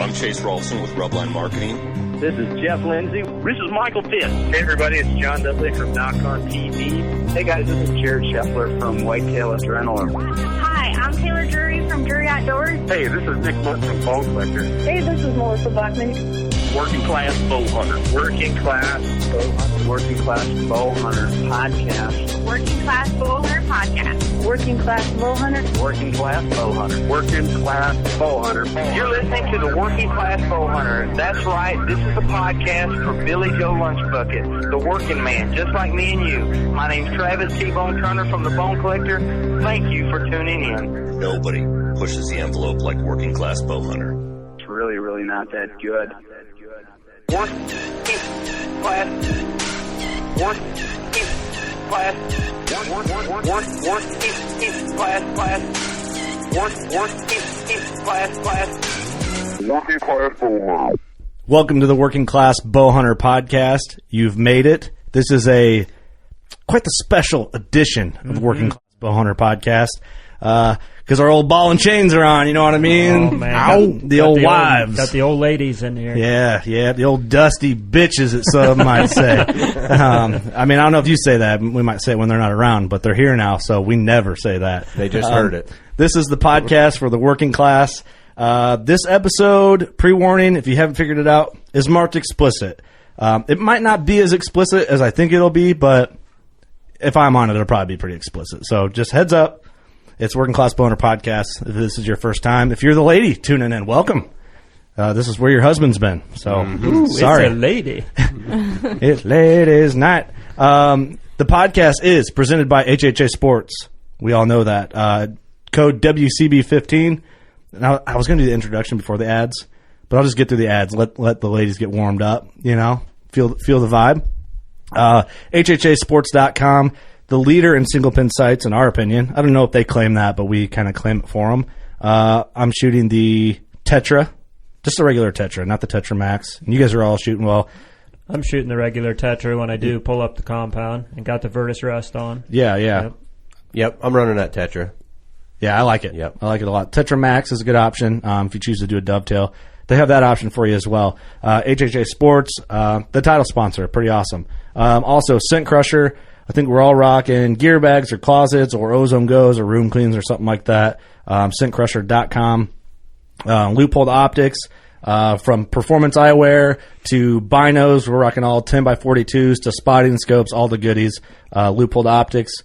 I'm Chase Rolfson with Rubline Marketing. This is Jeff Lindsay. This is Michael Pitt. Hey everybody, it's John Dudley from Knock on TV. Hey guys, this is Jared Scheffler from Whitetail Adrenaline. Hi, I'm Taylor Drury from Gator Outdoors. Hey, this is Nick Mutt from Bone Collector. Hey, this is Melissa Bachman. Working Class Bow Hunter. Working Class Bow Hunter. Working Class Bow Hunter Podcast. Working Class Bow Hunter Podcast. Working Class Bow Hunter. Working Class Bow Hunter. Working Class Bow Hunter. You're listening to the Working Class Bow Hunter. That's right. This is a podcast for Billy Joe Lunchbucket, the working man, just like me and you. My name's Travis T-Bone Turner from the Bone Collector. Thank you for tuning in. Nobody pushes the envelope like Working Class Bow Hunter. It's really not that good. Working Class. Working Class. Working Class Bow Hunter. Welcome to the Working Class Bow Hunter Podcast. You've made it. This is quite the special edition of the Working Class Bow Hunter Podcast. Because our old ball and chains are on, you know what I mean? Oh, man. The old wives. Got the old ladies in here. Yeah, the old dusty bitches, that some might say. I mean, I don't know if you say that. We might say it when they're not around, but they're here now, so we never say that. They just heard it. This is the podcast for the working class. This episode, pre-warning, if you haven't figured it out, is marked explicit. It might not be as explicit as I think it'll be, but if I'm on it, it'll probably be pretty explicit. So just heads up. It's Working Class Bow Hunter Podcast. If this is your first time, if you're the lady tuning in, welcome. This is where your husband's been. So, sorry. It's a lady. It's ladies' night. The podcast is presented by HHA Sports. We all know that. Code WCB15. Now, I was going to do the introduction before the ads, but I'll just get through the ads. Let the ladies get warmed up, you know, feel the vibe. HHAsports.com. The leader in single pin sights, in our opinion. I don't know if they claim that, but we kind of claim it for them. I'm shooting the Tetra, just a regular Tetra, not the Tetra Max. And you guys are all shooting well. I'm shooting the regular Tetra when I do pull up the compound and got the Virtus rest on. Yeah. Yep, I'm running that Tetra. Yeah, I like it. Yep. I like it a lot. Tetra Max is a good option if you choose to do a dovetail. They have that option for you as well. HHA Sports, the title sponsor, pretty awesome. Also, Scent Crusher. I think we're all rocking gear bags or closets or ozone goes or room cleans or something like that. Scentcrusher.com. Leupold Optics. From performance eyewear to binos, we're rocking all 10x42s to spotting scopes, all the goodies. Leupold Optics,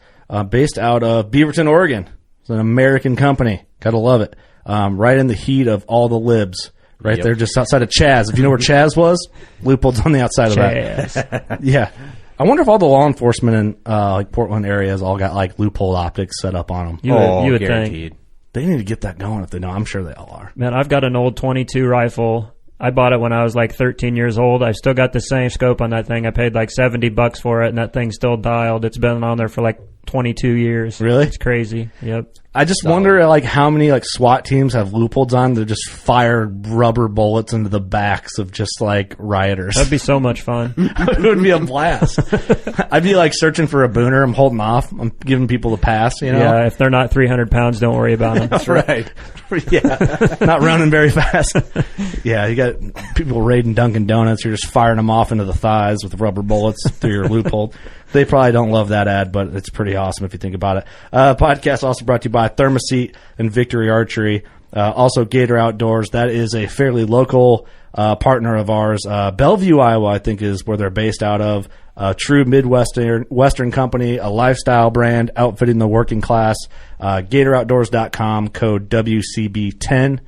based out of Beaverton, Oregon. It's an American company. Gotta love it. Right in the heat of all the libs. Right there, just outside of Chaz. If you know where Chaz was, Leupold's on the outside of that. Yeah. I wonder if all the law enforcement in like Portland areas all got like Leupold Optics set up on them. You would guaranteed. think. They need to get that going if they know. I'm sure they all are. Man, I've got an old 22 rifle. I bought it when I was like 13 years old. I've still got the same scope on that thing. I paid like $70 for it, and that thing's still dialed. It's been on there for like 22 years. Really? It's crazy. Yep. I just wonder like how many like SWAT teams have Leupolds on to just fire rubber bullets into the backs of just like rioters. That'd be so much fun. It would be a blast. I'd be like searching for a booner. I'm holding off. I'm giving people the pass, you know? Yeah, if they're not 300 pounds, don't worry about them. That's right. Yeah. Not running very fast. Yeah, you got people raiding Dunkin' Donuts. You're just firing them off into the thighs with rubber bullets through your Leupold. They probably don't love that ad, but it's pretty awesome if you think about it. Podcast also brought to you by ThermaSeat and Victory Archery. Also Gator Outdoors. That is a fairly local partner of ours. Bellevue, Iowa, I think is where they're based out of. True Midwestern company, a lifestyle brand, outfitting the working class. GatorOutdoors.com, code WCB10.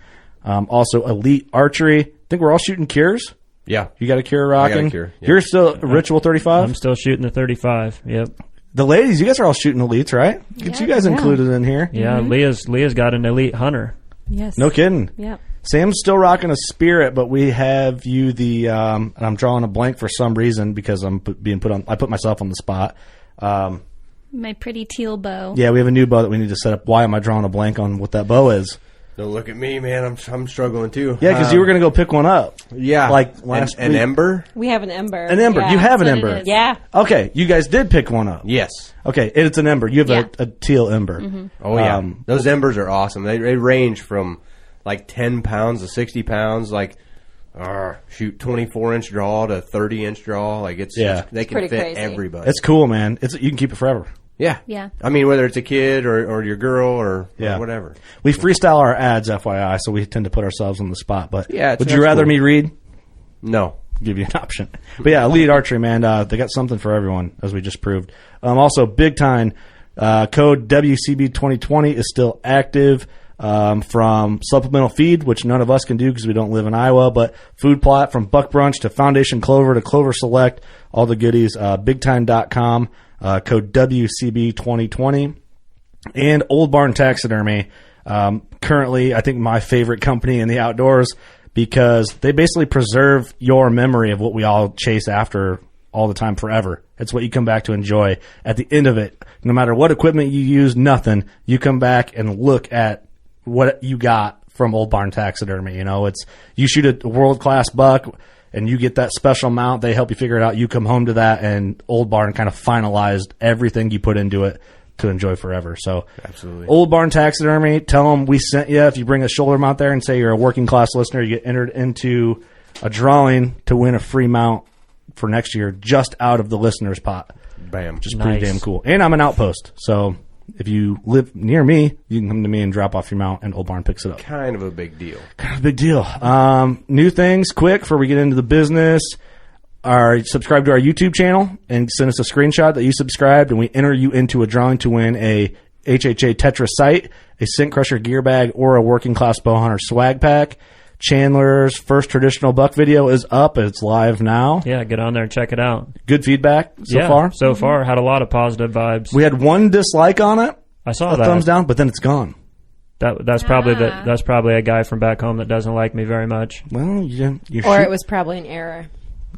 Also Elite Archery. I think we're all shooting cures. Yeah. You got a cure rocking? I got a cure. Yep. You're still Ritual 35? I'm still shooting the 35. Yep. The ladies, you guys are all shooting elites, right? Get you guys included in here. Yeah, Leah's got an elite hunter. Yes. No kidding. Yep. Sam's still rocking a Spirit, but we have you the and I'm drawing a blank for some reason because I'm being put on. I put myself on the spot. My pretty teal bow. Yeah, we have a new bow that we need to set up. Why am I drawing a blank on what that bow is? Don't look at me, man. I'm struggling too. Yeah, because you were going to go pick one up. Yeah, like last an Ember. We have an Ember. An Ember. Yeah. You have an Ember. Yeah. Okay, you guys did pick one up. Yes. Okay, it's an Ember. You have a teal Ember. Mm-hmm. Oh yeah, those Embers are awesome. They range from like 10 pounds to 60 pounds, like shoot 24-inch draw to 30-inch draw. Like they can fit crazy. Everybody. It's cool, man. You can keep it forever. Yeah. Yeah. I mean, whether it's a kid or your girl or whatever. We freestyle our ads, FYI, so we tend to put ourselves on the spot. But would you rather me read? No. Give you an option. But yeah, Elite Archery, man. They got something for everyone, as we just proved. Also, Big Tine, code WCB 2020 is still active. From supplemental feed, which none of us can do because we don't live in Iowa, but food plot from Buck Brunch to Foundation Clover to Clover Select, all the goodies, bigtime.com, code WCB 2020. And Old Barn Taxidermy, currently I think my favorite company in the outdoors, because they basically preserve your memory of what we all chase after all the time forever. It's what you come back to enjoy at the end of it. No matter what equipment you use, nothing, you come back and look at what you got from Old Barn Taxidermy. It's you shoot a world-class buck and you get that special mount. They help you figure it out. You come home to that, and Old Barn kind of finalized everything you put into it to enjoy forever. So absolutely. Old Barn Taxidermy, tell them we sent you. If you bring a shoulder mount there and say you're a working class listener, you get entered into a drawing to win a free mount for next year just out of the listeners pot. Bam. Just pretty damn cool. And I'm an outpost, so if you live near me, you can come to me and drop off your mount, and Old Barn picks it up. Kind of a big deal. New things, quick, before we get into the business. Subscribe to our YouTube channel and send us a screenshot that you subscribed, and we enter you into a drawing to win a HHA Tetris sight, a Scent Crusher gear bag, or a Working Class Bowhunter swag pack. Chandler's first traditional buck video is up. It's live now. Yeah, get on there and check it out. Good feedback so far? So far. Had a lot of positive vibes. We had one dislike on it. I saw that. Thumbs down, but then it's gone. That's probably a guy from back home that doesn't like me very much. Well, or it was probably an error.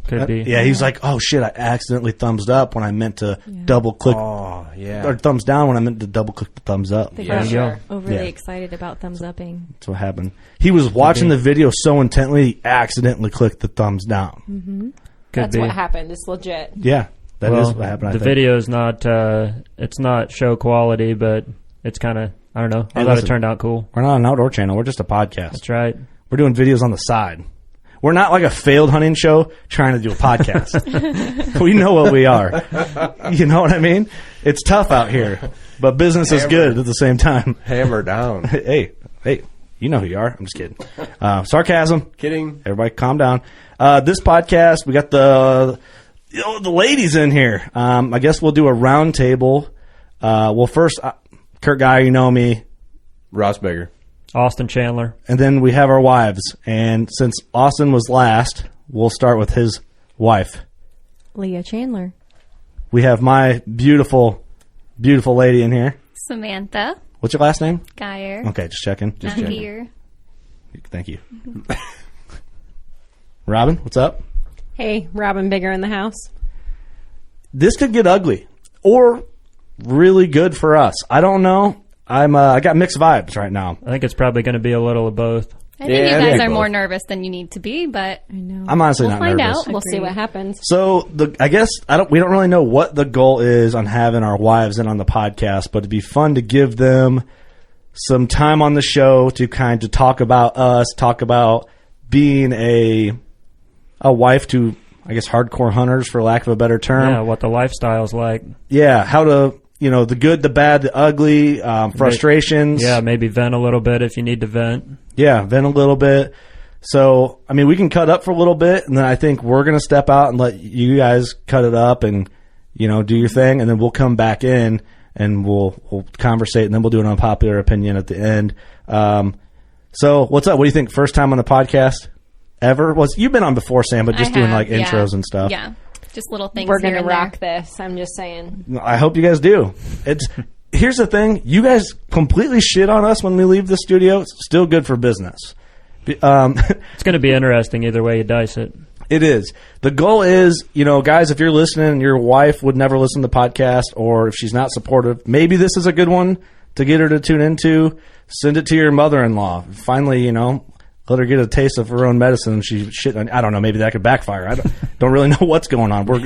Could be. Yeah, he's like, oh shit, I accidentally thumbs up when I meant to double click. Oh, yeah. Or thumbs down when I meant to double click the thumbs up. They were overly excited about thumbs upping. That's what happened. He was watching the video so intently, he accidentally clicked the thumbs down. Mm-hmm. That's what happened. It's legit. Yeah, that is what happened. The video is not, it's not show quality, but it's kind of, I don't know. I thought it turned out cool. We're not an outdoor channel. We're just a podcast. That's right. We're doing videos on the side. We're not like a failed hunting show trying to do a podcast. We know what we are. You know what I mean? It's tough out here, but business is good at the same time. Hammer down. Hey, you know who you are. I'm just kidding. Sarcasm. Kidding. Everybody calm down. This podcast, we got the ladies in here. I guess we'll do a round table. First, Kurt Guy, you know me. Ross Beggar. Austin Chandler. And then we have our wives. And since Austin was last, we'll start with his wife. Leah Chandler. We have my beautiful, beautiful lady in here. Samantha. What's your last name? Geyer. Okay, just checking. I'm here. Thank you. Robin, what's up? Hey, Robin Bigger in the house. This could get ugly or really good for us. I don't know. I got mixed vibes right now. I think it's probably going to be a little of both. I think you guys are more nervous than you need to be, but I know. I'm honestly not nervous. We'll find out. We'll see what happens. So I guess we don't really know what the goal is on having our wives in on the podcast, but it'd be fun to give them some time on the show to kind of talk about us, talk about being a wife to, I guess, hardcore hunters, for lack of a better term. Yeah, what the lifestyle's like. Yeah, how to, the good, the bad, the ugly, frustrations. Yeah, maybe vent a little bit if you need to vent. Yeah, vent a little bit. So, I mean, we can cut up for a little bit, and then I think we're going to step out and let you guys cut it up and, do your thing, and then we'll come back in and we'll conversate, and then we'll do an unpopular opinion at the end. So, what's up? What do you think? First time on the podcast ever? You've been on before, Sam, but just doing intros and stuff. Yeah, just little things. We're going to rock this. I'm just saying. I hope you guys do. Here's the thing. You guys completely shit on us when we leave the studio. It's still good for business. It's going to be interesting either way you dice it. It is. The goal is, guys, if you're listening and your wife would never listen to the podcast, or if she's not supportive, maybe this is a good one to get her to tune into. Send it to your mother-in-law. Finally, let her get a taste of her own medicine. She shit. I don't know. Maybe that could backfire. I don't really know what's going on. We're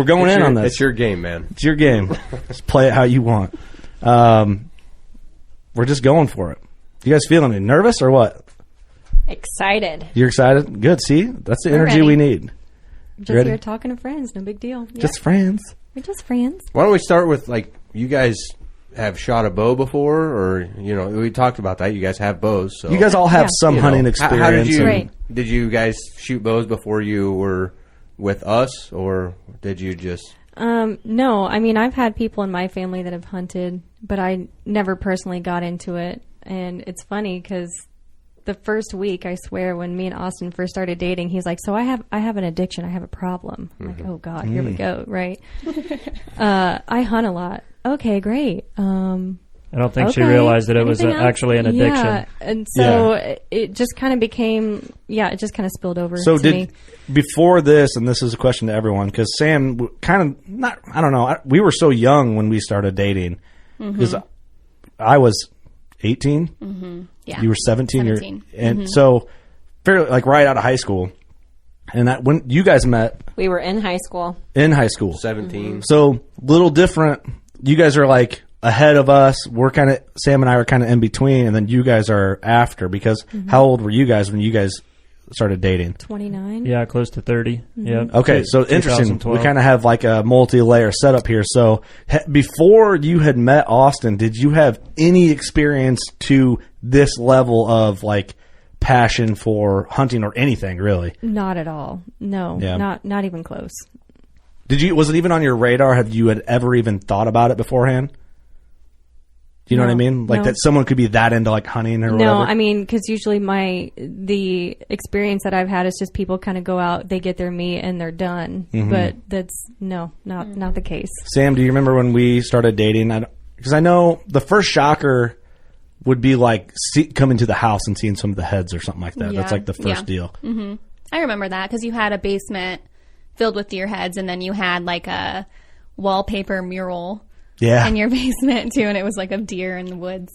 going in on this. It's your game, man. It's your game. Just play it how you want. We're just going for it. You guys feeling nervous or what? Excited. You're excited? Good. See, that's the energy we need. Just here talking to friends. No big deal. Yeah. Just friends. We're just friends. Why don't we start with, like, you guys have shot a bow before, or, you know, we talked about that. You guys have bows. So. You guys all have some hunting experience. How did you guys shoot bows before you were with us, or did you just... No, I mean, I've had people in my family that have hunted, but I never personally got into it. And it's funny because the first week, I swear, when me and Austin first started dating, he's like, so I have an addiction. I have a problem. I'm like, oh, God, here we go, right? I hunt a lot. Okay, great. I don't think she realized that it was actually an addiction. Yeah, and so it just kind of became, it just kind of spilled over to me. Before this, and this is a question to everyone, because Sam kind of, not, I don't know, we were so young when we started dating. Because I was 18. Mm-hmm. Yeah. You were 17. 17. And so, fairly, like right out of high school. And that when you guys met. We were in high school. 17. So, little different. You guys are like ahead of us. Sam and I are kind of in between, and then you guys are after, because how old were you guys when you guys started dating? 29. Yeah, close to 30. Yeah. Okay, so interesting. We kind of have like a multi-layer setup here. So before you had met Austin, did you have any experience to this level of like passion for hunting or anything really? Not at all. No, not even close. Was it even on your radar? Have you had ever even thought about it beforehand? Do you know what I mean? Like that someone could be that into like hunting or whatever? No, I mean, because usually the experience that I've had is just people kind of go out, they get their meat, and they're done. But that's, not the case. Sam, do you remember when we started dating? Because I know the first shocker would be like coming to the house and seeing some of the heads or something like that. Yeah. That's like the first deal. Mm-hmm. I remember that because you had a basement filled with deer heads, and then you had like a wallpaper mural in your basement too, and it was like of deer in the woods.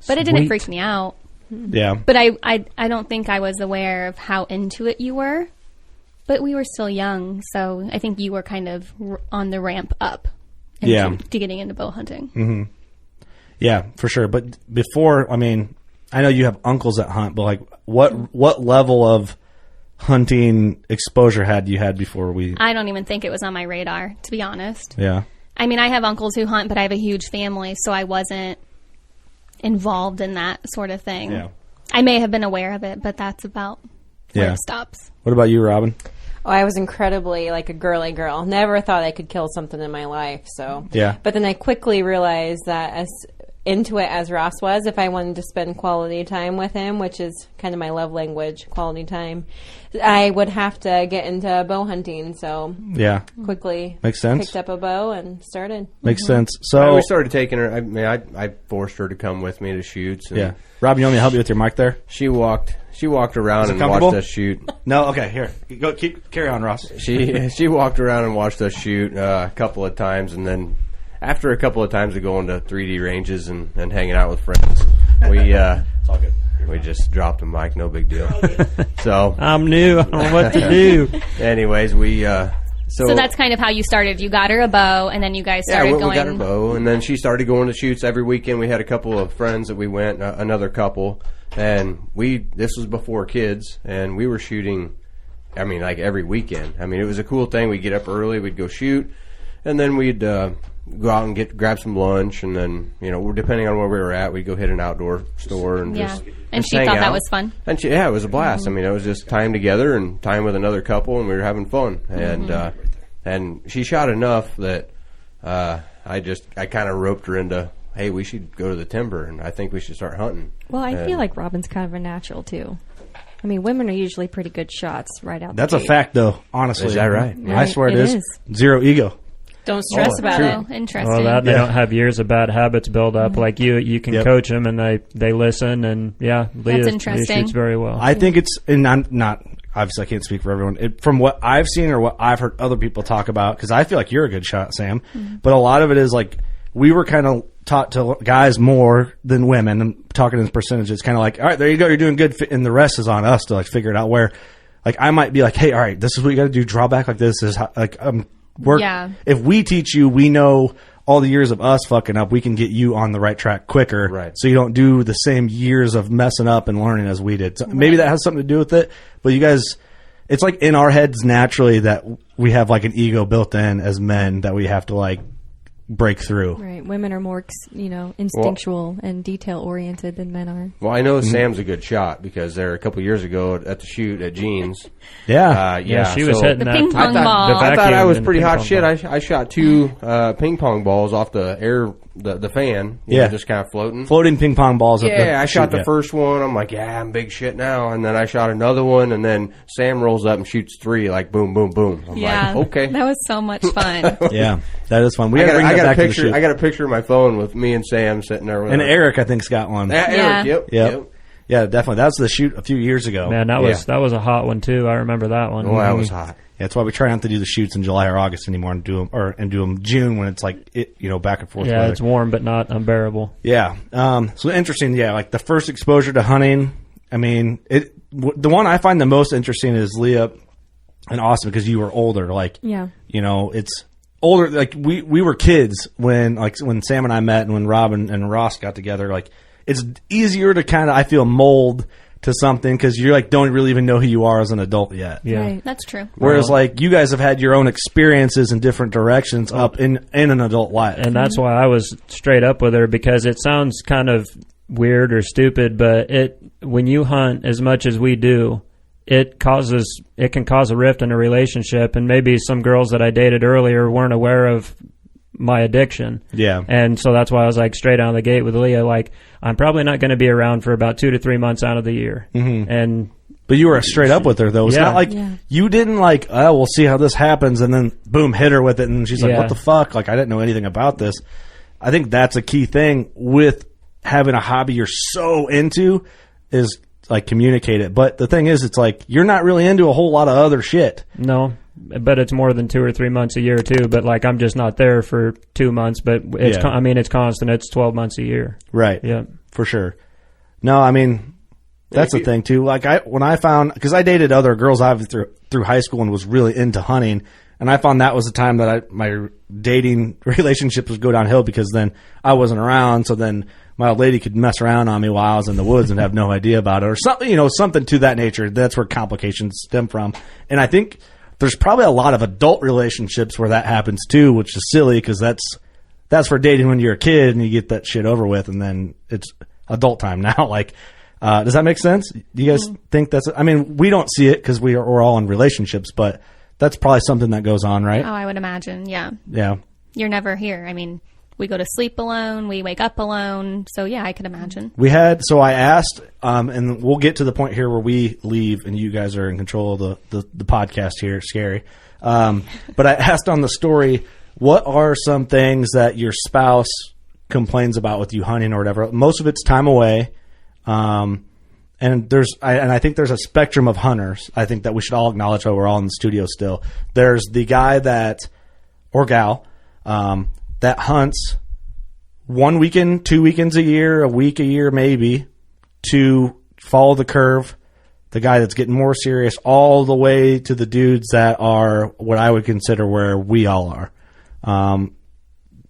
But it didn't freak me out. Yeah. But I don't think I was aware of how into it you were. But we were still young, so I think you were kind of on the ramp up to getting into bow hunting. Mm-hmm. Yeah, for sure. But before, I mean, I know you have uncles that hunt, but like what level of hunting exposure had you had before we... I don't even think it was on my radar, to be honest. Yeah. I mean, I have uncles who hunt, but I have a huge family, so I wasn't involved in that sort of thing. Yeah. I may have been aware of it, but that's about where it stops. What about you, Robin? Oh, I was incredibly like a girly girl. Never thought I could kill something in my life. So But then I quickly realized that as into it as Ross was, if I wanted to spend quality time with him, which is kind of my love language, quality time, I would have to get into bow hunting. So quickly makes sense. Picked up a bow and started. Makes sense. So we started taking her. I mean, I forced her to come with me to shoots. And Robin, you want me to help you with your mic there? She walked around and watched us shoot. No, okay, here. Go, carry on, Ross. She walked around and watched us shoot a couple of times, and then after a couple of times of going to 3D ranges and hanging out with friends, it's all good. We just dropped the mic, no big deal. So I'm new. I don't know what to do. Anyways, so that's kind of how you started. You got her a bow, and then you guys started going. We got her a bow, and then she started going to shoots every weekend. We had a couple of friends that we went, another couple, and this was before kids, and we were shooting. I mean, like every weekend. I mean, it was a cool thing. We'd get up early, we'd go shoot, and then we'd go out and grab some lunch, and then depending on where we were at, we'd go hit an outdoor store and just. And she thought that was fun. And it was a blast. I mean, it was just time together and time with another couple, and we were having fun. And she shot enough that I kind of roped her into, hey, we should go to the timber, and I think we should start hunting. Well, I feel like Robin's kind of a natural too. I mean, women are usually pretty good shots right out. That's a fact, though. Honestly, is that right? I swear it is. Zero ego. Don't stress about it. Interesting. Well, they don't have years of bad habits build up. Like you can coach them, and they listen, and Leah shoots very well. I think it's, and I'm not, obviously I can't speak for everyone. From what I've seen or what I've heard other people talk about, because I feel like you're a good shot, Sam, but a lot of it is like, we were kind of taught to guys more than women, and talking in percentages, kind of like, all right, there you go, you're doing good, and the rest is on us to like figure it out. Where like I might be like, hey, all right, this is what you got to do, draw back like this is how, like if we teach you, we know all the years of us fucking up, we can get you on the right track quicker. Right. So you don't do the same years of messing up and learning as we did. So maybe that has something to do with it. But you guys, it's like in our heads naturally that we have like an ego built in as men that we have to like break through. Right. Women are more, instinctual and detail oriented than men are. Well, I know Sam's a good shot because there a couple years ago at the shoot at Jeans. Yeah. She was hitting the ping pong ball. I thought I was pretty hot shit. I shot 2 ping pong balls off the air, the fan. You know, just kind of floating. Floating ping pong balls. I shot the first one. I'm like, I'm big shit now. And then I shot another one, and then Sam rolls up and shoots 3, like boom, boom, boom. I'm like, okay. That was so much fun. Yeah, that is fun. I got a picture of my phone with me and Sam sitting there with and Eric, I think's got one. Eric, yep. Yeah, definitely. That was the shoot a few years ago. Man, that was a hot one too. I remember that one. Oh, that was hot. Yeah, that's why we try not to do the shoots in July or August anymore, and do them June when it's like back and forth. Yeah, weather. It's warm but not unbearable. Yeah. So interesting. Yeah, like the first exposure to hunting. I mean, the one I find the most interesting is Leah and Austin because you were older. Like, it's older. Like we were kids when Sam and I met, and when Rob and Ross got together. Like, it's easier to kind of, I feel, mold to something because you don't really even know who you are as an adult yet. Yeah, right. That's true. Whereas like you guys have had your own experiences in different directions up in an adult life, and that's why I was straight up with her because it sounds kind of weird or stupid, but when you hunt as much as we do, it can cause a rift in a relationship, and maybe some girls that I dated earlier weren't aware of my addiction. Yeah. And so that's why I was like straight out of the gate with Leah, like, I'm probably not going to be around for about 2 to 3 months out of the year. Mm-hmm. But you were straight up with her, though. It's not like you didn't like, oh, we'll see how this happens, and then boom, hit her with it, and she's like, what the fuck? Like, I didn't know anything about this. I think that's a key thing with having a hobby you're so into is like communicate it. But the thing is, it's like you're not really into a whole lot of other shit. No. But it's more than 2 or 3 months a year too. But like I'm just not there for 2 months. But it's it's constant. It's 12 months a year. Right. Yeah. For sure. No, I mean that's the thing too. Like when I found, because I dated other girls obviously through high school and was really into hunting, and I found that was the time that my dating relationships would go downhill because then I wasn't around. So then my old lady could mess around on me while I was in the woods and have no idea about it, or something, something to that nature. That's where complications stem from. And I think there's probably a lot of adult relationships where that happens too, which is silly because that's for dating when you're a kid and you get that shit over with, and then it's adult time now. Like, does that make sense? Do you guys think that's? I mean, we don't see it because we're all in relationships, but that's probably something that goes on, right? Oh, I would imagine. Yeah. Yeah. You're never here. I mean, we go to sleep alone. We wake up alone. So yeah, I could imagine. So I asked, and we'll get to the point here where we leave and you guys are in control of the podcast here. Scary. But I asked on the story, what are some things that your spouse complains about with you hunting or whatever? Most of it's time away. And I think there's a spectrum of hunters. I think that we should all acknowledge while we're all in the studio still. There's the guy or gal, that hunts 1 weekend, 2 weekends a year, a week a year maybe, to follow the curve. The guy that's getting more serious, all the way to the dudes that are what I would consider where we all are.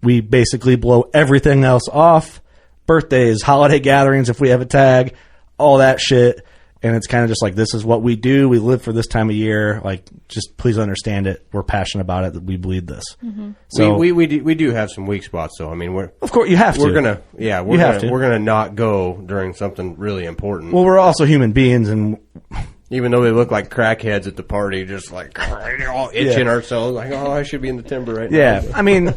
We basically blow everything else off. Birthdays, holiday gatherings, if we have a tag, all that shit. And it's kind of just like, this is what we do. We live for this time of year. Like, just please understand it. We're passionate about it. That we bleed this. Mm-hmm. So we do have some weak spots, though. I mean, of course you have to. We're gonna not go during something really important. Well, we're also human beings, and even though they look like crackheads at the party, just like all itching ourselves, like, oh, I should be in the timber right now. Yeah, I mean.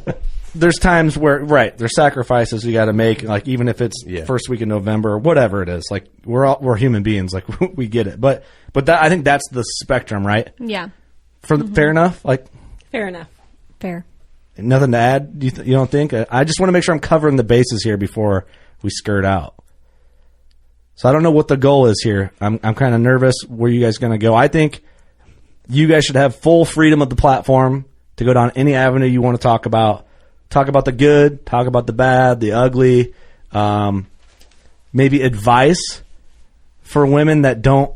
There's times where, there's sacrifices you got to make, like even if it's first week in November or whatever it is. Like we're human beings, like we get it. But that, I think that's the spectrum, right? Yeah. Fair enough. Like fair enough. Fair. Nothing to add. You don't think? I just want to make sure I'm covering the bases here before we skirt out. So I don't know what the goal is here. I'm kind of nervous where you guys going to go. I think you guys should have full freedom of the platform to go down any avenue you want to talk about. Talk about the good, talk about the bad, the ugly, maybe advice for women that don't,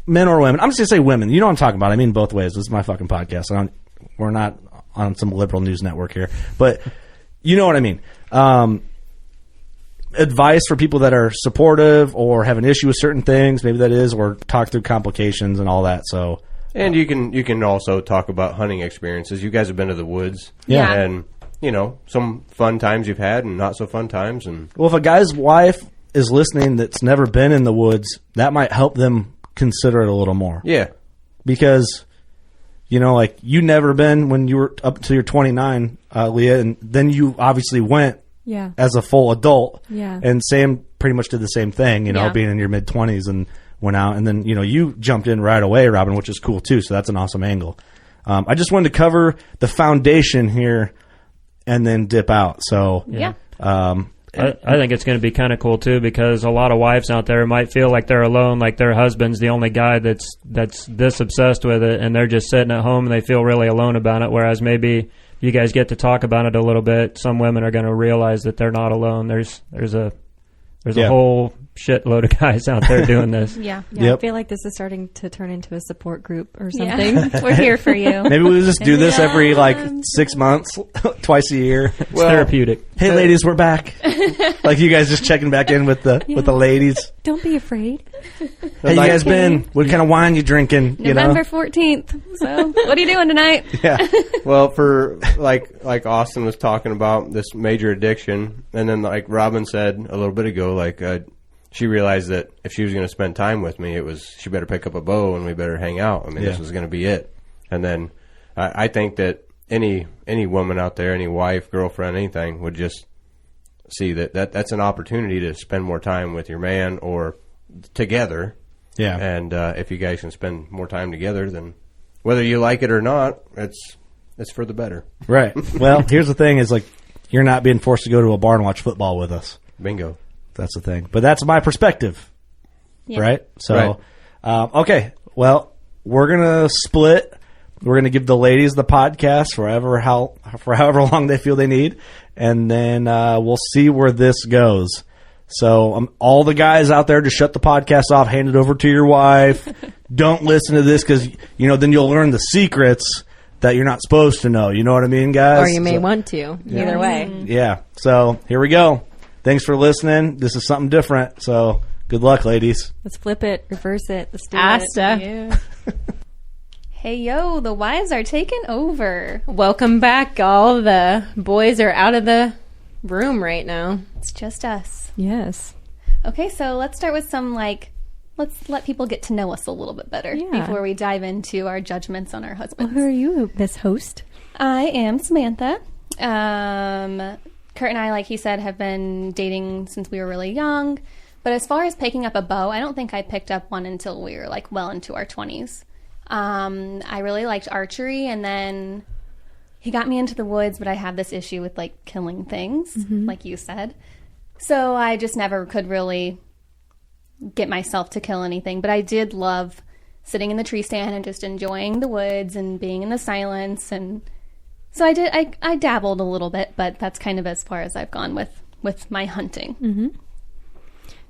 men or women. I'm just going to say women. You know what I'm talking about. I mean both ways. This is my fucking podcast. We're not on some liberal news network here. But you know what I mean. Advice for people that are supportive or have an issue with certain things, maybe that is, or talk through complications and all that. So, and you can also talk about hunting experiences. You guys have been to the woods, and some fun times you've had and not so fun times. And well, if a guy's wife is listening that's never been in the woods, that might help them consider it a little more. Yeah, because like you never been when you were up to your 29, Leah, and then you obviously went. Yeah. As a full adult. Yeah. And Sam pretty much did the same thing, being in your mid-20s and went out. And then, you jumped in right away, Robin, which is cool too. So that's an awesome angle. I just wanted to cover the foundation here and then dip out. So, I think it's going to be kind of cool too, because a lot of wives out there might feel like they're alone, like their husband's the only guy that's this obsessed with it, and they're just sitting at home and they feel really alone about it. Whereas maybe you guys get to talk about it a little bit. Some women are going to realize that they're not alone. There's a whole shitload of guys out there doing this. Yeah. Yep. I feel like this is starting to turn into a support group or something. Yeah. We're here for you. Maybe we'll just do this every 6 months, twice a year. It's therapeutic. Hey, ladies, we're back. Like you guys just checking back in with the ladies. Don't be afraid. How you guys been? What kind of wine you drinking? November 14th. So, what are you doing tonight? Yeah. Well, for like Austin was talking about this major addiction, and then like Robin said a little bit ago, she realized that if she was going to spend time with me, she better pick up a bow and we better hang out. I mean, this was going to be it. And then I think that any woman out there, any wife, girlfriend, anything would just see that's an opportunity to spend more time with your man or together. Yeah. And if you guys can spend more time together, then whether you like it or not, it's for the better. Right. Well, here's the thing is you're not being forced to go to a bar and watch football with us. Bingo. That's the thing. But that's my perspective. Yeah. Right? So, right. Okay. Well, we're going to split. We're going to give the ladies the podcast for however long they feel they need. And then we'll see where this goes. So all the guys out there, just shut the podcast off, hand it over to your wife. Don't listen to this because, then you'll learn the secrets that you're not supposed to know. You know what I mean, guys? Or you may want to. Yeah. Either way. Yeah. So here we go. Thanks for listening. This is something different. So good luck, ladies. Let's flip it, reverse it. Let's do Asta. it. Yeah. Hey, yo, the wives are taking over. Welcome back. All the boys are out of the room right now. It's just us. Yes. Okay, so let's start with some, let's let people get to know us a little bit better before we dive into our judgments on our husbands. Well, who are you, Miss Host? I am Samantha. Kurt and I, like he said, have been dating since we were really young. But as far as picking up a bow, I don't think I picked up one until we were well into our 20s. I really liked archery, and then he got me into the woods, but I have this issue with killing things, like you said. So I just never could really get myself to kill anything. But I did love sitting in the tree stand and just enjoying the woods and being in the silence. And so I dabbled a little bit, but that's kind of as far as I've gone with my hunting. Mm-hmm.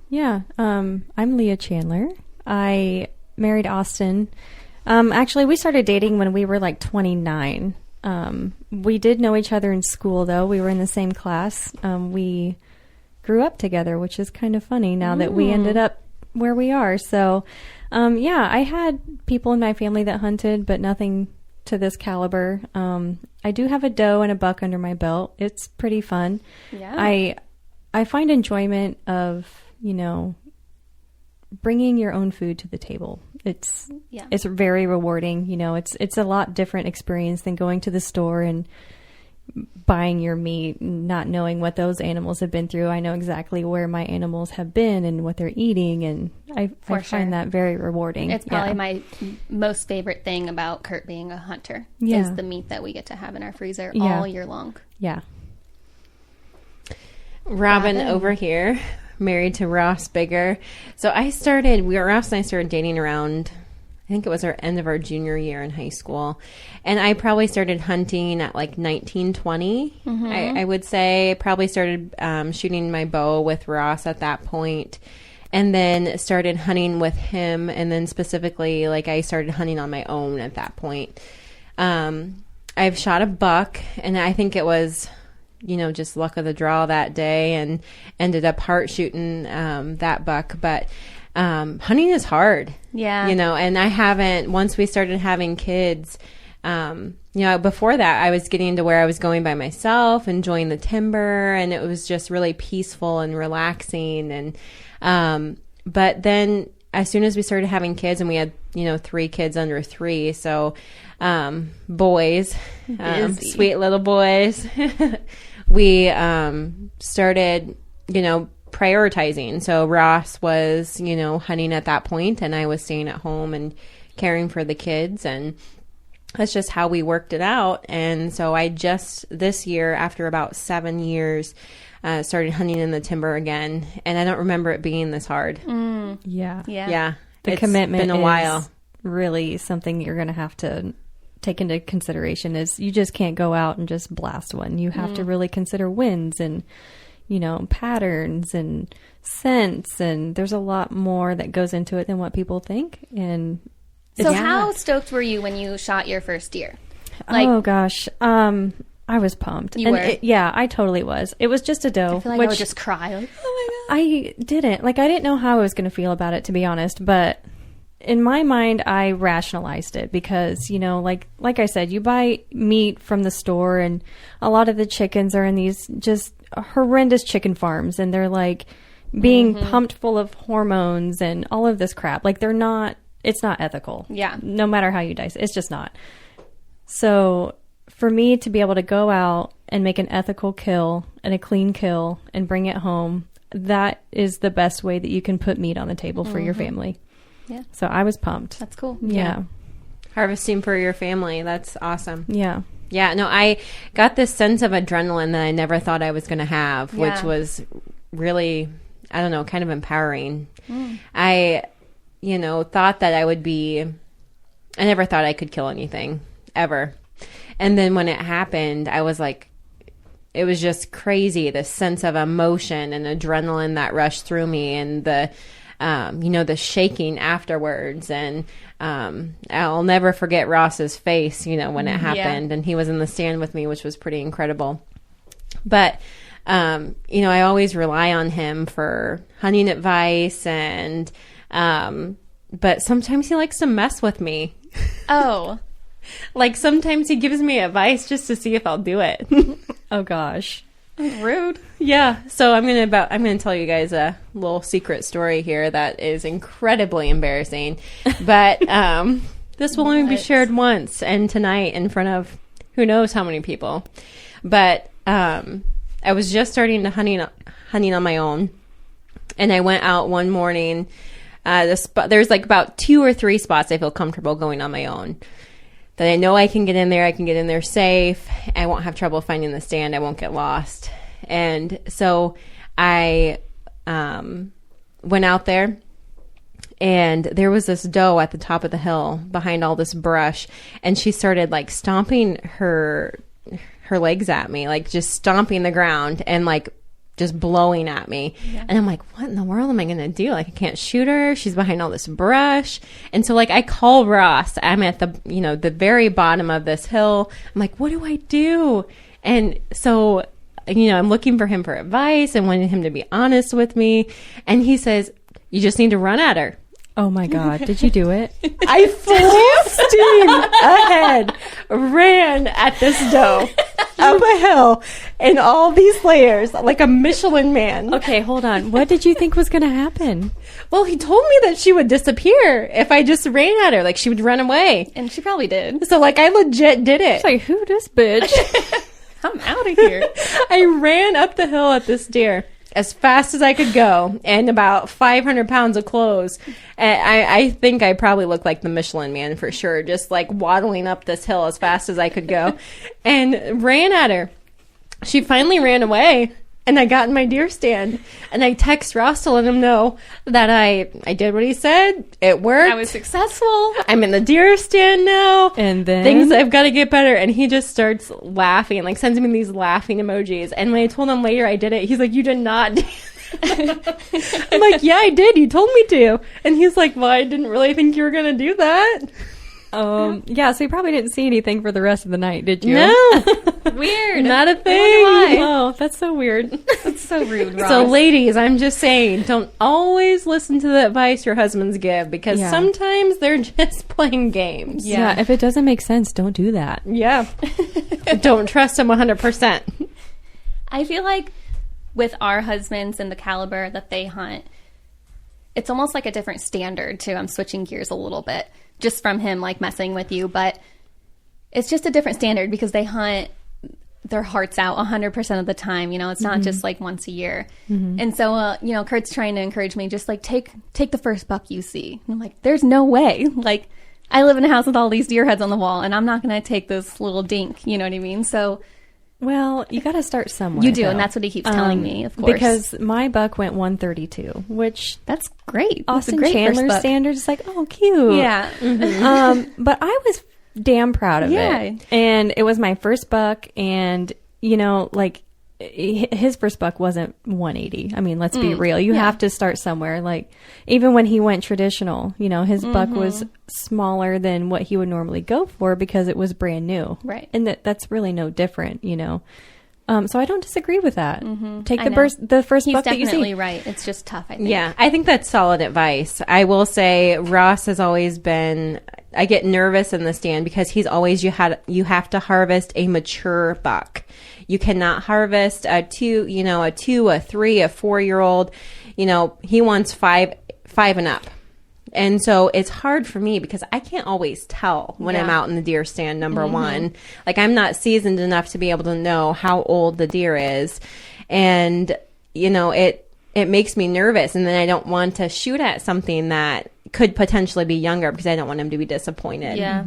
Yeah. I'm Leah Chandler. I married Austin. Actually, we started dating when we were 29. We did know each other in school, though. We were in the same class. We grew up together, which is kind of funny now that we ended up where we are. So, I had people in my family that hunted, but nothing to this caliber. I do have a doe and a buck under my belt. It's pretty fun. Yeah. I find enjoyment of, bringing your own food to the table. It's very rewarding. It's a lot different experience than going to the store and buying your meat, not knowing what those animals have been through. I know exactly where my animals have been and what they're eating, and I find that very rewarding. It's probably my most favorite thing about Kurt being a hunter is the meat that we get to have in our freezer all year long. Yeah. Robin over here, married to Ross Bigger. So Ross and I started dating around, I think it was our end of our junior year in high school. And I probably started hunting at 19, 20. I would say. I probably started shooting my bow with Ross at that point. And then started hunting with him. And then specifically, I started hunting on my own at that point. I've shot a buck, and I think it was just luck of the draw that day, and ended up heart shooting that buck. But hunting is hard. Yeah. And I haven't, once we started having kids, before that, I was getting to where I was going by myself, enjoying the timber, and it was just really peaceful and relaxing. And but then as soon as we started having kids, and we had 3 kids under 3, so boys, sweet little boys, we started prioritizing. So Ross was hunting at that point, and I was staying at home and caring for the kids, and that's just how we worked it out. And so I just this year, after about 7 years, started hunting in the timber again, and I don't remember it being this hard. Yeah. The commitment been a while. Really something you're going to have to take into consideration. Is you just can't go out and just blast one. You have to really consider winds and patterns and scents, and there's a lot more that goes into it than what people think. And so how stoked were you when you shot your first deer? Oh gosh, I was pumped. You were? I totally was. It was just a doe. I feel like I would just cry. Like, oh my God. I didn't. I didn't know how I was going to feel about it, to be honest. But in my mind, I rationalized it because, like I said, you buy meat from the store, and a lot of the chickens are in these just horrendous chicken farms, and they're being pumped full of hormones and all of this crap. It's not ethical. Yeah. No matter how you dice it. It's just not. So for me to be able to go out and make an ethical kill and a clean kill and bring it home, that is the best way that you can put meat on the table for your family. Yeah. So I was pumped. That's cool. Yeah. Harvesting for your family. That's awesome. Yeah. Yeah. No, I got this sense of adrenaline that I never thought I was going to have, which was really, I don't know, kind of empowering. I thought that I never thought I could kill anything ever. And then when it happened, I was like, it was just crazy. The sense of emotion and adrenaline that rushed through me, and the shaking afterwards. And I'll never forget Ross's face, when it happened. And he was in the stand with me, which was pretty incredible. But, I always rely on him for hunting advice, and but sometimes he likes to mess with me. Oh. Sometimes he gives me advice just to see if I'll do it. Oh gosh. Rude. Yeah. So I'm gonna tell you guys a little secret story here that is incredibly embarrassing. But this will only be shared once, and tonight in front of who knows how many people. But I was just starting to hunting on my own, and I went out one morning. There's about 2 or 3 spots I feel comfortable going on my own, that I know I can get in there. I can get in there safe. I won't have trouble finding the stand. I won't get lost. And so I went out there, and there was this doe at the top of the hill behind all this brush, and she started stomping her legs at me, just stomping the ground and just blowing at me. Yeah. And I'm like, what in the world am I going to do? I can't shoot her. She's behind all this brush. And so I call Ross. I'm at the, the very bottom of this hill. I'm like, what do I do? And so, I'm looking for him for advice and wanting him to be honest with me. And he says, you just need to run at her. Oh my God. Did you do it? I full steam ahead ran at this doe up a hill in all these layers like a Michelin man. Okay, hold on. What did you think was going to happen? Well, he told me that she would disappear if I just ran at her. She would run away. And she probably did. So I legit did it. It's like, who this bitch? I'm out of here. I ran up the hill at this deer as fast as I could go, and about 500 pounds of clothes. And I think I probably looked like the Michelin man for sure, just waddling up this hill as fast as I could go, and ran at her. She finally ran away, and I got in my deer stand, and I text Ross to let him know that I did what he said. It worked. I was successful. I'm in the deer stand now. And then things I've got to get better. And he just starts laughing, sends me these laughing emojis. And when I told him later I did it, he's like, you did not do I'm like, yeah, I did. You told me to. And he's like, well, I didn't really think you were going to do that. Yeah, so you probably didn't see anything for the rest of the night, did you? No. Weird. Not a thing. Oh, that's so weird. That's so rude, Ross. So, ladies, I'm just saying, don't always listen to the advice your husbands give because sometimes they're just playing games. Yeah, if it doesn't make sense, don't do that. Yeah. Don't trust them 100%. I feel like with our husbands and the caliber that they hunt, it's almost like a different standard, too. I'm switching gears a little bit just from him, like, messing with you. But it's just a different standard because they hunt their hearts out 100% of the time. You know, it's not just, like, once a year. And so, you know, Kurt's trying to encourage me, just, like, take the first buck you see. And I'm like, there's no way. Like, I live in a house with all these deer heads on the wall, and I'm not going to take this little dink. You know what I mean? So... Well, you got to start somewhere. You do, though. and that's what he keeps telling me, of course. Because my buck went 132, which... That's great. Austin That's Chandler's standards, it's like, oh, cute. Yeah. But I was damn proud of it. And it was my first buck, and, you know, like, his first buck wasn't 180. I mean, let's be real. You have to start somewhere. Like, even when he went traditional, you know, his buck was smaller than what he would normally go for because it was brand new. Right. And that's really no different, you know. So I don't disagree with that. Take the first buck that you see. He's definitely right. It's just tough, I think. Yeah, I think that's solid advice. I will say Ross has always been... I get nervous in the stand because he's always you have to harvest a mature buck. You cannot harvest a 2, a 3, a 4-year-old. You know, he wants 5 and up. And so it's hard for me because I can't always tell when I'm out in the deer stand, number one. Like, I'm not seasoned enough to be able to know how old the deer is. And, you know, it makes me nervous. And then I don't want to shoot at something that could potentially be younger because I don't want him to be disappointed. Yeah.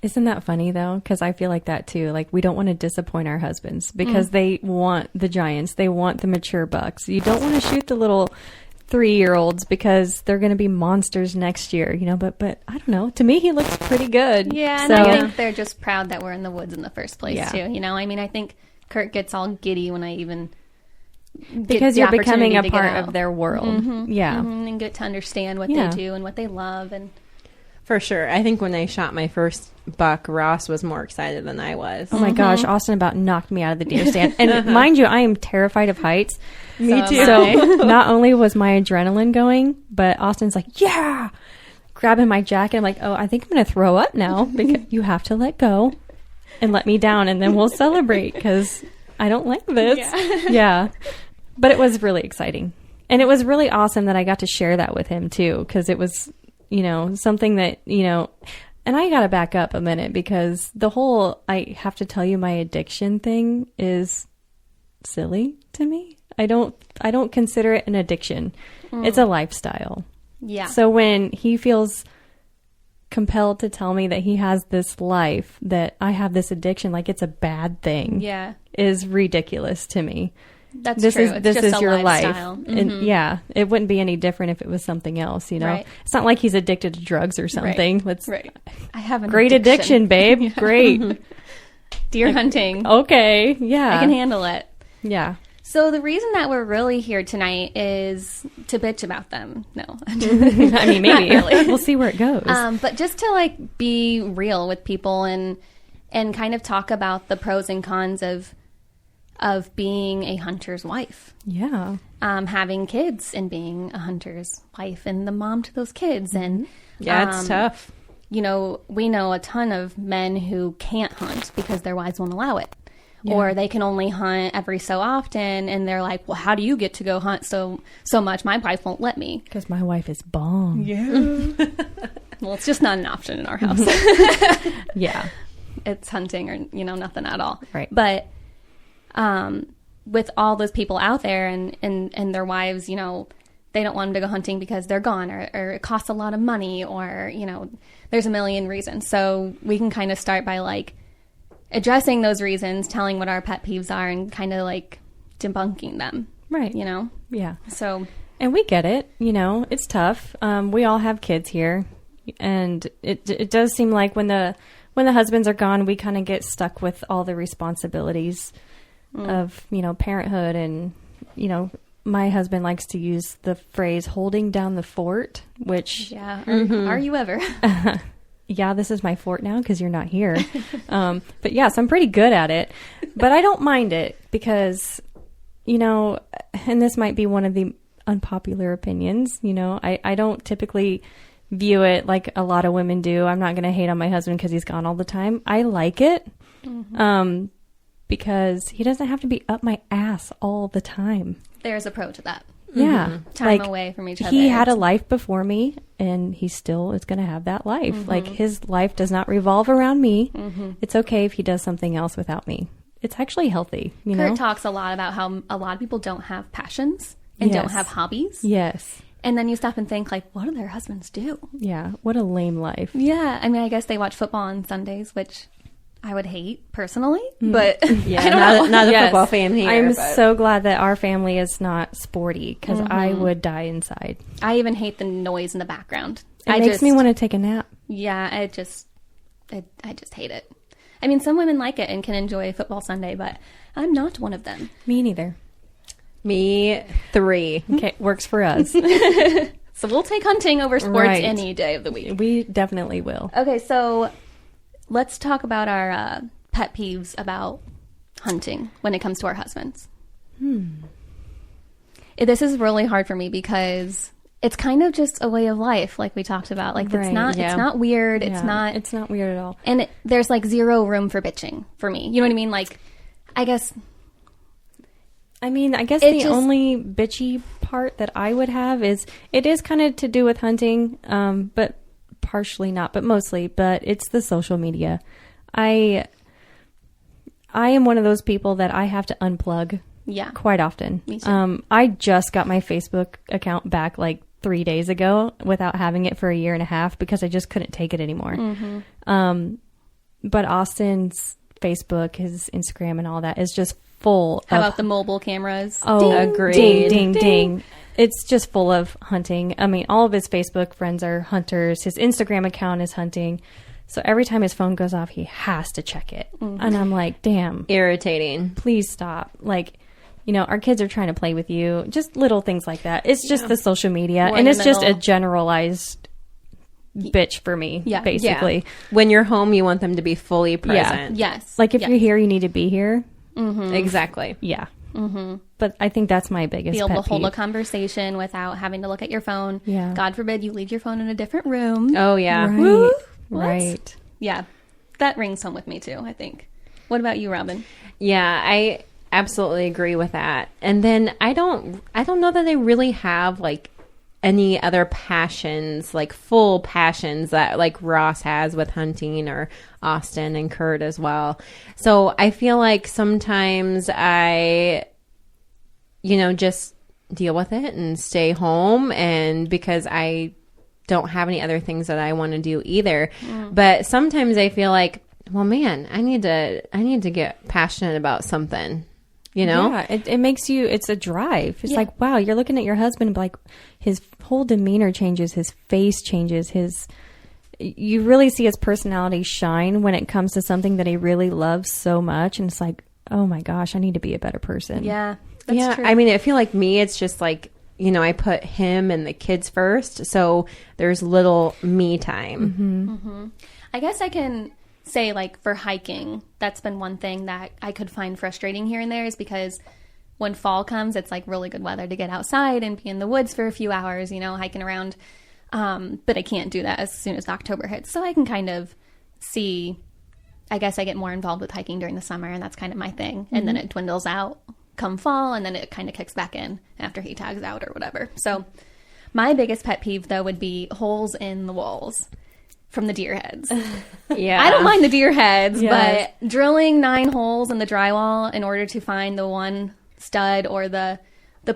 Isn't that funny, though? Because I feel like that, too. Like, we don't want to disappoint our husbands because they want the giants. They want the mature bucks. You don't want to shoot the little 3-year-olds because they're going to be monsters next year, you know, but I don't know. To me, he looks pretty good. Yeah, and I think they're just proud that we're in the woods in the first place, too. You know, I mean, I think Kurt gets all giddy when I even... Because you're becoming a part of their world. Yeah. And get to understand what they do and what they love. And for sure. I think when I shot my first buck, Ross was more excited than I was. Oh my gosh, Austin about knocked me out of the deer stand. And mind you, I am terrified of heights. Me too. So not only was my adrenaline going, but Austin's like, yeah, grabbing my jacket. I'm like, oh, I think I'm going to throw up now because you have to let go and let me down and then we'll celebrate because I don't like this. Yeah. But it was really exciting. And it was really awesome that I got to share that with him too, because it was, you know, something that, you know, and I got to back up a minute because the whole, I have to tell you my addiction thing is silly to me. I don't consider it an addiction. It's a lifestyle. Yeah. So when he feels compelled to tell me that he has this life, that I have this addiction, like it's a bad thing, is ridiculous to me. That's true. This is your lifestyle. life. And it wouldn't be any different if it was something else, you know. Right. It's not like he's addicted to drugs or something. Right. I have an great addiction, babe. Great. Deer hunting. Okay. Yeah. I can handle it. Yeah. So the reason that we're really here tonight is to bitch about them. No. I mean, maybe. Really. We'll see where it goes. But just to like be real with people and kind of talk about the pros and cons of being a hunter's wife. Yeah. Having kids and being a hunter's wife and the mom to those kids. And it's tough. You know, we know a ton of men who can't hunt because their wives won't allow it. Yeah. Or they can only hunt every so often, and they're like, well, how do you get to go hunt so much? My wife won't let me. Because my wife is bomb. Yeah. Well, it's just not an option in our house. Yeah. It's hunting or, you know, nothing at all. Right. But with all those people out there and their wives, you know, they don't want them to go hunting because they're gone or it costs a lot of money or, you know, there's a million reasons. So we can kind of start by like addressing those reasons, telling what our pet peeves are and kind of like debunking them. Right. You know? Yeah. So. And we get it, you know, it's tough. We all have kids here and it does seem like when the husbands are gone, we kind of get stuck with all the responsibilities of, you know, parenthood and, you know, my husband likes to use the phrase holding down the fort, which... Yeah. Are you ever? yeah, this is my fort now because you're not here. But yes, I'm pretty good at it. But I don't mind it because, and this might be one of the unpopular opinions, I don't typically view it like a lot of women do. I'm not going to hate on my husband because he's gone all the time. I like it because he doesn't have to be up my ass all the time. There's a pro to that. Yeah. Time away from each other. He had a life before me, and he still is going to have that life. Like, his life does not revolve around me. It's okay if he does something else without me. It's actually healthy, Kurt talks a lot about how a lot of people don't have passions and don't have hobbies. Yes. And then you stop and think, like, what do their husbands do? Yeah. What a lame life. Yeah. I mean, I guess they watch football on Sundays, which I would hate personally, but yeah, not a football fan here. I'm so glad that our family is not sporty because I would die inside. I even hate the noise in the background. It makes me want to take a nap. Yeah, I just hate it. I mean, some women like it and can enjoy football Sunday, but I'm not one of them. Me neither. Me 3. Okay, works for us. So we'll take hunting over sports any day of the week. We definitely will. Okay, so let's talk about our pet peeves about hunting when it comes to our husbands. This is really hard for me because it's kind of just a way of life, like we talked about. Like it's not weird. Yeah, it's not weird at all. And there's like zero room for bitching for me. You know what I mean? Like, I guess the only bitchy part that I would have is it is kind of to do with hunting, but partially not, but mostly. But it's the social media. I am one of those people that I have to unplug. Yeah, quite often. Me too. I just got my Facebook account back like 3 days ago without having it for a year and a half because I just couldn't take it anymore. But Austin's Facebook, his Instagram, and all that is just full. How about the mobile cameras? Oh, agreed. Ding, ding, ding. It's just full of hunting. I mean, all of his Facebook friends are hunters. His Instagram account is hunting. So every time his phone goes off, he has to check it. And I'm like, damn. Irritating. Please stop. Like, our kids are trying to play with you. Just little things like that. It's just the social media. And it's just a generalized bitch for me, basically. Yeah. When you're home, you want them to be fully present. Yeah. Yes. Like, if you're here, you need to be here. Exactly. Yeah. But I think that's my biggest pet peeve. Be able to hold peeve. a conversation without having to look at your phone. Yeah. God forbid you leave your phone in a different room. Oh, yeah. Right. Right. Yeah. That rings home with me, too, I think. What about you, Robin? Yeah, I absolutely agree with that. And then I don't know that I really have like any other passions, like full passions that like Ross has with hunting or Austin and Kurt as well. So I feel like sometimes I, just deal with it and stay home, and because I don't have any other things that I want to do either. But sometimes I feel like, well, man, I need to get passionate about something. Yeah, it makes you, it's a drive. It's like, wow, you're looking at your husband, like his whole demeanor changes, his face changes, you really see his personality shine when it comes to something that he really loves so much. And it's like, oh my gosh, I need to be a better person. Yeah, that's true. I mean, I feel like me, it's just like, I put him and the kids first. So there's little me time. I guess I can say, like, for hiking, that's been one thing that I could find frustrating here and there, is because when fall comes, it's like really good weather to get outside and be in the woods for a few hours, hiking around. But I can't do that as soon as October hits. So I can kind of see, I guess I get more involved with hiking during the summer, and that's kind of my thing. And then it dwindles out come fall, and then it kind of kicks back in after he tags out or whatever. So my biggest pet peeve, though, would be holes in the walls from the deer heads. Yeah. I don't mind the deer heads, but drilling 9 holes in the drywall in order to find the one stud or the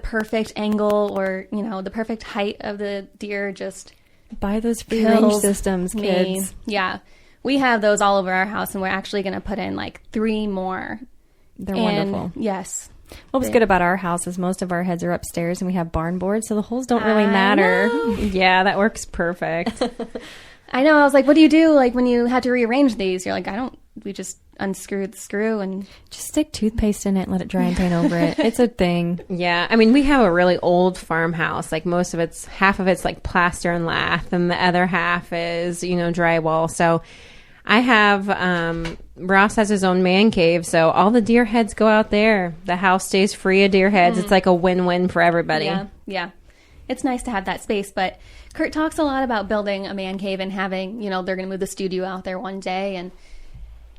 perfect angle or, the perfect height of the deer just buy those free range systems, kids. Yeah. We have those all over our house, and we're actually going to put in like 3 more. They're wonderful. Yes. What was good about our house is most of our heads are upstairs, and we have barn boards, so the holes don't really matter. Yeah, that works perfect. I know. I was like, what do you do, like, when you had to rearrange these? You're like, we just unscrew the screw and just stick toothpaste in it and let it dry and paint over it. It's a thing. Yeah. I mean, we have a really old farmhouse. Like half of it's like plaster and lath and the other half is, drywall. So I have, Ross has his own man cave. So all the deer heads go out there. The house stays free of deer heads. It's like a win-win for everybody. Yeah. Yeah. It's nice to have that space, but Kurt talks a lot about building a man cave and having, they're going to move the studio out there one day. And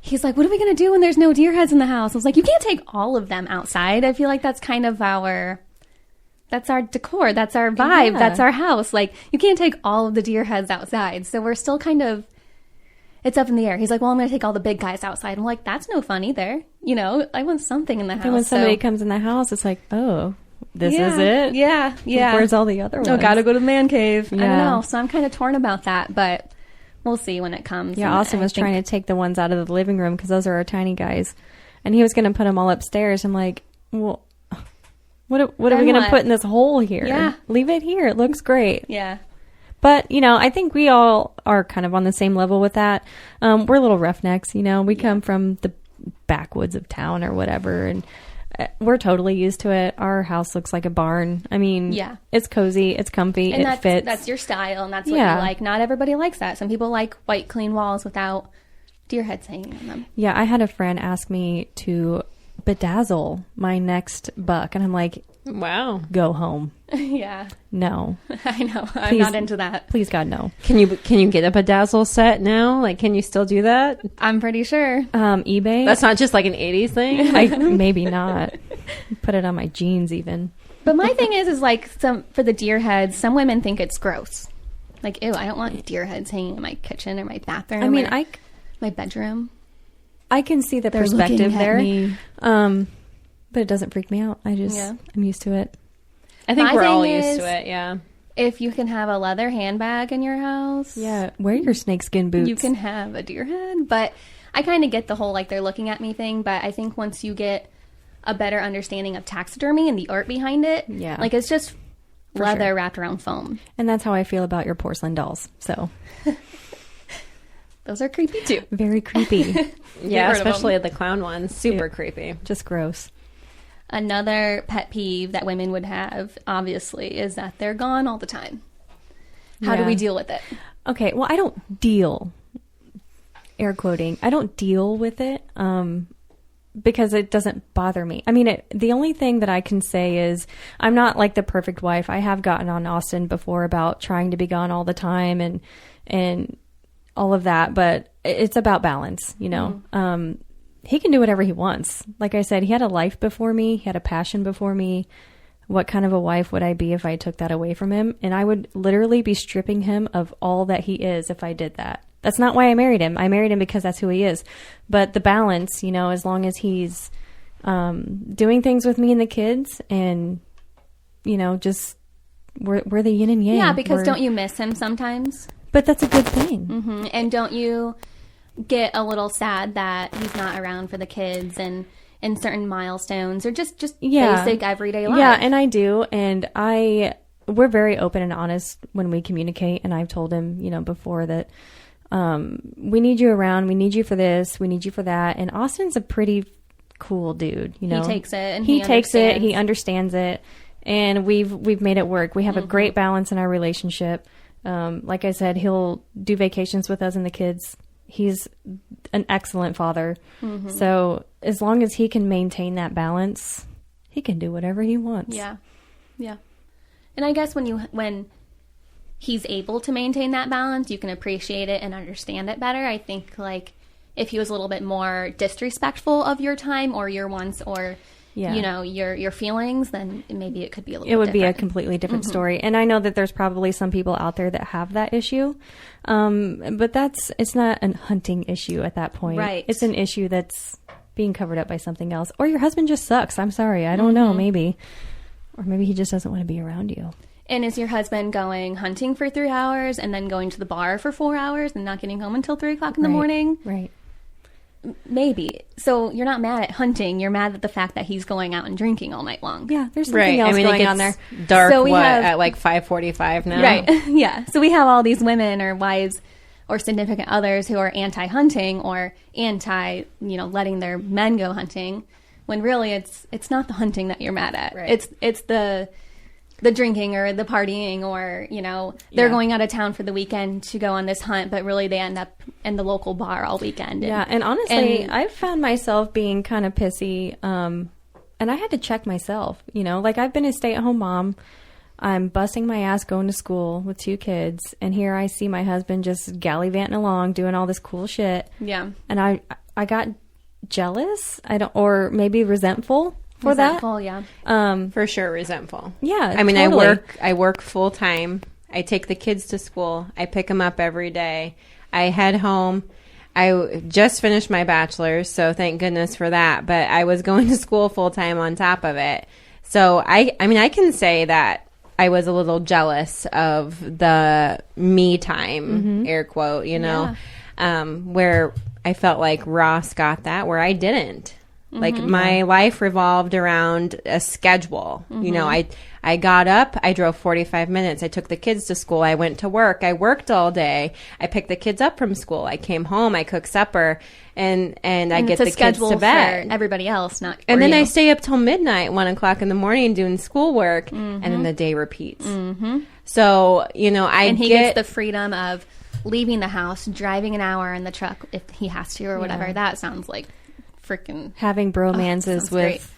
he's like, what are we going to do when there's no deer heads in the house? I was like, you can't take all of them outside. I feel like that's kind of that's our decor. That's our vibe. Yeah. That's our house. Like, you can't take all of the deer heads outside. So we're still kind of, it's up in the air. He's like, well, I'm going to take all the big guys outside. I'm like, that's no fun either. I want something in the house. And when somebody comes in the house, it's like, oh, this is it? Yeah. Yeah. Where's all the other ones? Oh, got to go to the man cave. Yeah. I don't know. So I'm kind of torn about that, but we'll see when it comes. Yeah, Austin was trying to take the ones out of the living room because those are our tiny guys. And he was going to put them all upstairs. I'm like, well, what are we going to put in this hole here? Yeah. Leave it here. It looks great. Yeah. But, I think we all are kind of on the same level with that. We're little roughnecks, We come from the backwoods of town or whatever, and we're totally used to it. Our house looks like a barn. I mean, it's cozy, it's comfy, and it fits. That's your style, and that's what you like. Not everybody likes that. Some people like white, clean walls without deer heads hanging on them. Yeah, I had a friend ask me to bedazzle my next buck, and I'm like, wow, go home. Yeah. No. I know. I'm not into that. Please, God, no. Can you get a bedazzle set now? Like, can you still do that? I'm pretty sure. eBay. That's not just like an 80s thing? Maybe not. Put it on my jeans even. But my thing is like for the deer heads, some women think it's gross. Like, ew, I don't want deer heads hanging in my kitchen or my bathroom. I mean, my bedroom. I can see the perspective there. But it doesn't freak me out. I'm used to it. I think we're all used to it, yeah. If you can have a leather handbag in your house. Yeah, wear your snakeskin boots. You can have a deer head. But I kind of get the whole, like, they're looking at me thing. But I think once you get a better understanding of taxidermy and the art behind it, like, it's just leather wrapped around foam. And that's how I feel about your porcelain dolls, so... Those are creepy, too. Very creepy. Yeah, especially the clown ones. Super creepy. Just gross. Another pet peeve that women would have, obviously, is that they're gone all the time. How do we deal with it? Okay, well, I don't deal, air quoting, I don't deal with it because it doesn't bother me. I mean, the only thing that I can say is I'm not like the perfect wife. I have gotten on Austin before about trying to be gone all the time and all of that, but it's about balance, Mm-hmm. He can do whatever he wants. Like I said, he had a life before me. He had a passion before me. What kind of a wife would I be if I took that away from him? And I would literally be stripping him of all that he is if I did that. That's not why I married him. I married him because that's who he is. But the balance, as long as he's doing things with me and the kids and, just we're the yin and yang. Yeah, because don't you miss him sometimes? But that's a good thing. Mm-hmm. And don't you get a little sad that he's not around for the kids and certain milestones or just basic everyday life? Yeah, and I do. And we're very open and honest when we communicate. And I've told him, before that we need you around. We need you for this. We need you for that. And Austin's a pretty cool dude. He takes it. And he takes it. He understands it. And we've made it work. We have a great balance in our relationship. Like I said, he'll do vacations with us and the kids. He's an excellent father. Mm-hmm. So as long as he can maintain that balance, he can do whatever he wants. Yeah. Yeah. And I guess when he's able to maintain that balance, you can appreciate it and understand it better. I think like if he was a little bit more disrespectful of your time or your wants or your feelings, then maybe it could be a little bit different. It would be a completely different story. And I know that there's probably some people out there that have that issue. But it's not a hunting issue at that point. Right. It's an issue that's being covered up by something else. Or your husband just sucks. I'm sorry. I don't know. Maybe. Or maybe he just doesn't want to be around you. And is your husband going hunting for 3 hours and then going to the bar for 4 hours and not getting home until 3 o'clock in the morning? Right. Maybe. So you're not mad at hunting. You're mad at the fact that he's going out and drinking all night long. Yeah, there's something else going on there. Dark, so at like 5:45 now? Right. Yeah. So we have all these women or wives or significant others who are anti-hunting or anti, letting their men go hunting, when really it's not the hunting that you're mad at. Right. It's the drinking or the partying or, they're going out of town for the weekend to go on this hunt, but really they end up in the local bar all weekend. And honestly, I've found myself being kind of pissy, and I had to check myself, like I've been a stay-at-home mom. I'm busting my ass going to school with 2 kids, and here I see my husband just gallivanting along doing all this cool shit. Yeah. And I got jealous, or maybe resentful for that. Yeah. For sure resentful. Yeah. I mean, totally. I work full time. I take the kids to school. I pick them up every day. I head home. I just finished my bachelor's, so thank goodness for that. But I was going to school full time on top of it. So I can say that I was a little jealous of the me time, air quote, where I felt like Ross got that, where I didn't. Like my life revolved around a schedule. I got up, I drove 45 minutes. I took the kids to school. I went to work. I worked all day. I picked the kids up from school. I came home. I cooked supper, and I get the kids to bed. For everybody else, not. And then I stay up till midnight, 1:00 in the morning, doing schoolwork, and then the day repeats. So and he gets the freedom of leaving the house, driving an hour in the truck if he has to, or whatever. That sounds like freaking having bromances with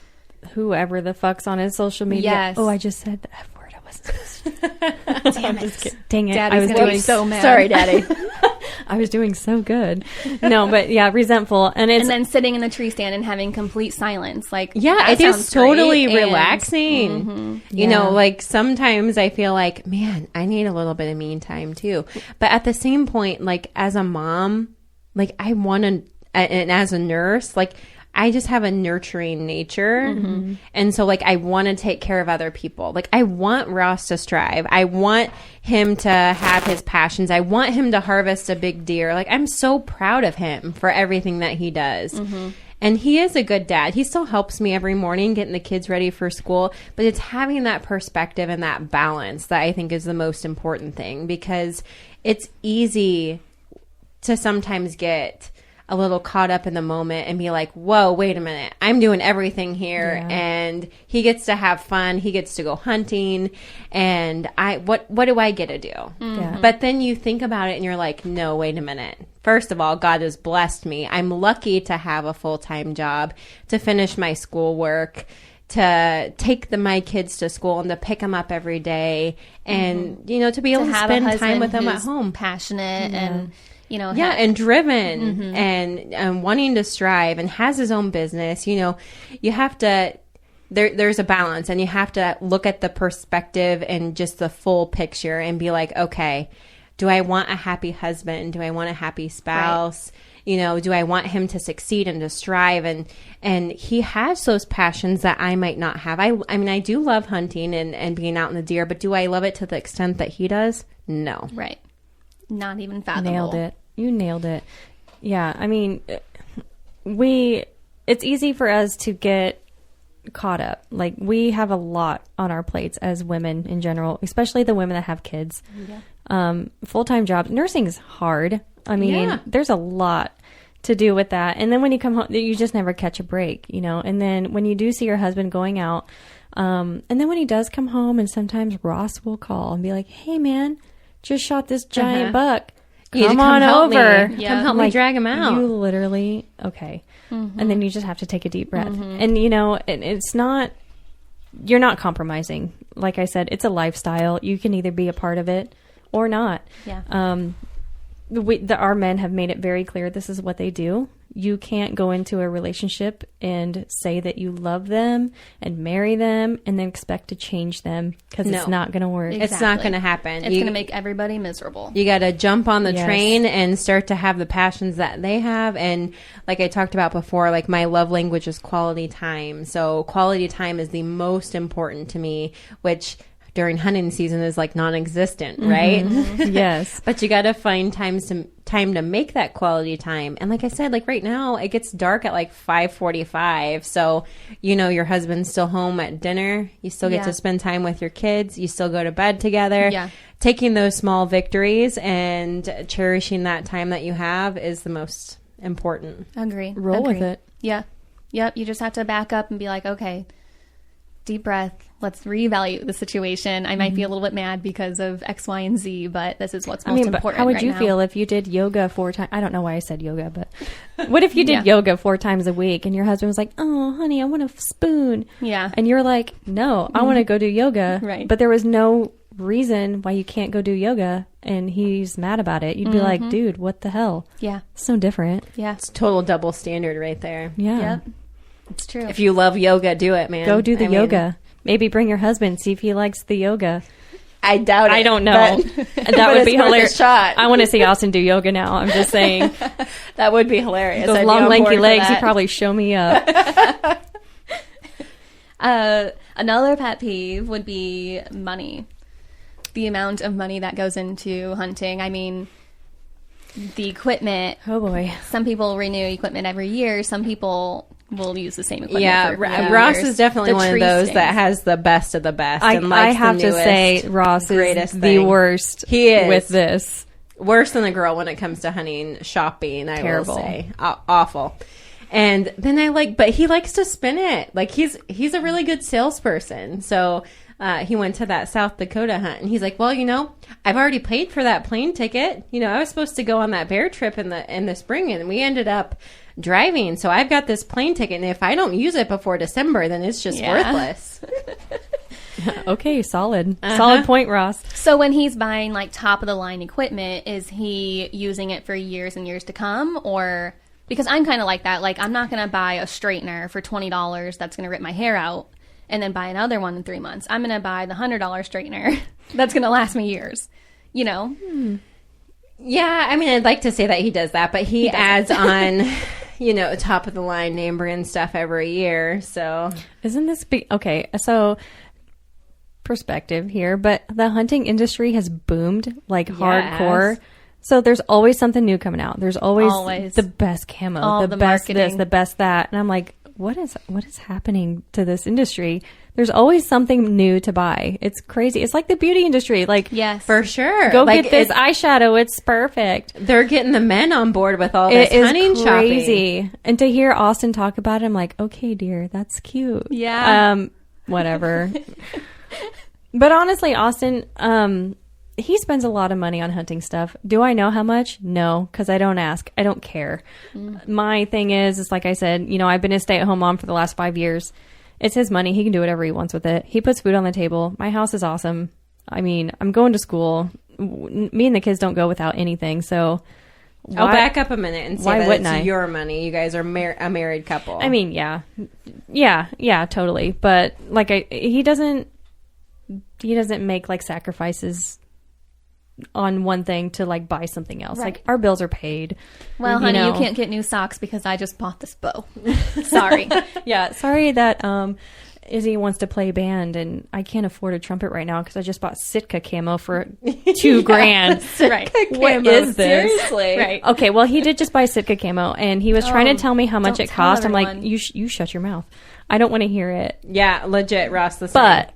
whoever the fuck's on his social media. Yes. Oh, I just said the F word. I wasn't supposed to. Damn it. Dang it. Daddy's I was doing so mad. Sorry, Daddy. I was doing so good. No, but yeah, resentful. And then sitting in the tree stand and having complete silence. Like, it is totally relaxing. Like sometimes I feel like, man, I need a little bit of me time too. But at the same point, like as a mom, like I want to, and as a nurse, like I just have a nurturing nature. And so like I want to take care of other people. Like I want Ross to strive. I want him to have his passions. I want him to harvest a big deer. Like I'm so proud of him for everything that he does. And he is a good dad. He still helps me every morning getting the kids ready for school. But it's having that perspective and that balance that I think is the most important thing, because it's easy to sometimes get a little caught up in the moment and be like, whoa, wait a minute, I'm doing everything here. And he gets to have fun. He gets to go hunting. And what do I get to do? But then you think about it and you're like, no, wait a minute. First of all, God has blessed me. I'm lucky to have a full-time job, to finish my schoolwork, to take my kids to school and to pick them up every day. And, to be able to spend time with them at home. Passionate and... and driven and wanting to strive and has his own business. You have to, there's a balance, and you have to look at the perspective and just the full picture and be like, okay, do I want a happy husband? Do I want a happy spouse? Right. Do I want him to succeed and to strive? And he has those passions that I might not have. I mean, I do love hunting and being out in the deer, but do I love it to the extent that he does? No. Right. Not even fathomable. Nailed it. You nailed it. Yeah. I mean, it's easy for us to get caught up. Like we have a lot on our plates as women in general, especially the women that have kids. Full-time jobs. Nursing is hard. I mean, there's a lot to do with that. And then when you come home, you just never catch a break, and then when you do see your husband going out, and then when he does come home, and sometimes Ross will call and be like, hey man, just shot this giant buck. Come on over. Come help me drag him out. You literally, okay. And then you just have to take a deep breath. And, it's not, you're not compromising. Like I said, it's a lifestyle. You can either be a part of it or not. Our men have made it very clear this is what they do. You can't go into a relationship and say that you love them and marry them and then expect to change them, because it's not going to work. Exactly. It's not going to happen. It's going to make everybody miserable. You got to jump on the train and start to have the passions that they have. And like I talked about before, like my love language is quality time. So quality time is the most important to me, which during hunting season is like non-existent, right? Yes. But you got to find time to make that quality time. And like I said, like right now it gets dark at like 5:45. So, your husband's still home at dinner. You still get to spend time with your kids. You still go to bed together. Yeah. Taking those small victories and cherishing that time that you have is the most important. Agree. Roll with it. Yeah. Yep. You just have to back up and be like, okay, deep breath. Let's reevaluate the situation. I might be a little bit mad because of X, Y, and Z, but this is what's most important. How would you feel if you did yoga 4 times? I don't know why I said yoga, but what if you did yoga 4 times a week and your husband was like, "Oh, honey, I want a spoon." Yeah. And you're like, "No, I want to go do yoga." Right. But there was no reason why you can't go do yoga, and he's mad about it. You'd be like, "Dude, what the hell?" Yeah. So different. Yeah. It's total double standard right there. Yeah. Yep. It's true. If you love yoga, do it, man. Go do the yoga. Maybe bring your husband, see if he likes the yoga. I doubt it. I don't know. That would be hilarious. I want to see Austin do yoga now. I'm just saying. That would be hilarious. Those long, lanky legs, he'd probably show me up. Another pet peeve would be money. The amount of money that goes into hunting. I mean, the equipment. Oh, boy. Some people renew equipment every year. Some people will use the same equipment. Yeah, Ross is definitely one of those that has the best of the best. I have to say, Ross is the worst. He is with this. Worse than a girl when it comes to hunting, shopping. Terrible. I will say, awful. And then but he likes to spin it. Like he's a really good salesperson. So he went to that South Dakota hunt, and he's like, "Well, I've already paid for that plane ticket. I was supposed to go on that bear trip in the spring, and we ended up driving. So I've got this plane ticket, and if I don't use it before December, then it's just worthless." Okay, solid. Solid point, Ross. So when he's buying like top of the line equipment, is he using it for years and years to come, or because I'm kind of like that? Like I'm not going to buy a straightener for $20 that's going to rip my hair out and then buy another one in 3 months. I'm going to buy the $100 straightener that's going to last me years. Yeah, I mean, I'd like to say that he does that, but he adds on, top of the line name brand stuff every year. So isn't this okay? So perspective here, but the hunting industry has boomed like hardcore. So there's always something new coming out. There's always the best camo, the best marketing. This, the best that, and I'm like, what is happening to this industry? There's always something new to buy. It's crazy. It's like the beauty industry. Like, yes, for sure. Go get this eyeshadow. It's perfect. They're getting the men on board with all this hunting shopping. It is crazy. And to hear Austin talk about it, I'm like, okay, dear, that's cute. Yeah. Whatever. But honestly, Austin, he spends a lot of money on hunting stuff. Do I know how much? No, because I don't ask. I don't care. My thing is like I said, I've been a stay-at-home mom for the last 5 years. It's his money. He can do whatever he wants with it. He puts food on the table. My house is awesome. I mean, I'm going to school. Me and the kids don't go without anything. So I'll back up a minute and say that it's your money. You guys are a married couple. I mean, yeah, totally. But like, he doesn't make like sacrifices on one thing to like buy something else. Right. Like our bills are paid. Well, honey, you can't get new socks because I just bought this bow. Sorry. Sorry that Izzy wants to play band and I can't afford a trumpet right now because I just bought Sitka camo for $2,000. Right. What is this? Seriously. Right. Okay, well he did just buy Sitka camo and he was trying to tell me how much it cost. Everyone. I'm like, you shut your mouth. I don't want to hear it. Yeah, legit, Ross. But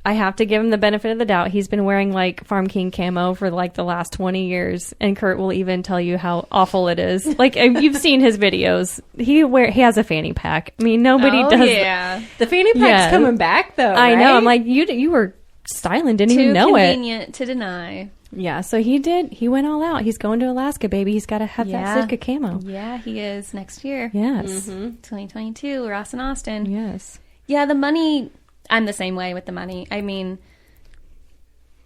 I have to give him the benefit of the doubt. He's been wearing like Farm King camo for like the last 20 years. And Kurt will even tell you how awful it is. Like you've seen his videos. He has a fanny pack. I mean, nobody does. Yeah. The fanny pack's coming back though. I know. I'm like, you were styling, didn't even know it. Too convenient to deny. Yeah. So he did. He went all out. He's going to Alaska, baby. He's got to have that Sitka camo. Yeah, he is next year. Yes. 2022, Ross and Austin. Yes. Yeah, the money. I'm the same way with the money. I mean,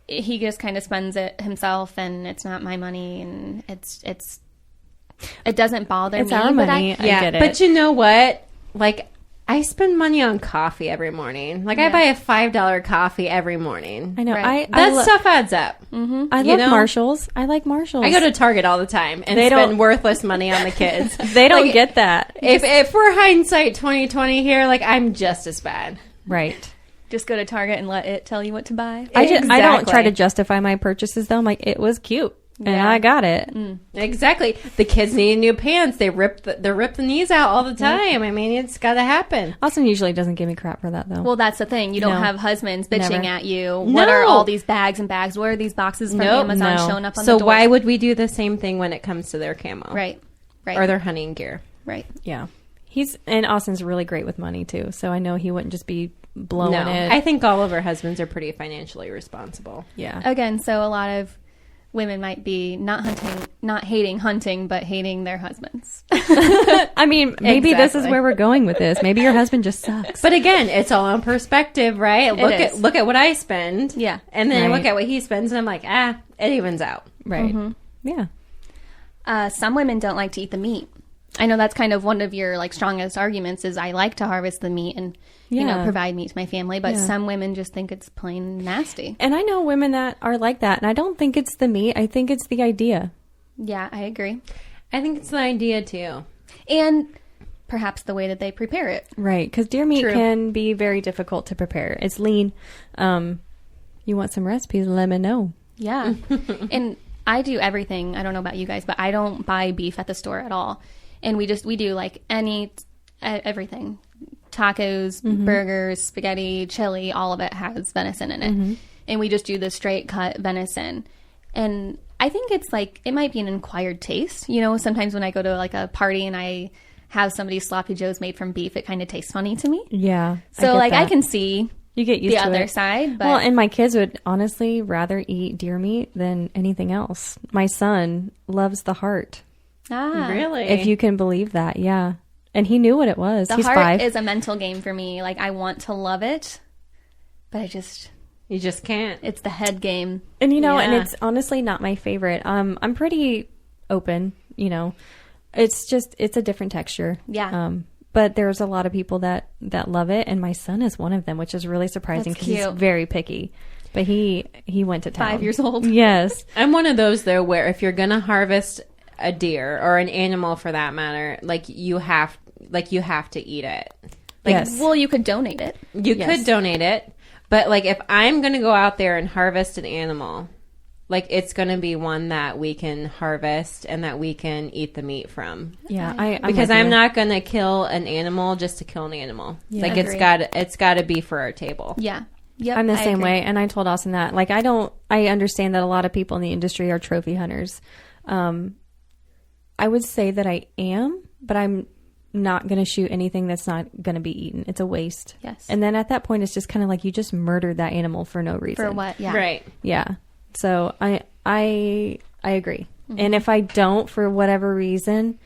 he just kind of spends it himself, and it's not my money, and it doesn't bother me. It's our money. I get it. But you know what? Like, I spend money on coffee every morning. Like, I buy a $5 coffee every morning. I know. Right? That stuff adds up. I love Marshalls. I like Marshalls. I go to Target all the time and spend worthless money on the kids. They don't get that. If we're hindsight 2020 here, like, I'm just as bad. Right. Just go to Target and let it tell you what to buy. I don't try to justify my purchases though. I'm like, it was cute. And I got it. Exactly. The kids need new pants. They rip the knees out all the time. I mean, it's got to happen. Austin usually doesn't give me crap for that, though. Well, that's the thing. You don't have husbands bitching at you. What are all these bags and bags? What are these boxes from Amazon showing up on the door? So why would we do the same thing when it comes to their camo? Right. Or their hunting gear. Right. Yeah. And Austin's really great with money, too. So I know he wouldn't just be blowing it. I think all of our husbands are pretty financially responsible. Yeah. Again, so a lot of women might be not hating hunting, but hating their husbands. I mean, maybe this is where we're going with this. Maybe your husband just sucks. But again, it's all in perspective, right? Look at what I spend. Yeah. And then look at what he spends, and I'm like, it evens out. Right. Yeah. Some women don't like to eat the meat. I know that's kind of one of your strongest arguments is I like to harvest the meat and provide meat to my family, but some women just think it's plain nasty. And I know women that are like that, and I don't think it's the meat. I think it's the idea. Yeah, I agree. I think it's the idea too. And perhaps the way that they prepare it. Right, because deer meat can be very difficult to prepare. It's lean. You want some recipes, let me know. Yeah. And I do everything. I don't know about you guys, but I don't buy beef at the store at all. And we do everything. Tacos, burgers, spaghetti, chili, all of it has venison in it. And we just do the straight cut venison. And I think it's it might be an acquired taste. You know, sometimes when I go to a party and I have somebody's sloppy joes made from beef, it kind of tastes funny to me. Yeah. So I can see you get used the to other side. But well, and my kids would honestly rather eat deer meat than anything else. My son loves the heart. Ah, really? If you can believe that, yeah. And he knew what it was. The He's heart 5. is a mental game for me. I want to love it, but you just can't. It's the head game. And and it's honestly not my favorite. I'm pretty open, It's a different texture. Yeah. But there's a lot of people that love it, and my son is one of them, which is really surprising because he's very picky. But he went to town. 5 years old. Yes. I'm one of those though where if you're gonna harvest a deer or an animal for that matter, you have to eat it. Yes. Well, you could donate it. You could donate it, but if I'm going to go out there and harvest an animal, it's going to be one that we can harvest and that we can eat the meat from. Yeah, because I'm not going to kill an animal just to kill an animal. Yeah, it's got to be for our table. Yeah. Yep, I'm the same way, and I told Austin that. I understand that a lot of people in the industry are trophy hunters. I would say that I am, but I'm not going to shoot anything that's not going to be eaten. It's a waste. Yes. And then at that point, it's just kind of you just murdered that animal for no reason. For what? Yeah. Right. Yeah. So I agree. Mm-hmm. And if I don't, for whatever reason,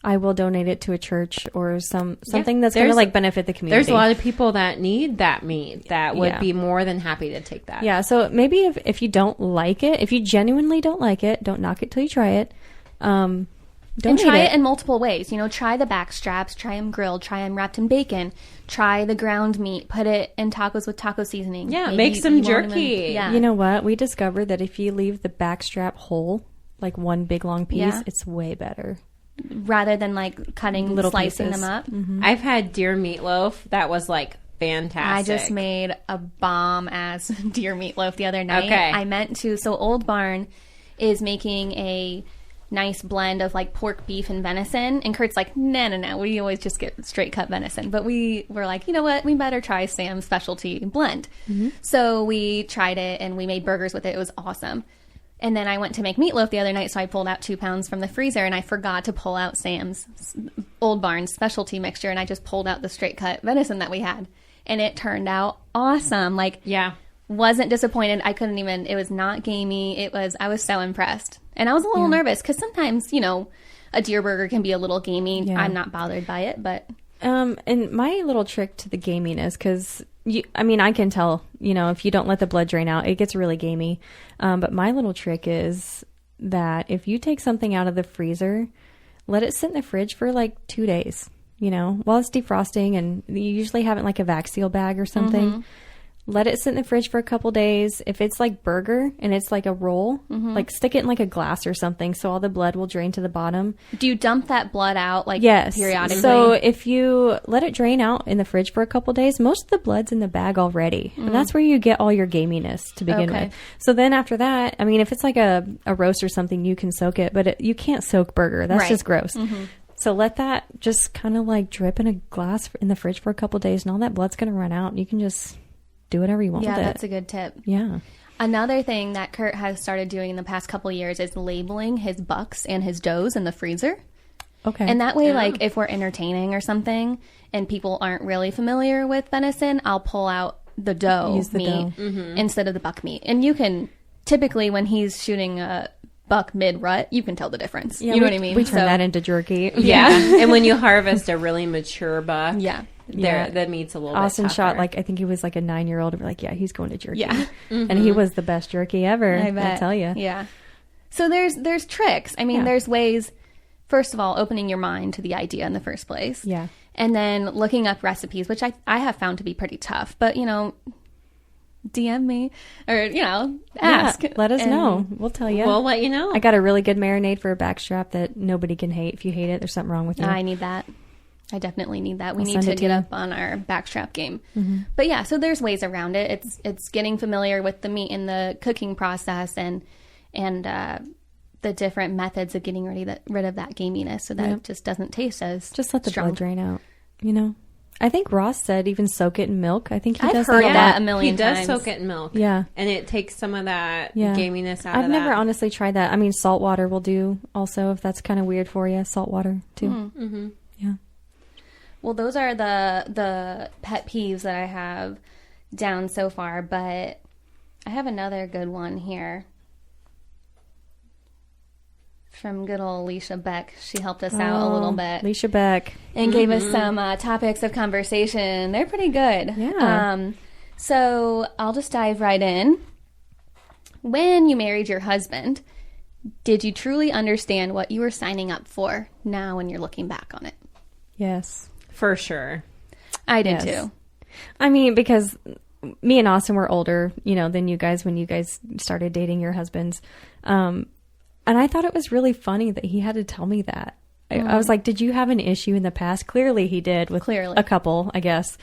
I will donate it to a church or something that's going to benefit the community. There's a lot of people that need that meat that would be more than happy to take that. Yeah. So maybe if you don't like it, if you genuinely don't like it, don't knock it till you try it. And try it in multiple ways. Try the back straps, try them grilled, try them wrapped in bacon, try the ground meat, put it in tacos with taco seasoning. Yeah, make some jerky. Yeah. You know what? We discovered that if you leave the back strap whole, one big long piece, it's way better. Rather than cutting, slicing them up. Mm-hmm. I've had deer meatloaf that was fantastic. I just made a bomb-ass deer meatloaf the other night. Okay. I meant to. So Old Barn is making a nice blend of pork, beef, and venison. And Kurt's no. We always just get straight cut venison. But we were you know what? We better try Sam's specialty blend. Mm-hmm. So we tried it and we made burgers with it. It was awesome. And then I went to make meatloaf the other night, so I pulled out 2 pounds from the freezer, and I forgot to pull out Sam's Old Barn specialty mixture, and I just pulled out the straight cut venison that we had. And it turned out awesome. Wasn't disappointed. I couldn't even, it was not gamey. I was so impressed. And I was a little nervous because sometimes, a deer burger can be a little gamey. Yeah. I'm not bothered by it, but. And my little trick to the gaminess, because I can tell, if you don't let the blood drain out, it gets really gamey. But my little trick is that if you take something out of the freezer, let it sit in the fridge for 2 days, while it's defrosting, and you usually have it in a vac seal bag or something. Mm-hmm. let it sit in the fridge for a couple days. If it's like burger and it's like a roll, like stick it in like a glass or something so all the blood will drain to the bottom. Do you dump that blood out yes. periodically? So if you let it drain out in the fridge for a couple days, most of the blood's in the bag already. And that's where you get all your gaminess to begin with. So then after that, I mean, if it's like a roast or something, you can soak it, but you can't soak burger. That's just gross. So let that just kind of like drip in a glass in the fridge for a couple days and all that blood's going to run out and you can just do whatever you want with it. Yeah, that's a good tip. Yeah. Another thing that Kurt has started doing in the past couple of years is labeling his bucks and his does in the freezer. Okay. And that way, like, if we're entertaining or something and people aren't really familiar with venison, I'll pull out the doe meat instead of the buck meat. And you can, typically, when he's shooting a buck mid-rut, you can tell the difference. Yeah, you know what I mean? We turn that into jerky. Yeah. And when you harvest a really mature buck, the meat's a little Austin bit tougher. shot, like, I think he was like a 9-year-old. We're like, yeah, he's going to jerky. Yeah. And he was the best jerky ever, I tell you. Yeah. So there's tricks. I mean, there's ways, first of all, opening your mind to the idea in the first place. Yeah. And then looking up recipes, which I have found to be pretty tough. But, you know, DM me or, you know, ask. Let us know. We'll tell you. We'll let you know. I got a really good marinade for a backstrap that nobody can hate. If you hate it, there's something wrong with you. I need that. I definitely need that. We need to get up on our backstrap game. But yeah, so there's ways around it. It's getting familiar with the meat in the cooking process and the different methods of getting rid of that gaminess so that it just doesn't taste as just let the strong. blood drain out, you know. I think Ross said even soak it in milk. I think I've heard that a million times. He does soak it in milk. Yeah. And it takes some of that gaminess out of that. I've never honestly tried that. I mean, salt water will do also if that's kind of weird for you. Salt water too. Yeah. Well, those are the pet peeves that I have down so far, but I have another good one here from good old Alicia Beck. She helped us out a little bit. Alicia Beck. And gave us some topics of conversation. They're pretty good. Yeah. So I'll just dive right in. When you married your husband, did you truly understand what you were signing up for now when you're looking back on it? Yes. For sure. I did too. I mean, because me and Austin were older, you know, than you guys when you guys started dating your husbands. And I thought it was really funny that he had to tell me that. I was like, did you have an issue in the past? Clearly he did with a couple, I guess.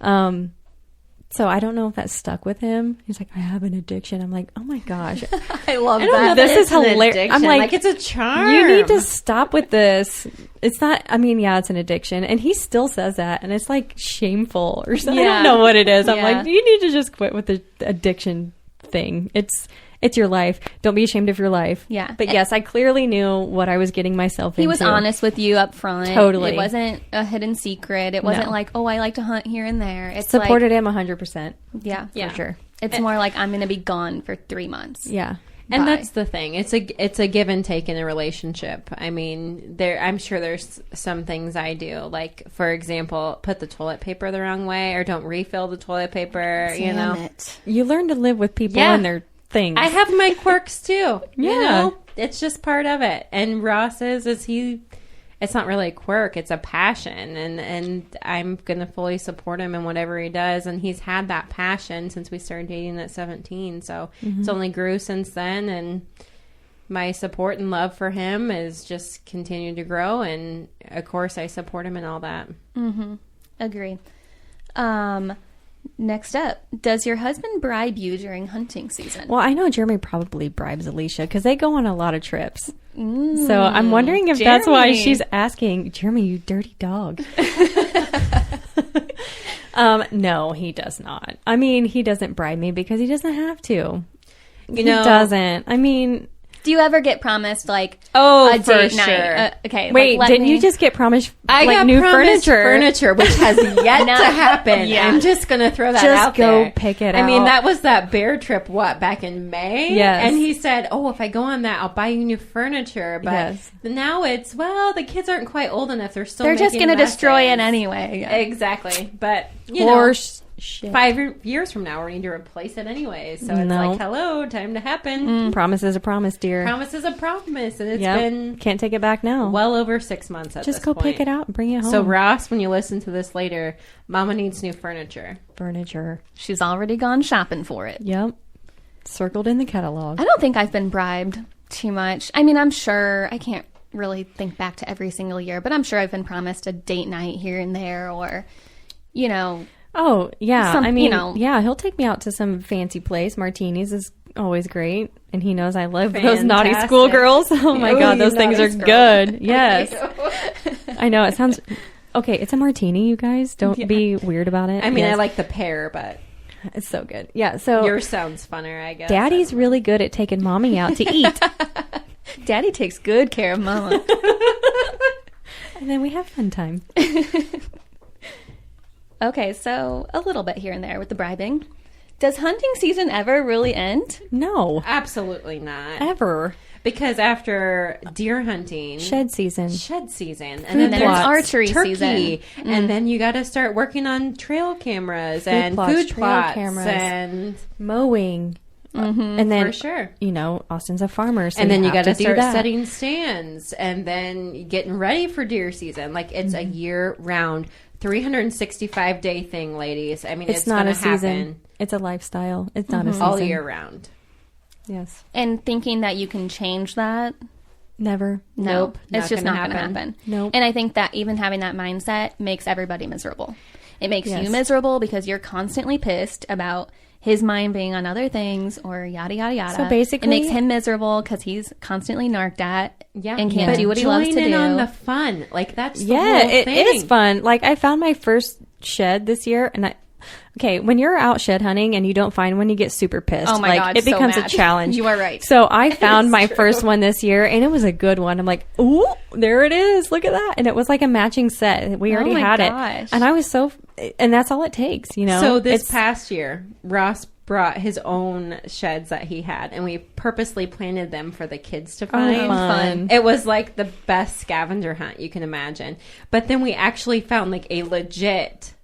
So I don't know if that stuck with him. He's like, I have an addiction. I'm like, oh my gosh. I love that. This is hilarious. I'm like, it's a charm. You need to stop with this. It's not, I mean, yeah, it's an addiction. And he still says that. And it's like shameful or something. I don't know what it is. I'm like, you need to just quit with the addiction thing. It's your life. Don't be ashamed of your life. Yeah. But yes, I clearly knew what I was getting myself into. He was honest with you up front. Totally. It wasn't a hidden secret. It wasn't like, oh, I like to hunt here and there. It supported him 100%. Yeah. For sure. It's more like I'm going to be gone for 3 months. Yeah. And that's the thing. It's a give and take in a relationship. I mean, I'm sure there's some things I do, like, for example, put the toilet paper the wrong way or don't refill the toilet paper. Damn it. You learn to live with people and their things. I have my quirks too. You know, it's just part of it. And Ross it's not really a quirk, it's a passion, and I'm gonna fully support him in whatever he does. And he's had that passion since we started dating at 17, so it's only grew since then. And my support and love for him is just continued to grow, and of course I support him in all that. Agree. Next up, does your husband bribe you during hunting season? Well, I know Jeremy probably bribes Alicia because they go on a lot of trips. So I'm wondering if that's why she's asking, Jeremy, you dirty dog. No, he does not. I mean, he doesn't bribe me because he doesn't have to. He doesn't. I mean... Do you ever get promised, like, a date for night? Sure. Okay. Wait, didn't you just get promised new furniture, which has yet to happen. Yeah. I'm just going to throw that out there. Just go pick it out. I mean, that was that bear trip, back in May? Yes. And he said, if I go on that, I'll buy you new furniture. But now it's, the kids aren't quite old enough. They're just going to destroy it anyway. Yeah. Exactly. But, shit. 5 years from now, we're going to replace it anyway. So it's like, hello, time to happen. Promise is a promise, dear. Promise is a promise. And it's been... Can't take it back now. Well over 6 months at Just this go point. pick it out and bring it home. So Ross, when you listen to this later, Mama needs new furniture. She's already gone shopping for it. Yep. Circled in the catalog. I don't think I've been bribed too much. I mean, I'm sure I can't really think back to every single year, but I'm sure I've been promised a date night here and there, or, you know. Oh, yeah. I mean, yeah, he'll take me out to some fancy place. Martinis is always great, and he knows I love those naughty schoolgirls. Oh my God, those things are good. Yes. I know, it sounds... Okay, it's a martini, you guys. Don't be weird about it. I mean, I like the pear, but... It's so good. Yeah, so... Yours sounds funner, I guess. Daddy's really good at taking Mommy out to eat. Daddy takes good care of Mama. And then we have fun time. Okay, so a little bit here and there with the bribing. Does hunting season ever really end? No. Absolutely not. Ever. Because after deer hunting... Shed season. And then there's archery turkey, season. And then you got to start working on trail cameras and food plots cameras, and... mowing. And then, for sure. You know, Austin's a farmer, so and then you got to start setting stands and then getting ready for deer season. Like, it's a year-round, 365-day thing, ladies. I mean, it's not a season. It's a lifestyle. It's not a season. All year round. Yes. And thinking that you can change that? Never. Nope. It's just not going to happen. Nope. And I think that even having that mindset makes everybody miserable. It makes you miserable because you're constantly pissed about his mind being on other things or yada, yada, yada. So basically... It makes him miserable because he's constantly narked at and can't do what he loves to do. Join in on the fun. Like, that's the whole thing. It is fun. Like, I found my first shed this year, and okay, when you're out shed hunting and you don't find one, you get super pissed. Oh my God, it becomes a challenge. You are right. So I found my first one this year, and it was a good one. I'm like, ooh, there it is. Look at that. And it was like a matching set. We already had it. And I was and that's all it takes, you know? So this past year, Ross brought his own sheds that he had, and we purposely planted them for the kids to find. Oh, fun. It was like the best scavenger hunt you can imagine. But then we actually found like a legit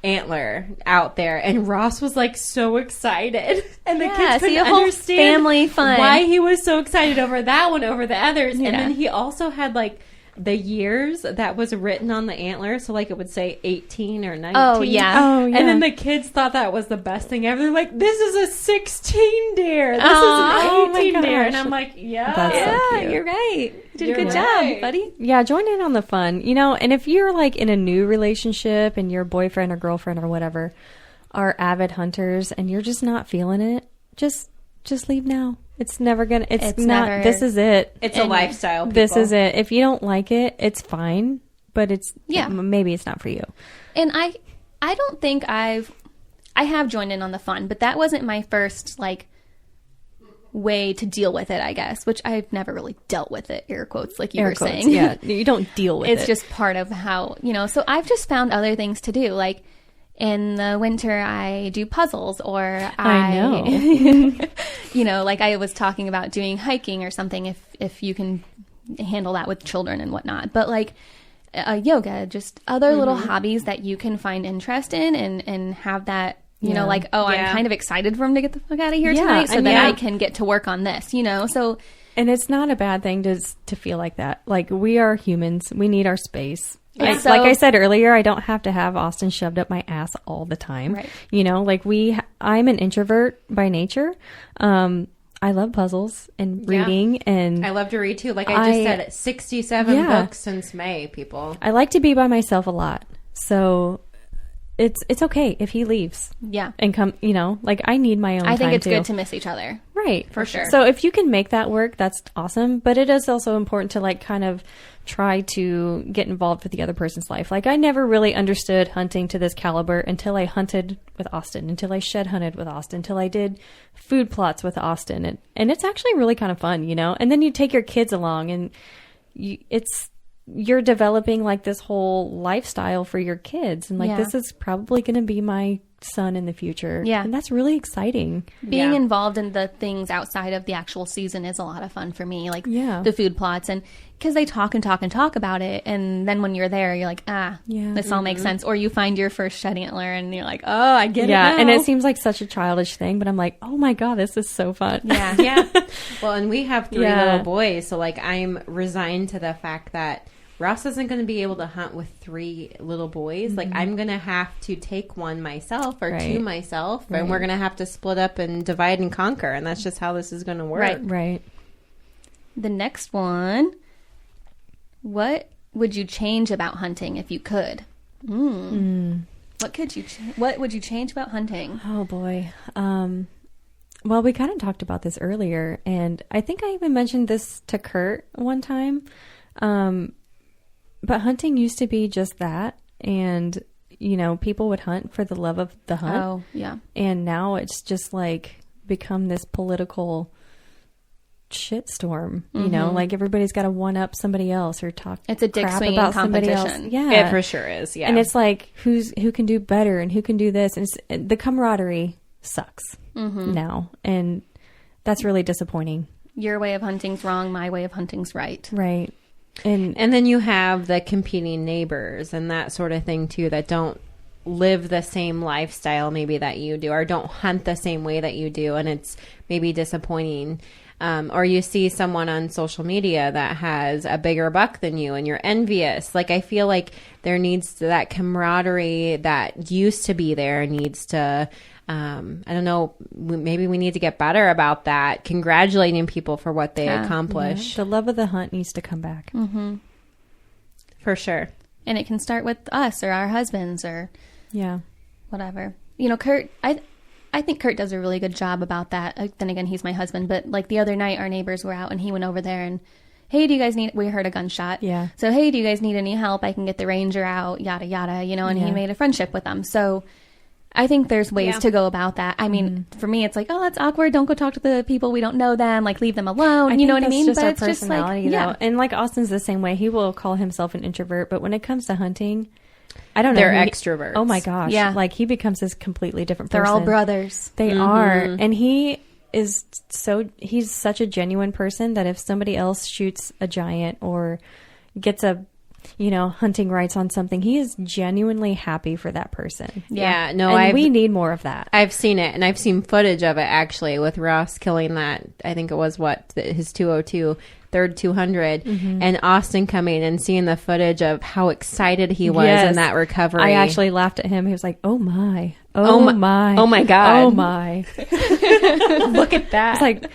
antler out there, and Ross was like so excited, and the kids couldn't understand family fun. Why he was so excited over that one over the others. And then he also had like the years that was written on the antler, so like it would say 18 or 19. Oh yeah. And then the kids thought that was the best thing ever. They're like, this is a 16 deer, this is an 18 deer. And I'm like, That's so cute. You're right. You did a good job, buddy. Yeah, join in on the fun, you know. And if you're like in a new relationship and your boyfriend or girlfriend or whatever are avid hunters and you're just not feeling it, just leave now. It's never gonna. It's not. Never, this is it. It's a lifestyle. People. This is it. If you don't like it, it's fine. But maybe it's not for you. And I don't think I have joined in on the fun, but that wasn't my first like way to deal with it, I guess. Which I've never really dealt with it. Air quotes, like you were saying. Yeah, you don't deal with it. It's just part of how So I've just found other things to do, like. In the winter, I do puzzles, or I know. Like I was talking about doing hiking or something, if you can handle that with children and whatnot. But like yoga, just other little hobbies that you can find interest in and have that, I'm kind of excited for him to get the fuck out of here tonight so that I can get to work on this, so. And it's not a bad thing to feel like that. Like, we are humans. We need our space. Like I said earlier, I don't have to have Austin shoved up my ass all the time. Right. I'm an introvert by nature. I love puzzles and reading, and I love to read too. Like I just said, 67 books since May, people. I like to be by myself a lot. So it's okay if he leaves. Yeah. And come, I need my own time. I think it's too. Good to miss each other. Right. For sure. So if you can make that work, that's awesome. But it is also important to kind of try to get involved with the other person's life. Like, I never really understood hunting to this caliber until I hunted with Austin, until I shed hunted with Austin, until I did food plots with Austin. And it's actually really kind of fun, And then you take your kids along, and you're developing like this whole lifestyle for your kids. And this is probably going to be my son in the future. Yeah. And that's really exciting. Being involved in the things outside of the actual season is a lot of fun for me. Like the food plots, and because they talk and talk and talk about it. And then when you're there, you're like, this all makes sense. Or you find your first shed antler and you're like, oh, I get it now. And it seems like such a childish thing, but I'm like, oh my God, this is so fun. Yeah. Well, and we have 3 little boys. So like I'm resigned to the fact that Ross isn't going to be able to hunt with 3 little boys. Like I'm going to have to take one myself or 2 myself, and we're going to have to split up and divide and conquer. And that's just how this is going to work. Right. The next one, what would you change about hunting if you could? What would you change about hunting? Oh boy. Well, we kind of talked about this earlier, and I think I even mentioned this to Kurt one time. But hunting used to be just that, and people would hunt for the love of the hunt. Oh, yeah. And now it's just like become this political shitstorm. Like everybody's got to one up somebody else or talk. It's a dick crap swinging about competition. Somebody else. Yeah, it for sure is. Yeah, and it's like who can do better and who can do this, and the camaraderie sucks now, and that's really disappointing. Your way of hunting's wrong. My way of hunting's right. Right. And then you have the competing neighbors and that sort of thing too, that don't live the same lifestyle maybe that you do, or don't hunt the same way that you do, and it's maybe disappointing. Or you see someone on social media that has a bigger buck than you and you're envious. Like I feel like there needs that camaraderie that used to be there needs to I don't know, maybe we need to get better about that, congratulating people for what they accomplish. The love of the hunt needs to come back. For sure. And it can start with us or our husbands or whatever. Kurt, I think Kurt does a really good job about that. Then again, he's my husband. But like the other night, our neighbors were out and he went over there and, hey, do you guys need, we heard a gunshot. Yeah. So, hey, do you guys need any help? I can get the ranger out, yada, yada, and he made a friendship with them. So I think there's ways to go about that. I mean, for me, it's like, oh, that's awkward. Don't go talk to the people. We don't know them. Like, leave them alone. You know what I mean? Just but our it's personality, just like, though. And like Austin's the same way. He will call himself an introvert, but when it comes to hunting, I don't know. They're extroverts. Oh my gosh. Yeah. Like he becomes this completely different person. They're all brothers. They are. And he's such a genuine person that if somebody else shoots a giant or gets a, hunting rights on something, he is genuinely happy for that person. Yeah. No, and we need more of that. I've seen it, and I've seen footage of it actually with Ross killing that. I think it was his 202. Third 200 and Austin coming and seeing the footage of how excited he was in that recovery. I actually laughed at him. He was like, oh my my god, oh my look at that. It's like,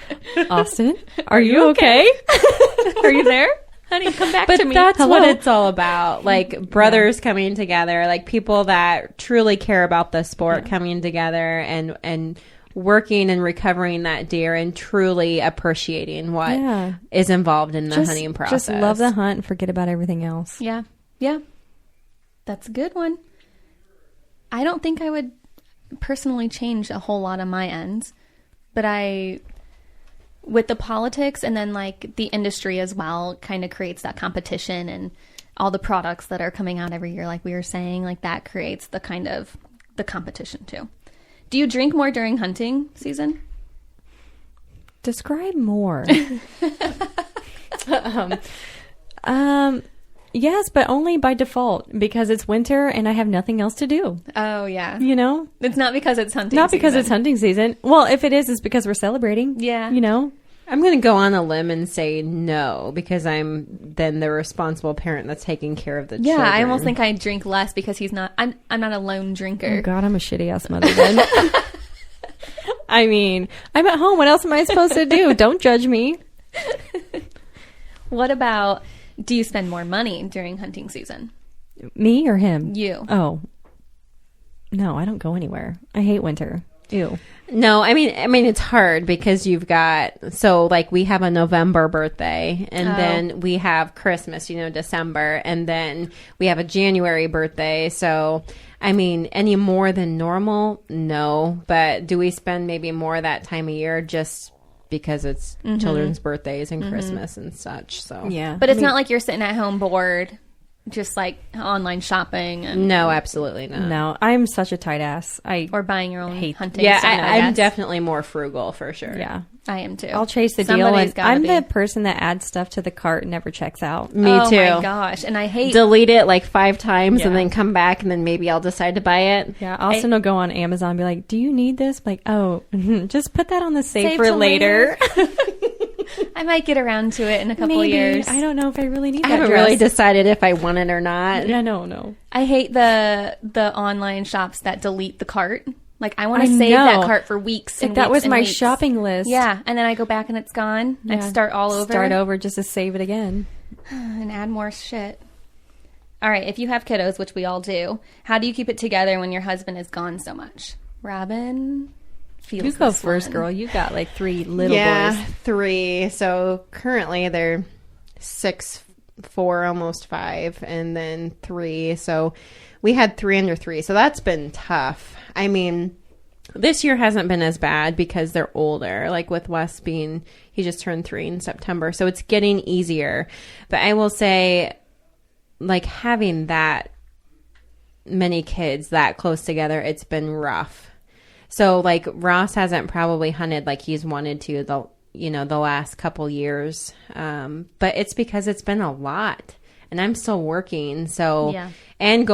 Austin, are you okay? Are you there, honey? Come back to me. That's what it's all about. Like brothers coming together, like people that truly care about the sport coming together and working and recovering that deer and truly appreciating what is involved in the hunting process. Just love the hunt and forget about everything else. Yeah. That's a good one. I don't think I would personally change a whole lot on my ends, but with the politics and then like the industry as well, kind of creates that competition and all the products that are coming out every year, like we were saying, like that creates the kind of the competition too. Do you drink more during hunting season? Describe more. Yes, but only by default because it's winter and I have nothing else to do. Oh, yeah. It's not because it's hunting Not season. because it's hunting season. Well, if it is, it's because we're celebrating. Yeah. I'm going to go on a limb and say no because I'm then the responsible parent that's taking care of the children. Yeah, I almost think I drink less because he's not. I'm not a lone drinker. Oh God, I'm a shitty ass mother then. I mean, I'm at home. What else am I supposed to do? Don't judge me. What about? Do you spend more money during hunting season? Me or him? You. Oh, no, I don't go anywhere. I hate winter. Ew. No, I mean it's hard because you've got we have a November birthday and then we have Christmas, December, and then we have a January birthday. So, I mean, any more than normal? No, but do we spend maybe more that time of year just because it's children's birthdays and Christmas and such? So yeah, but it's not like you're sitting at home bored. just like online shopping. And, no, absolutely not. No, I'm such a tight ass. Or buying your own hunting. Yeah, stuff, I'm definitely more frugal for sure. Yeah. I am too. I'll chase the deal. And I'm the person that adds stuff to the cart and never checks out. Me too. Oh my gosh. And I hate... delete it like 5 times and then come back and then maybe I'll decide to buy it. Yeah. Austin will go on Amazon and be like, do you need this? I'm like, oh, just put that on the save for later. I might get around to it in a couple of years. I don't know if I really need that I haven't dress. really decided if I want it or not. Yeah, no. I hate the online shops that delete the cart. Like, I want to save that cart for weeks and that weeks was my weeks. shopping list. Yeah, and then I go back and it's gone. I start all over. Start over just to save it again. And add more shit. All right, if you have kiddos, which we all do, how do you keep it together when your husband is gone so much? Robin feels You go this first, one. girl. You got like 3 little Yeah, boys. 3. So currently they're 6, 4, almost 5, and then 3. So we had 3 under 3. So that's been tough. I mean, this year hasn't been as bad because they're older. Like with Wes being, he just turned 3 in September. So it's getting easier. But I will say, like, having that many kids that close together, it's been rough. So like Ross hasn't probably hunted like he's wanted to the last couple years. But it's because it's been a lot. And I'm still working, so and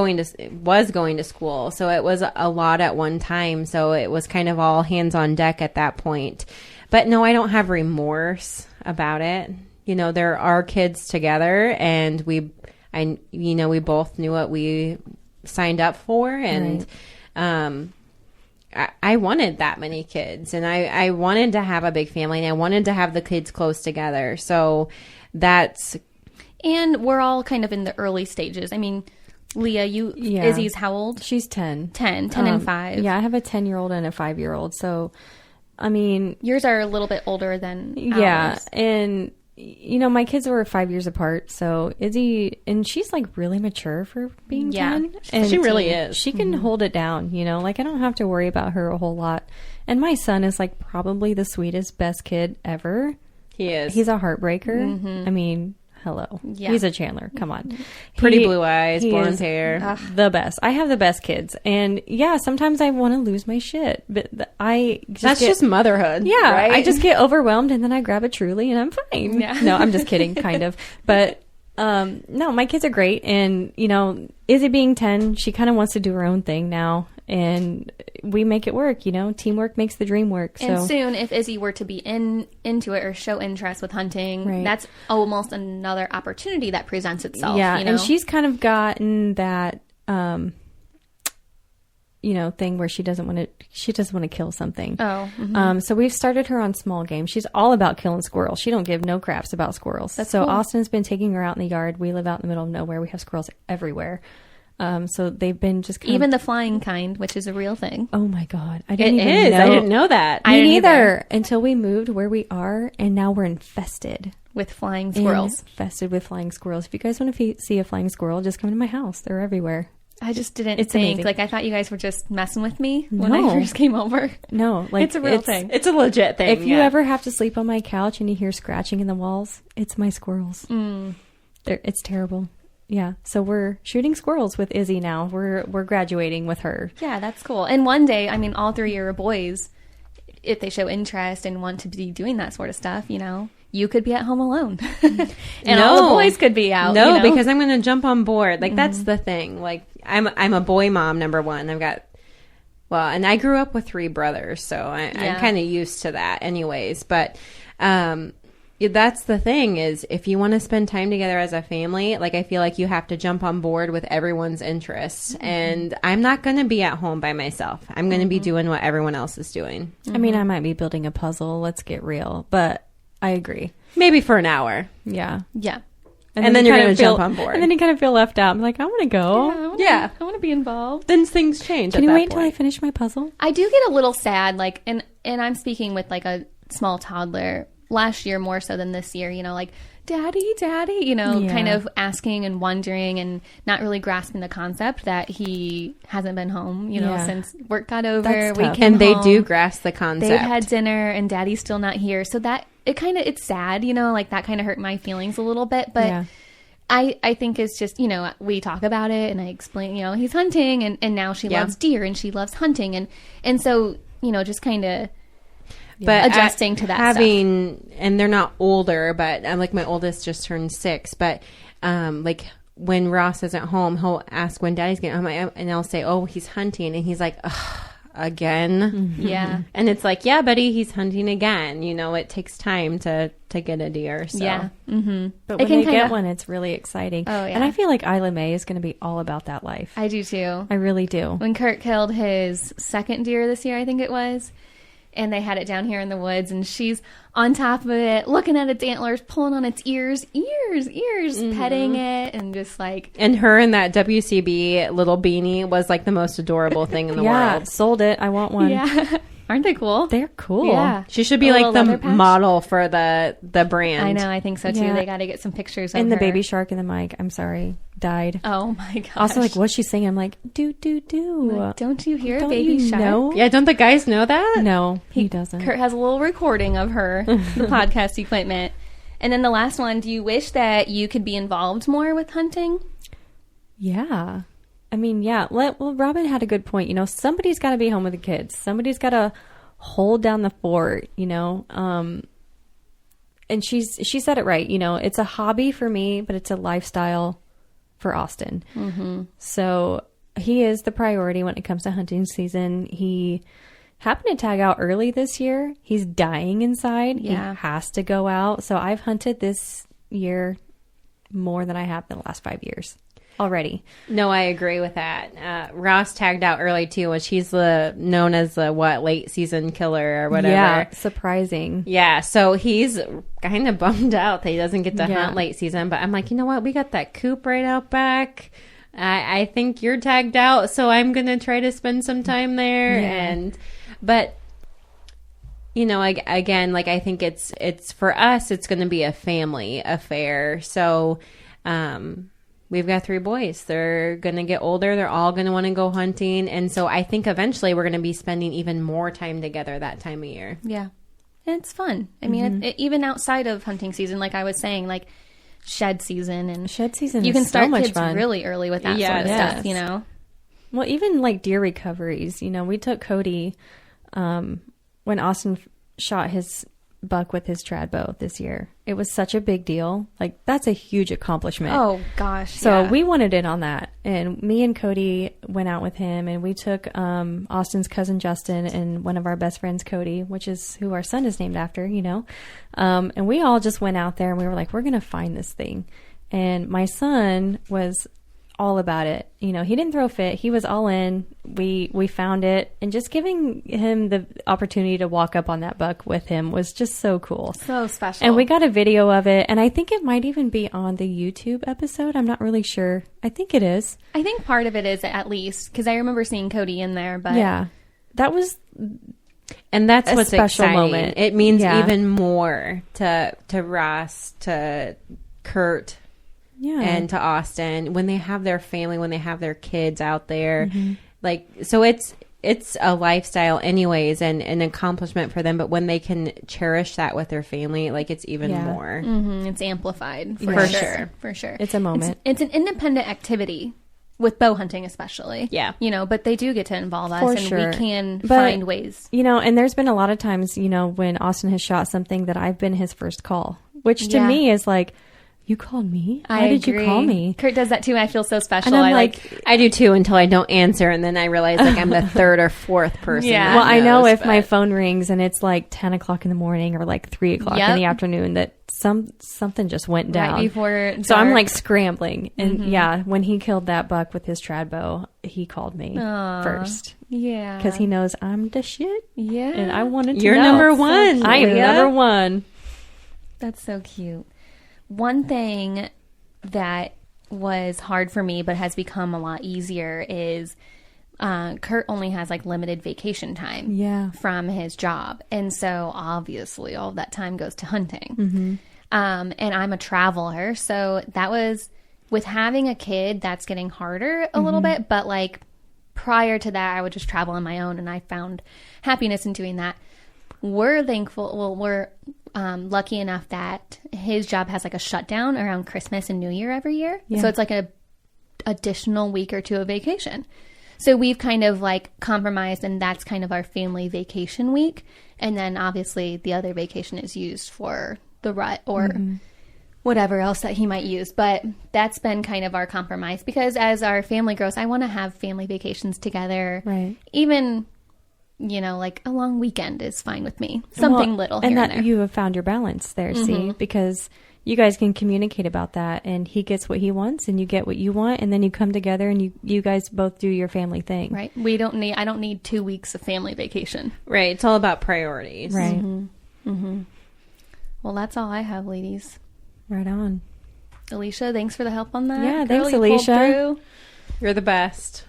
was going to school, so it was a lot at one time. So it was kind of all hands on deck at that point. But no, I don't have remorse about it. You know, there are kids together, and we both knew what we signed up for, and I wanted that many kids, and I wanted to have a big family, and I wanted to have the kids close together. So that's. And we're all kind of in the early stages. I mean, Leah, Izzy's how old? She's 10. 10 and 5. Yeah, I have a 10-year-old and a 5-year-old. So, I mean... yours are a little bit older than ours. And, my kids were 5 years apart. So, Izzy... and she's, like, really mature for being 10. And she really is. She can hold it down, Like, I don't have to worry about her a whole lot. And my son is, like, probably the sweetest, best kid ever. He is. He's a heartbreaker. Mm-hmm. I mean... hello. Yeah. He's a Chandler. Come on. Pretty blue eyes, blonde hair. The best. I have the best kids. And sometimes I want to lose my shit. But that's just motherhood. Yeah. Right? I just get overwhelmed and then I grab a Truly and I'm fine. Yeah. No, I'm just kidding, kind of. But no, my kids are great. And, Izzy being 10, she kind of wants to do her own thing now. And we make it work, Teamwork makes the dream work. So. And soon, if Izzy were to be into it or show interest with hunting, that's almost another opportunity that presents itself. Yeah, and she's kind of gotten that, thing where she doesn't want to kill something. Oh. Mm-hmm. So we've started her on small game. She's all about killing squirrels. She don't give no craps about squirrels. That's so cool. Austin's been taking her out in the yard. We live out in the middle of nowhere. We have squirrels everywhere. So they've been just even the flying kind, which is a real thing. Oh my God. I didn't know that. Me neither until we moved where we are. And now we're infested with flying squirrels. If you guys want to see a flying squirrel, just come to my house. They're everywhere. I just didn't think, amazing. I thought you guys were just messing with me when No. I first came over. No, it's a real thing. It's a legit thing. If you ever have to sleep on my couch and you hear scratching in the walls, it's my squirrels. It's terrible. Yeah, so we're shooting squirrels with Izzy now. We're graduating with her. Yeah, that's cool. And one day, I mean, all 3 of your boys, if they show interest and want to be doing that sort of stuff, you could be at home alone. And all the boys could be out. No, because I'm going to jump on board. Like, that's the thing. Like, I'm a boy mom, number one. I've got, and I grew up with 3 brothers, so I'm kind of used to that anyways. But, that's the thing is if you want to spend time together as a family, like I feel like you have to jump on board with everyone's interests. And I'm not going to be at home by myself. I'm going to be doing what everyone else is doing. I mean, I might be building a puzzle. Let's get real. But I agree. Maybe for an hour. Yeah. Yeah. And then you're going to jump on board. And then you kind of feel left out. I'm like, I want to go. I want to be involved. Then things change. Can you wait until I finish my puzzle? I do get a little sad, like, and I'm speaking with like a small toddler. Last year more so than this year, like, daddy, kind of asking and wondering and not really grasping the concept that he hasn't been home, since work got over. We came and they home, do grasp the concept. They had dinner and daddy's still not here. So that it's sad, like that kind of hurt my feelings a little bit. But I think it's just, we talk about it and I explain, he's hunting and now she loves deer and she loves hunting. And so, just kind of adjusting to that stuff. And they're not older, but like my oldest just turned 6, but like when Ross is at home, he'll ask when Daddy's getting home and I'll say, oh, he's hunting. And he's like, ugh. Again. Mm-hmm. Yeah. And it's like, yeah, buddy, he's hunting again. It takes time to get a deer. So. Yeah. Mm-hmm. But when they get one, it's really exciting. Oh, yeah. And I feel like Isla Mae is going to be all about that life. I do too. I really do. When Kurt killed his second deer this year, I think it was, and they had it down here in the woods, and she's on top of it, looking at its antlers, pulling on its ears, petting it, and just like... And her in that WCB little beanie was like the most adorable thing in the world. Yeah, sold it. I want one. Yeah. Aren't they cool? They're cool. Yeah. She should be like the model for the brand. I know. I think so too. Yeah. They got to get some pictures of and her. the baby shark in the mic, I'm sorry, died. Oh my gosh. Also, like, what's she singing? I'm like, do. Like, don't you hear baby shark? Know? Yeah, don't the guys know that? No, he doesn't. Kurt has a little recording of her, the podcast equipment. And then the last one, do you wish that you could be involved more with hunting? Yeah. I mean, yeah. Well, Robin had a good point. Somebody's got to be home with the kids. Somebody's got to hold down the fort, And she said it right. It's a hobby for me, but it's a lifestyle for Austin. Mm-hmm. So he is the priority when it comes to hunting season. He happened to tag out early this year. He's dying inside. Yeah. He has to go out. So I've hunted this year more than I have in the last 5 years already. No, I agree with that. Ross tagged out early too, which he's known as the late season killer or whatever. Yeah, surprising. Yeah, so he's kind of bummed out that he doesn't get to hunt late season. But I'm like, you know what? We got that coop right out back. I think you're tagged out, so I'm gonna try to spend some time there. Yeah. But again, like I think it's for us, it's going to be a family affair. So. We've got 3 boys. They're going to get older. They're all going to want to go hunting. And so I think eventually we're going to be spending even more time together that time of year. Yeah. And it's fun. I mean, even outside of hunting season, like I was saying, like shed season. And shed season you can is start so much kids fun. Really early with that sort of stuff, Well, even like deer recoveries, we took Cody when Austin shot his buck with his trad bow this year. It was such a big deal. Like, that's a huge accomplishment. Oh gosh. So we wanted in on that, and me and Cody went out with him, and we took Austin's cousin Justin and one of our best friends Cody, which is who our son is named after, and we all just went out there and we were like, we're gonna find this thing. And my son was all about it. He didn't throw a fit. He was all in. We found it, and just giving him the opportunity to walk up on that buck with him was just so cool. So special. And we got a video of it, and I think it might even be on the YouTube episode. I'm not really sure. I think it is. I think part of it is, at least, because I remember seeing Cody in there, but yeah, that was... And that's what's special exciting. Moment. It means even more to Ross, to Kurt, and to Austin when they have their family, when they have their kids out there. Mm-hmm. Like, so it's a lifestyle anyways, and an accomplishment for them. But when they can cherish that with their family, like, it's even more. Mm-hmm. It's amplified for sure. For sure. It's a moment. It's an independent activity. With bow hunting especially. Yeah. But they do get to involve us, for and sure. we can find ways. And there's been a lot of times, when Austin has shot something that I've been his first call, which to me is like, you called me? Why did you call me? Kurt does that too. I feel so special. And I'm like, I do too, until I don't answer, and then I realize like I'm the third or fourth person. Yeah. Well, I know if my phone rings and it's like 10 o'clock in the morning or like 3 o'clock in the afternoon, that something just went down. Right before dark. So I'm like scrambling. And when he killed that buck with his trad bow, he called me first. Yeah. Because he knows I'm the shit. Yeah. And I wanted to You're know. number one. I am number one. That's so cute. One thing that was hard for me but has become a lot easier is Kurt only has like limited vacation time from his job, and so obviously all of that time goes to hunting. And I'm a traveler, so that was, with having a kid, that's getting harder a little bit, but like prior to that I would just travel on my own, and I found happiness in doing that. We're thankful. Well, lucky enough that his job has like a shutdown around Christmas and New Year every year. Yeah. So it's like an additional week or two of vacation. So we've kind of like compromised, and that's kind of our family vacation week. And then obviously the other vacation is used for the rut or whatever else that he might use. But that's been kind of our compromise, because as our family grows, I want to have family vacations together. Right. Even, you know, like a long weekend is fine with me. Something little here and there. And that you have found your balance there, see? Because you guys can communicate about that, and he gets what he wants and you get what you want, and then you come together and you guys both do your family thing. Right. I don't need 2 weeks of family vacation. Right. It's all about priorities. Right. Well, that's all I have, ladies. Right on. Alicia, thanks for the help on that. Yeah, thanks, Alicia. You're the best.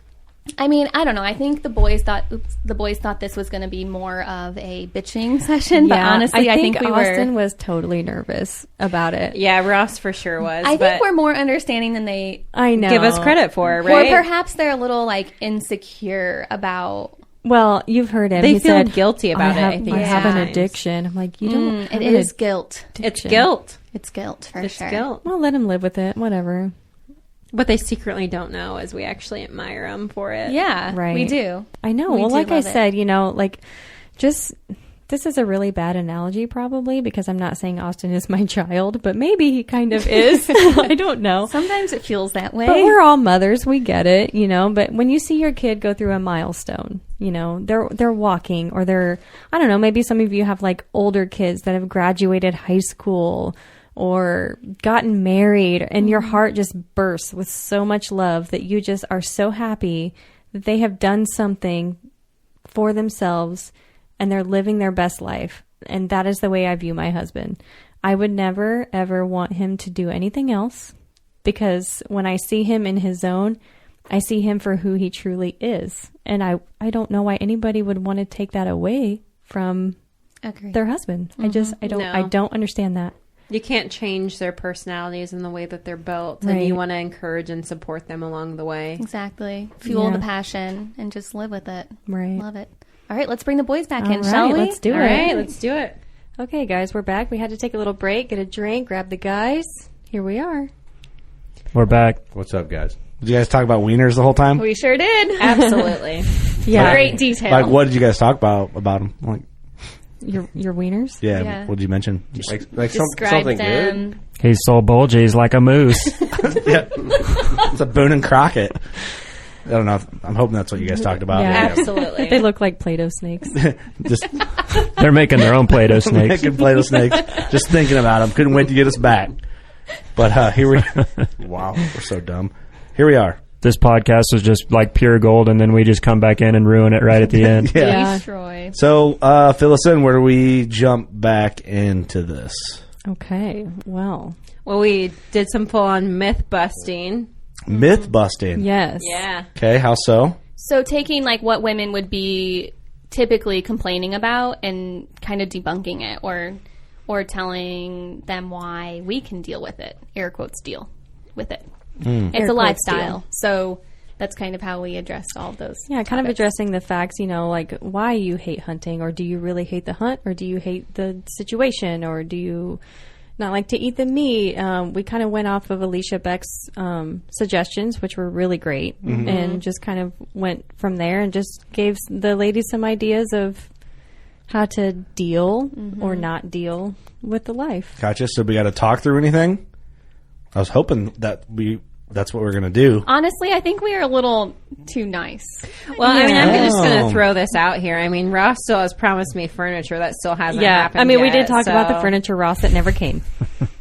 I mean, I don't know. I think the boys thought this was going to be more of a bitching session, but honestly, I think Austin was totally nervous about it. Yeah, Ross for sure was. I think we're more understanding than they give us credit for, right? Or perhaps they're a little like insecure about. Well, you've heard him. They he feel said, guilty about it. I have an addiction. I'm like, you don't. It is guilt. It's guilt. It's guilt for sure. It's guilt. Well, let him live with it. Whatever. What they secretly don't know is we actually admire him for it. Yeah, right. We do. I know. Well, like I said, you know, like just this is a really bad analogy probably, because I'm not saying Austin is my child, but maybe he kind of is. I don't know. Sometimes it feels that way. But we're all mothers. We get it, you know. But when you see your kid go through a milestone, you know, they're walking, or I don't know, maybe some of you have like older kids that have graduated high school or gotten married, and your heart just bursts with so much love that you just are so happy that they have done something for themselves and they're living their best life. And that is the way I view my husband. I would never, ever want him to do anything else, because when I see him in his zone, I see him for who he truly is. And I don't know why anybody would want to take that away from their husband. I don't understand that. You can't change their personalities and the way that they're built, and you want to encourage and support them along the way. Exactly. Fuel the passion and just live with it. Right. Love it. All right, let's bring the boys back in, shall we? Let's do it. All right, let's do it. Okay, guys, we're back. We had to take a little break, get a drink, grab the guys. Here we are. We're back. What's up, guys? Did you guys talk about wieners the whole time? We sure did. Absolutely. Yeah. Great detail. Like, what did you guys talk about them? Like, your wieners? Yeah. What did you mention? Like something them. good? He's so bulgy. He's like a moose. Yeah. It's a Boone and Crockett. I don't know. I'm hoping that's what you guys talked about. Yeah, absolutely. They look like Play-Doh snakes. They're making their own Play-Doh snakes. Making Play-Doh snakes. Just thinking about them. Couldn't wait to get us back. But here we wow, we're so dumb. Here we are. This podcast was just like pure gold, and then we just come back in and ruin it right at the end. Yeah. Destroy. So fill us in. Where do we jump back into this? Okay. Well, we did some full-on myth busting. Myth busting. Yes. Yeah. Okay. How so? So taking like what women would be typically complaining about and kind of debunking it, or telling them why we can deal with it. Air quotes, deal with it. It's a lifestyle. So that's kind of how we addressed all of those. Yeah, kind topics. of addressing the facts, you know, like why you hate hunting, or do you really hate the hunt, or do you hate the situation, or do you not like to eat the meat? We kind of went off of Alicia Beck's suggestions, which were really great, and just kind of went from there and just gave the ladies some ideas of how to deal or not deal with the life. Gotcha. So we got to talk through anything? I was hoping that that's what we're going to do. Honestly, I think we are a little too nice. Well, I mean, I'm just going to throw this out here. I mean, Ross still has promised me furniture that still hasn't happened. I mean, yet, we did talk about the furniture, Ross, that never came.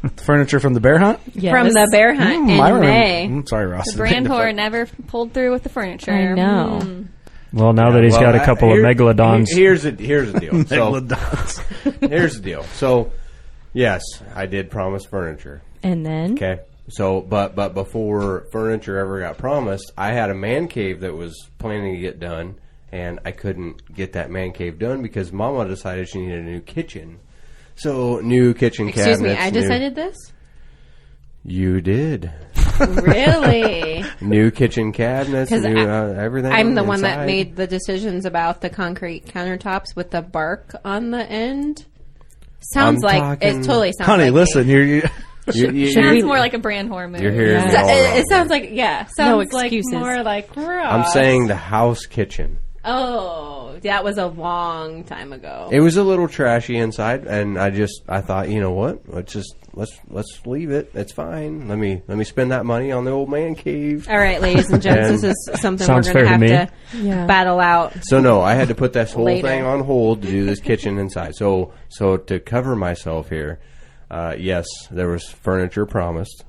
The furniture from the bear hunt? Yes. From the bear hunt in May. I'm sorry, Ross. The brand whore never pulled through with the furniture. I know. Well, now that he's got a couple of megalodons. Here's the deal. Megalodons. Here's the deal. So, yes, I did promise furniture. And then? Okay. So, but before furniture ever got promised, I had a man cave that was planning to get done, and I couldn't get that man cave done because Mama decided she needed a new kitchen. So, new kitchen cabinets. Excuse me, I decided this? You did. Really? New kitchen cabinets, new everything. I'm the one that made the decisions about the concrete countertops with the bark on the end. Sounds it totally sounds honey, like listen, me. Sounds more like a Brand horror movie. You're hearing me all It sounds like, sounds no excuses. like more like Ross. I'm saying the house kitchen. Oh, that was a long time ago. It was a little trashy inside, and I thought, you know what? Let's leave it. It's fine. Let me spend that money on the old man cave. All right, ladies and gents, this is something Sounds we're going to have Yeah. to battle out. So no, I had to put this whole Later. thing on hold to do this kitchen inside. So to cover myself here, yes, there was furniture promised.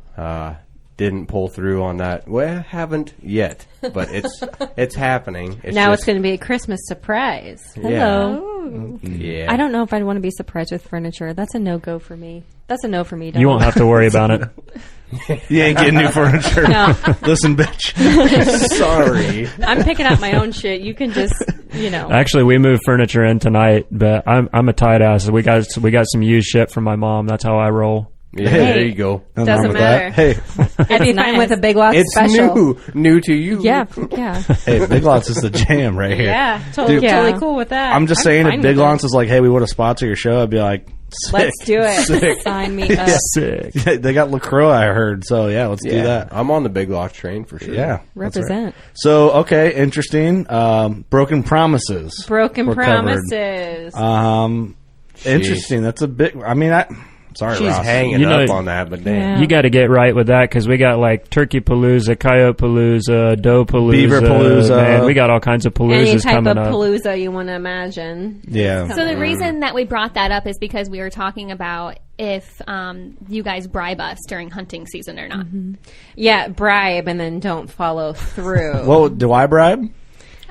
Didn't pull through on that. Well, haven't yet, but it's happening. It's going to be a Christmas surprise. Hello. Yeah. I don't know if I'd want to be surprised with furniture. That's a no-go for me. That's a no for me. Dog. You won't have to worry about it. You ain't getting new furniture. No. Listen, bitch. Sorry. I'm picking up my own shit. You can just, Actually, we moved furniture in tonight, but I'm a tight ass. We got some used shit from my mom. That's how I roll. Yeah, there you go. Doesn't matter. Hey, I'd be fine with a Big Lots it's special. new to you. yeah. hey, Big Lots is the jam right here. Yeah, totally cool with that. I'm just saying, if Big Lots is like, hey, we want to sponsor your show, I'd be like, sick. Let's do it. Sick. Sign me up. Sick. They got LaCroix, I heard, so yeah, let's do that. I'm on the Big Lots train for sure. Yeah. Represent. Right. So, okay, interesting. Broken promises. Broken were promises. Interesting. That's a big, sorry, she's Ross. hanging up on that, but damn. Yeah. You got to get right with that because we got like Turkey Palooza, Coyote Palooza, Doe Palooza, Beaver Palooza. Man, we got all kinds of paloozas Any type coming of up. palooza you want to imagine. Yeah. So the reason that we brought that up is because we were talking about if you guys bribe us during hunting season or not. Mm-hmm. Yeah, bribe and then don't follow through. Well, do I bribe?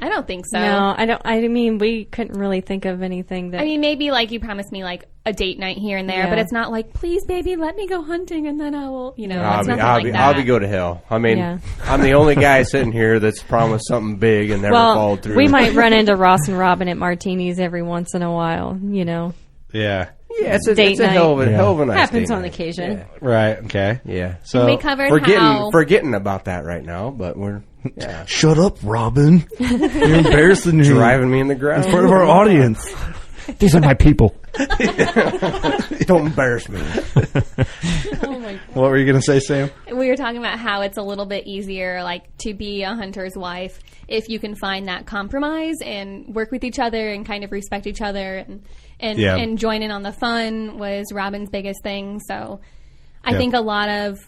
I don't think so. No, I don't. I mean, we couldn't really think of anything that. I mean, maybe like you promised me like a date night here and there, Yeah. but it's not like, please, baby, let me go hunting and then I will, it's I'll nothing like that. I'll be go to hell. I mean, Yeah. I'm the only guy sitting here that's promised something big and never followed through. We might run into Ross and Robin at martinis every once in a while, Yeah. Yeah, it's a Date night. hell of a nice Happens date on night. occasion. Yeah. Right. Okay. Yeah. So we covered forgetting about that right now, but we're shut up, Robin. You're embarrassing me. driving me in the ground. It's part of our audience. These are my people. Don't embarrass me. Oh my God. What were you going to say, Sam? We were talking about how it's a little bit easier, like, to be a hunter's wife if you can find that compromise and work with each other and kind of respect each other and join in on the fun was Robin's biggest thing. So I think a lot of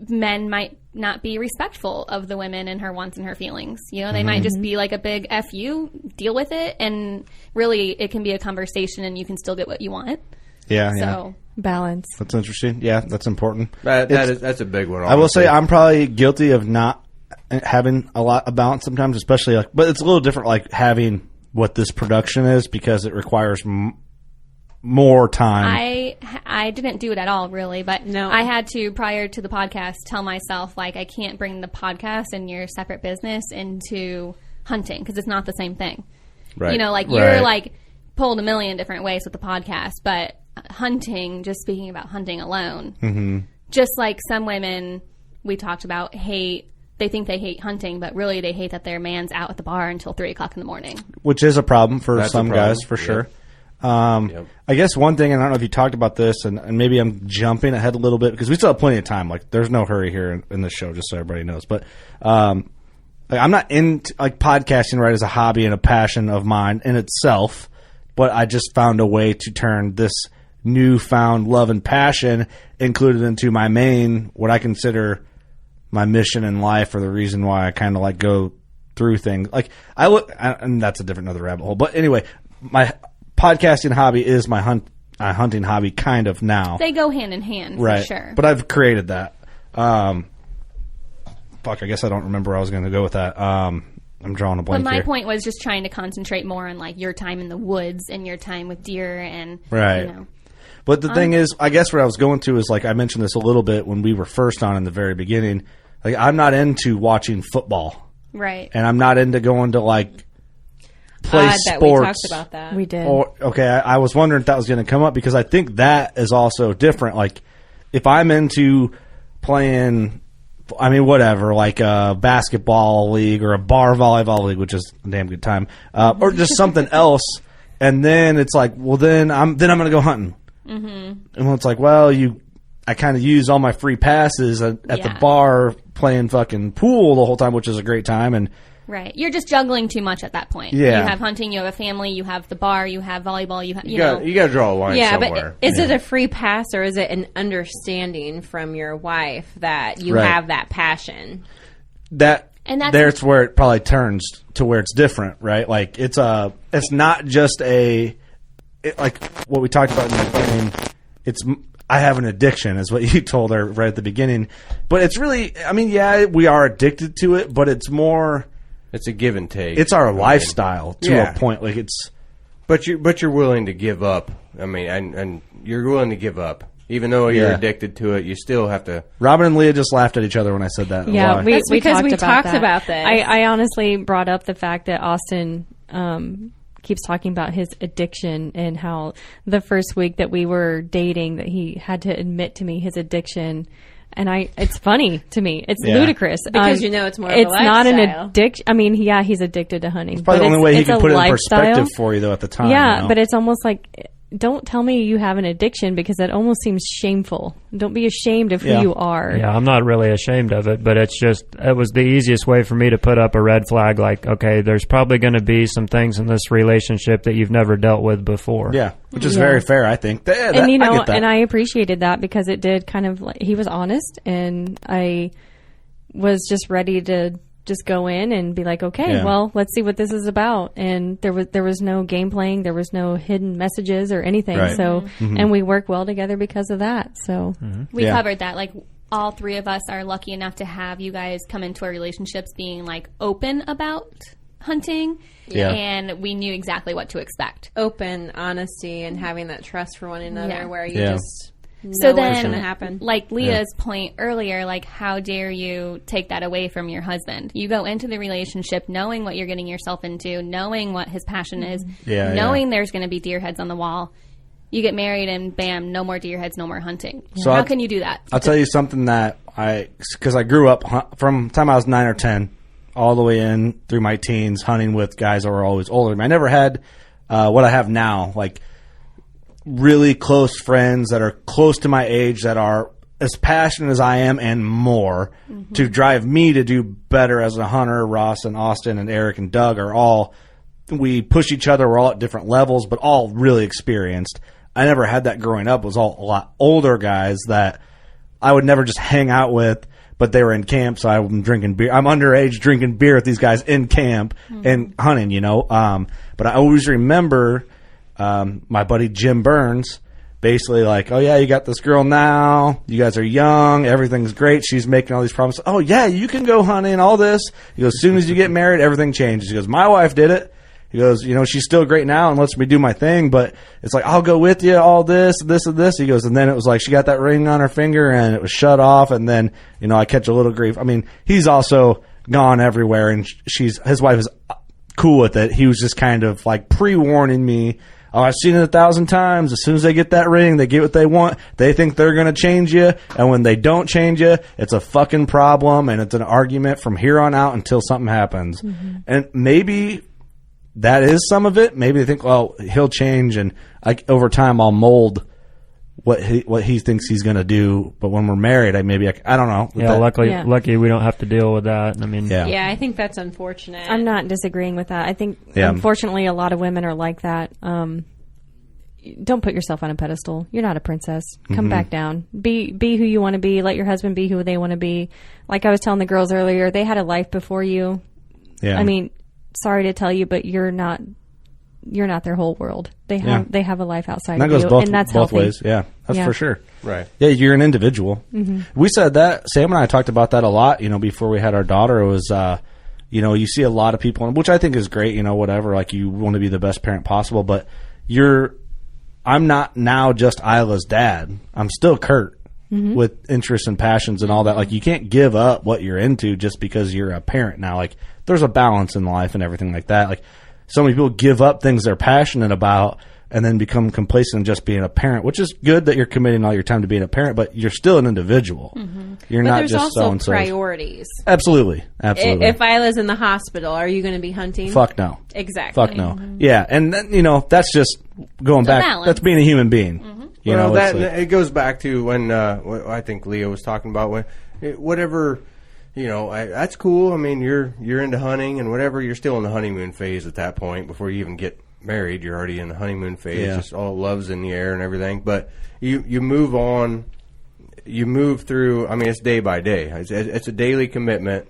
men might not be respectful of the women and her wants and her feelings. They might just be like a big F you, deal with it, and really it can be a conversation and you can still get what you want. Yeah. So balance. That's interesting. Yeah, that's important. That's a big one. I will say I'm probably guilty of not having a lot of balance sometimes, especially but it's a little different like having what this production is because it requires more time. I didn't do it at all, really, but no. I had to, prior to the podcast, tell myself, like, I can't bring the podcast and your separate business into hunting because it's not the same thing. Right. You're, like, pulled a million different ways with the podcast, but hunting, just speaking about hunting alone, just like some women we talked about they think they hate hunting, but really they hate that their man's out at the bar until 3 o'clock in the morning. Which is a problem for That's some guys, for sure. I guess one thing, and I don't know if you talked about this, and maybe I'm jumping ahead a little bit because we still have plenty of time. Like, there's no hurry here in this show, just so everybody knows. But I'm not into podcasting right as a hobby and a passion of mine in itself, but I just found a way to turn this newfound love and passion included into my main, what I consider my mission in life, or the reason why I kind of go through things. Like and that's another rabbit hole. But anyway, my podcasting hobby is my hunting hobby kind of now. They go hand in hand, right. for sure. But I've created that. I guess I don't remember where I was going to go with that. I'm drawing a blank But my here. point was just trying to concentrate more on your time in the woods and your time with deer and right. But the thing is, I guess what I was going to is I mentioned this a little bit when we were first on in the very beginning. I'm not into watching football, right? And I'm not into going to play sports. That we talked about that. We did. I was wondering if that was going to come up because I think that is also different. If I'm into playing, whatever, a basketball league or a bar volleyball league, which is a damn good time, or just something else. And then it's like, well, then I'm going to go hunting. Mm-hmm. And it's like, well, I kind of use all my free passes at the bar playing fucking pool the whole time, which is a great time. And right, you're just juggling too much at that point. Yeah, you have hunting, you have a family, you have the bar, you have volleyball, you got to draw a line somewhere. Yeah, but is it a free pass or is it an understanding from your wife that you have that passion? That's where it probably turns to where it's different, right? Like it's not just like what we talked about in the beginning. I have an addiction, is what you told her right at the beginning. But it's really, I mean, yeah, we are addicted to it, but it's more. It's a give and take. It's our lifestyle to a point. Like it's. But you're willing to give up. I mean, and you're willing to give up. Even though you're addicted to it, you still have to. Robin and Leah just laughed at each other when I said that. Yeah, we talked about this. I honestly brought up the fact that Austin keeps talking about his addiction and how the first week that we were dating that he had to admit to me his addiction. And it's funny to me. It's ludicrous. Because it's more of a lifestyle. It's not an addiction. I mean, he's addicted to hunting. It's probably the only way he could put it in perspective for you, though, at the time. Yeah, but it's almost like, don't tell me you have an addiction because that almost seems shameful. Don't be ashamed of who you are. Yeah, I'm not really ashamed of it, but it was the easiest way for me to put up a red flag like, okay, there's probably going to be some things in this relationship that you've never dealt with before. Yeah, which is very fair, I think. I get that. And I appreciated that because it did kind of he was honest, and I was just ready to just go in and be like, okay, well, let's see what this is about. And there was no game playing, there was no hidden messages or anything. Right. So, and we work well together because of that. So we covered that. Like all three of us are lucky enough to have you guys come into our relationships being like open about hunting. Yeah. And we knew exactly what to expect. Open, honesty, and having that trust for one another where you just so then, what's going to happen. Like Leah's point earlier, like how dare you take that away from your husband? You go into the relationship knowing what you're getting yourself into, knowing what his passion is, knowing there's going to be deer heads on the wall. You get married and bam, no more deer heads, no more hunting. So how can you do that? I'll tell you something that because I grew up from the time I was 9 or 10 all the way in through my teens hunting with guys that were always older than me. I never had what I have now, like really close friends that are close to my age that are as passionate as I am and more to drive me to do better as a hunter. Ross and Austin and Eric and Doug we push each other. We're all at different levels, but all really experienced. I never had that growing up. It was all a lot older guys that I would never just hang out with, but they were in camp, so I'm drinking beer. I'm underage drinking beer with these guys in camp and hunting, But I always remember my buddy Jim Burns basically like, oh, yeah, you got this girl now. You guys are young. Everything's great. She's making all these promises. Oh, yeah, you can go hunting, all this. He goes, as soon as you get married, everything changes. He goes, my wife did it. He goes, she's still great now and lets me do my thing, but it's like, I'll go with you, all this, this, and this. He goes, and then it was like she got that ring on her finger and it was shut off, and then, I catch a little grief. I mean, he's also gone everywhere, and his wife is cool with it. He was just kind of like pre-warning me. Oh, I've seen it 1,000 times. As soon as they get that ring, they get what they want. They think they're going to change you, and when they don't change you, it's a fucking problem, and it's an argument from here on out until something happens. And maybe that is some of it. Maybe they think, well, he'll change, and over time I'll mold what he thinks he's going to do. But when we're married, I don't know. Yeah, lucky we don't have to deal with that. I mean, I think that's unfortunate. I'm not disagreeing with that. I think, unfortunately, a lot of women are like that. Don't put yourself on a pedestal. You're not a princess. Come back down. Be who you want to be. Let your husband be who they want to be. Like I was telling the girls earlier, they had a life before you. Yeah. I mean, sorry to tell you, but you're not their whole world. They have a life outside of you, and that's both healthy. ways. Yeah, that's for sure. Right. Yeah, you're an individual. We said that. Sam and I talked about that a lot. Before we had our daughter, it was you see a lot of people, which I think is great. Whatever. Like you want to be the best parent possible, but I'm not now just Isla's dad. I'm still Kurt with interests and passions and all that. Like you can't give up what you're into just because you're a parent now. Like there's a balance in life and everything like that. Like so many people give up things they're passionate about and then become complacent in just being a parent, which is good that you're committing all your time to being a parent, but you're still an individual. You're but not there's just also so-and-so. priorities. Absolutely. If I was in the hospital, are you going to be hunting? Fuck no. Exactly. Fuck no. Yeah, and then, that's just going back. balance. That's being a human being. It goes back to when what I think Leo was talking about when whatever. That's cool. I mean, you're into hunting and whatever. You're still in the honeymoon phase at that point. Before you even get married, you're already in the honeymoon phase. Yeah. Just all love's in the air and everything. But you move on. You move through. I mean, it's day by day. It's a daily commitment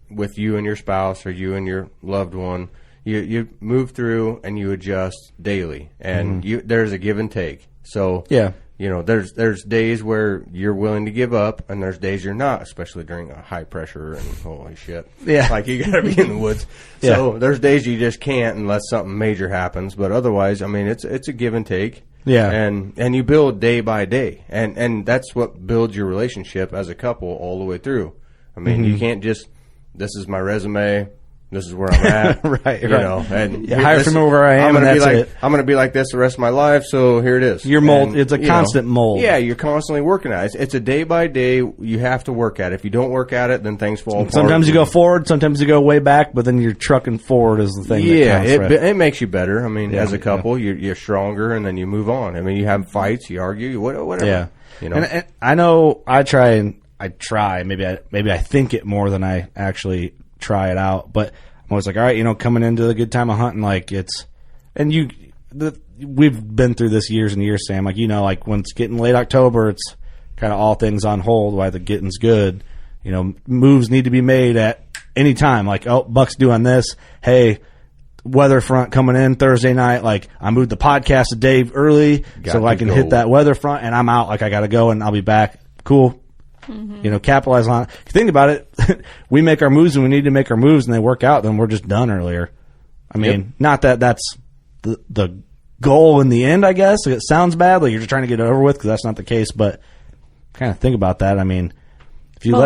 with you and your spouse or you and your loved one. You move through and you adjust daily, and there's a give and take. So yeah. There's days where you're willing to give up, and there's days you're not, especially during a high pressure and holy shit. Yeah. Like you gotta be in the woods. So there's days you just can't unless something major happens. But otherwise, I mean, it's a give and take. Yeah. And you build day by day. And that's what builds your relationship as a couple all the way through. I mean, you can't just, this is my resume. This is where I'm at, right? And hire from where I am, and that's it. I'm going to be like this the rest of my life, so here it is. Your mold, it's a constant mold. Yeah, you're constantly working at it. It's a day by day. You have to work at it. If you don't work at it, then things fall apart. Sometimes you go forward, sometimes you go way back, but then you're trucking forward is the thing. Yeah, that counts, it makes you better. I mean, as a couple, you're stronger, and then you move on. I mean, you have fights, you argue, whatever. Yeah, And I know I try. Maybe I think it more than I actually try it out, but I'm always like, all right, coming into a good time of hunting, like we've been through this years and years, Sam. Like, like when it's getting late October, it's kind of all things on hold while the getting's good. Moves need to be made at any time. Like, oh, Buck's doing this. Hey, weather front coming in Thursday night. Like, I moved the podcast a day early so I can hit that weather front, and I'm out. Like, I got to go, and I'll be back. Cool. Capitalize on it. If you think about it, we make our moves and we need to make our moves and they work out, then we're just done earlier. I mean, not that that's the goal in the end, I guess. It sounds bad, like you're just trying to get it over with, because that's not the case, but kind of think about that. I mean, if you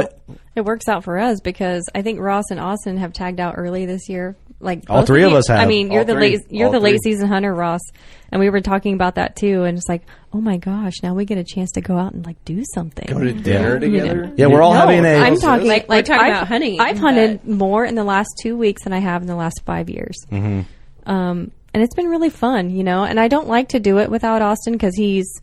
it works out for us because I think Ross and Austin have tagged out early this year. Like all three of us have. I mean, you're the late season hunter, Ross, and we were talking about that too. And it's like, oh my gosh, now we get a chance to go out and like do something. Go to dinner together. Yeah, we're all having a. I'm talking like we're talking about hunting. I've hunted more in the last 2 weeks than I have in the last 5 years. And it's been really fun, And I don't like to do it without Austin because he's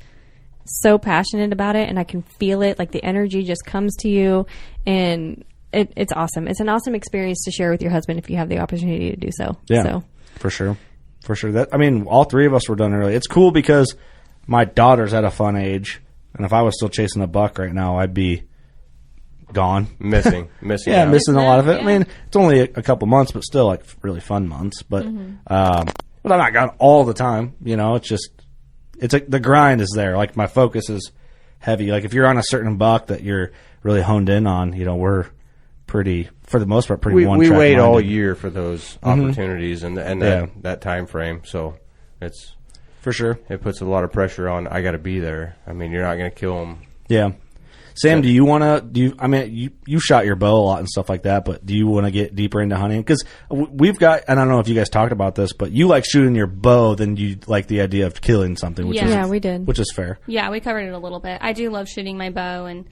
so passionate about it, and I can feel it. Like the energy just comes to you, and it's awesome. It's an awesome experience to share with your husband if you have the opportunity to do so. Yeah, so. For sure. That, I mean, all three of us were done early. It's cool because my daughter's at a fun age, and if I was still chasing a buck right now, I'd be gone. Missing yeah, out. Missing a lot of it. Yeah. I mean, it's only a couple months, but still like really fun months. But but I'm not gone all the time. It's just the grind is there. Like my focus is heavy. Like if you're on a certain buck that you're really honed in on, we're pretty, for the most part, pretty one track. We wait all year for those opportunities and that time frame. So it's for sure. It puts a lot of pressure on. I got to be there. I mean, you're not going to kill them. Yeah. Sam, do you want to? I mean, you shot your bow a lot and stuff like that, but do you want to get deeper into hunting? Because we've got, and I don't know if you guys talked about this, but you like shooting your bow than you like the idea of killing something. Which is, we did, which is fair. Yeah, we covered it a little bit. I do love shooting my bow, and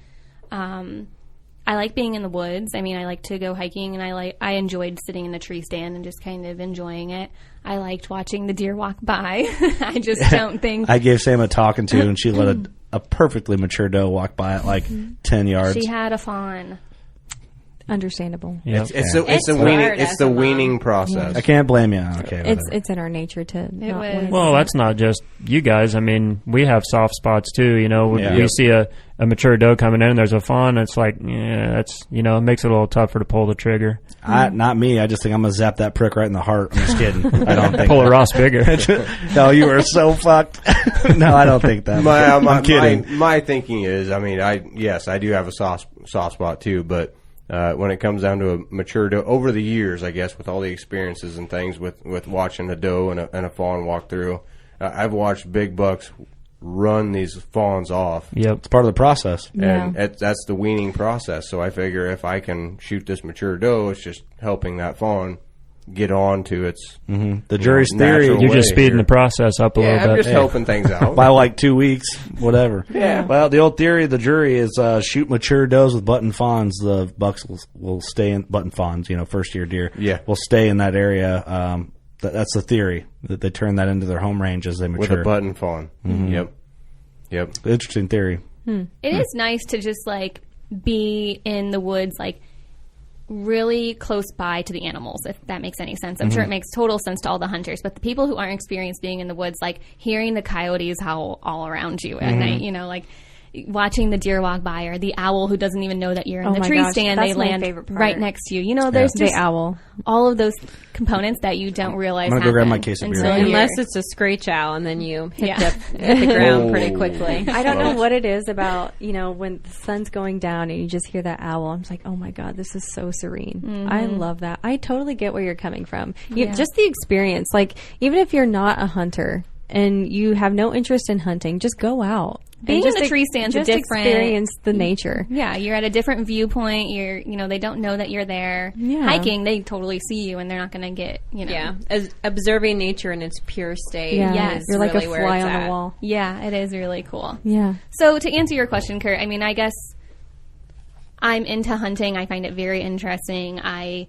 I like being in the woods. I mean, I like to go hiking, and I enjoyed sitting in the tree stand and just kind of enjoying it. I liked watching the deer walk by. I just don't think. I gave Sam a talking to, and she let a perfectly mature doe walk by at like 10 yards. She had a fawn. Understandable. Yep. It's the weaning process. Yeah. I can't blame you. Okay, it's in our nature to. Well, that's not just you guys. I mean, we have soft spots too. We see a mature doe coming in, and there's a fawn. It's like, that's it makes it a little tougher to pull the trigger. Not me. I just think I'm gonna zap that prick right in the heart. I'm just kidding. I don't think pull a Ross bigger. No, you are so fucked. No, I don't think that. I'm kidding. My thinking is, I mean, I do have a soft spot too, but. When it comes down to a mature doe, over the years, I guess, with all the experiences and things with watching a doe and a fawn walk through, I've watched big bucks run these fawns off. Yep, it's part of the process. And that's the weaning process. So I figure if I can shoot this mature doe, it's just helping that fawn get on to its the jury's theory. You're just speeding the process up a little bit. I'm just helping things out by like 2 weeks, whatever. Yeah. Well, the old theory of the jury is shoot mature does with button fawns. The bucks will stay in button fawns. First year deer. Yeah. Will stay in that area. That's the theory that they turn that into their home range as they mature with a button fawn. Yep. Interesting theory. It is nice to just like be in the woods, like really close by to the animals, if that makes any sense. I'm sure it makes total sense to all the hunters, but the people who aren't experienced being in the woods, like hearing the coyotes howl all around you at night, like watching the deer walk by, or the owl who doesn't even know that you're in the tree stand, they land right next to you. There's just the owl. All of those components that you don't realize I'm gonna go grab my case of beer. Unless it's a screech owl, and then you hit the ground pretty quickly. I don't know what it is about, when the sun's going down and you just hear that owl. I'm just like, oh my God, this is so serene. I love that. I totally get where you're coming from. Just the experience. Like, even if you're not a hunter and you have no interest in hunting, just go out. Being in the tree stand's just a different experience the nature. Yeah, you're at a different viewpoint. They don't know that you're there. Yeah. Hiking, they totally see you, and they're not going to get, Yeah, as observing nature in its pure state. Yeah, you're like really a fly on at. the wall. Yeah, it is really cool. Yeah. So to answer your question, Kurt, I guess I'm into hunting. I find it very interesting. I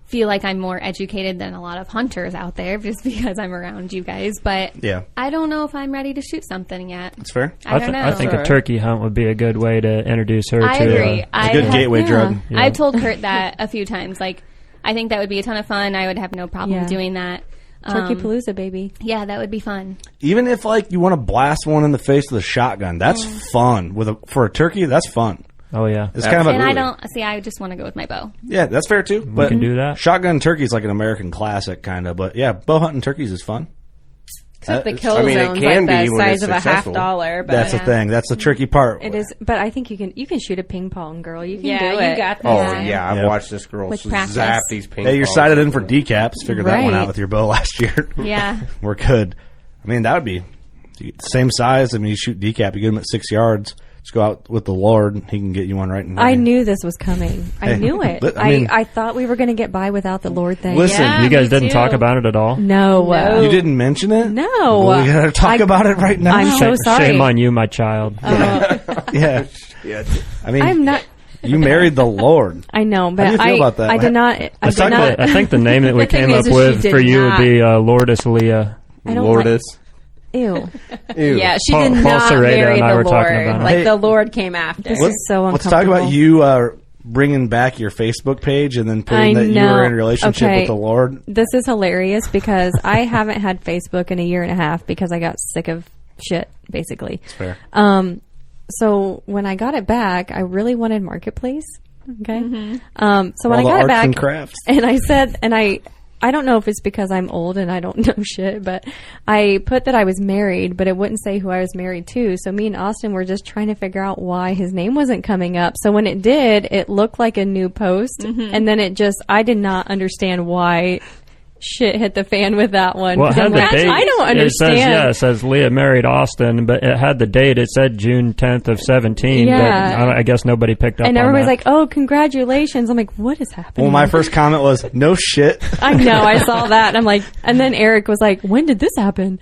feel like I'm more educated than a lot of hunters out there just because I'm around you guys. But I don't know if I'm ready to shoot something yet. That's fair. I don't know. I think a turkey hunt would be a good way to introduce her to agree. A good gateway drug. Yeah. I've told Kurt that a few times. Like, I think that would be a ton of fun. I would have no problem doing that. Turkey Palooza, baby. Yeah, that would be fun. Even if you want to blast one in the face with a shotgun, that's fun. For a turkey, that's fun. Oh yeah, it's kind of. And I don't see. I just want to go with my bow. Yeah, that's fair too. We can do that. Shotgun turkey is like an American classic, kind of. But yeah, bow hunting turkeys is fun. Except the kill zone's like the size of a $50. But that's the thing. That's the tricky part. It is, but I think you can shoot a ping pong, girl. You can do it. You got this. Oh yeah, I've watched this girl zap these ping pongs. Hey, you're sighted in for decaps. Figured that one out with your bow last year. Yeah, we're good. I mean, that would be same size. I mean, you shoot decap, you get them at 6 yards. Just go out with the Lord, and he can get you one right in there. I knew this was coming. I knew it. But, I thought we were going to get by without the Lord thing. Listen, you guys didn't talk about it at all? No. You didn't mention it? No. Well, we got to talk about it right now. I'm so sorry. Shame on you, my child. Yeah. I mean, I'm not. You married the Lord. I know, but How do you feel about that? I did not. I think the name that we came up with for you would be Lourdes Leah. Lourdes. Ew. Yeah, she did not marry the Lord. Like, the Lord came after. This is so uncomfortable. Let's talk about you bringing back your Facebook page and then putting that you were in a relationship with the Lord. This is hilarious because I haven't had Facebook in a year and a half because I got sick of shit, basically. That's fair. So when I got it back, I really wanted Marketplace. Okay. Mm-hmm. So when I got it back, and crafts. and I said, and I don't know if it's because I'm old and I don't know shit, but I put that I was married, but it wouldn't say who I was married to. So me and Austin were just trying to figure out why his name wasn't coming up. So when it did, it looked like a new post. And then I did not understand why shit hit the fan with that one. Well, it had the date. I don't understand. It says Leah married Austin, but it had the date. It said June 10th of 17. Yeah. But I guess nobody picked up on and everybody's that. like, oh, congratulations. I'm like, what is happening? Well, my first comment was, no shit. I know, I saw that. And I'm like, and then Eric was like, when did this happen?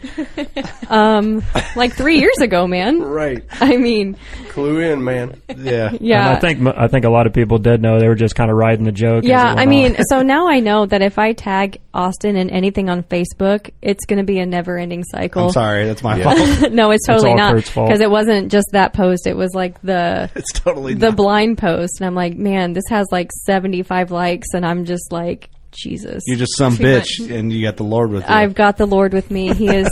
Like 3 years ago, man. Right. I mean, clue in, man. Yeah. Yeah. And I think a lot of people did know. They were just kind of riding the joke. Yeah, I mean, so now I know that if I tag Austin in anything on Facebook, it's going to be a never-ending cycle. I'm sorry, that's my fault. No, it's totally not, fault. because it wasn't just that post. It was like it's totally the not. blind post, and I'm like, man, this has like 75 likes, and I'm just like, Jesus, you're just some bitch, and you got the Lord with you. I've got the Lord with me. He is.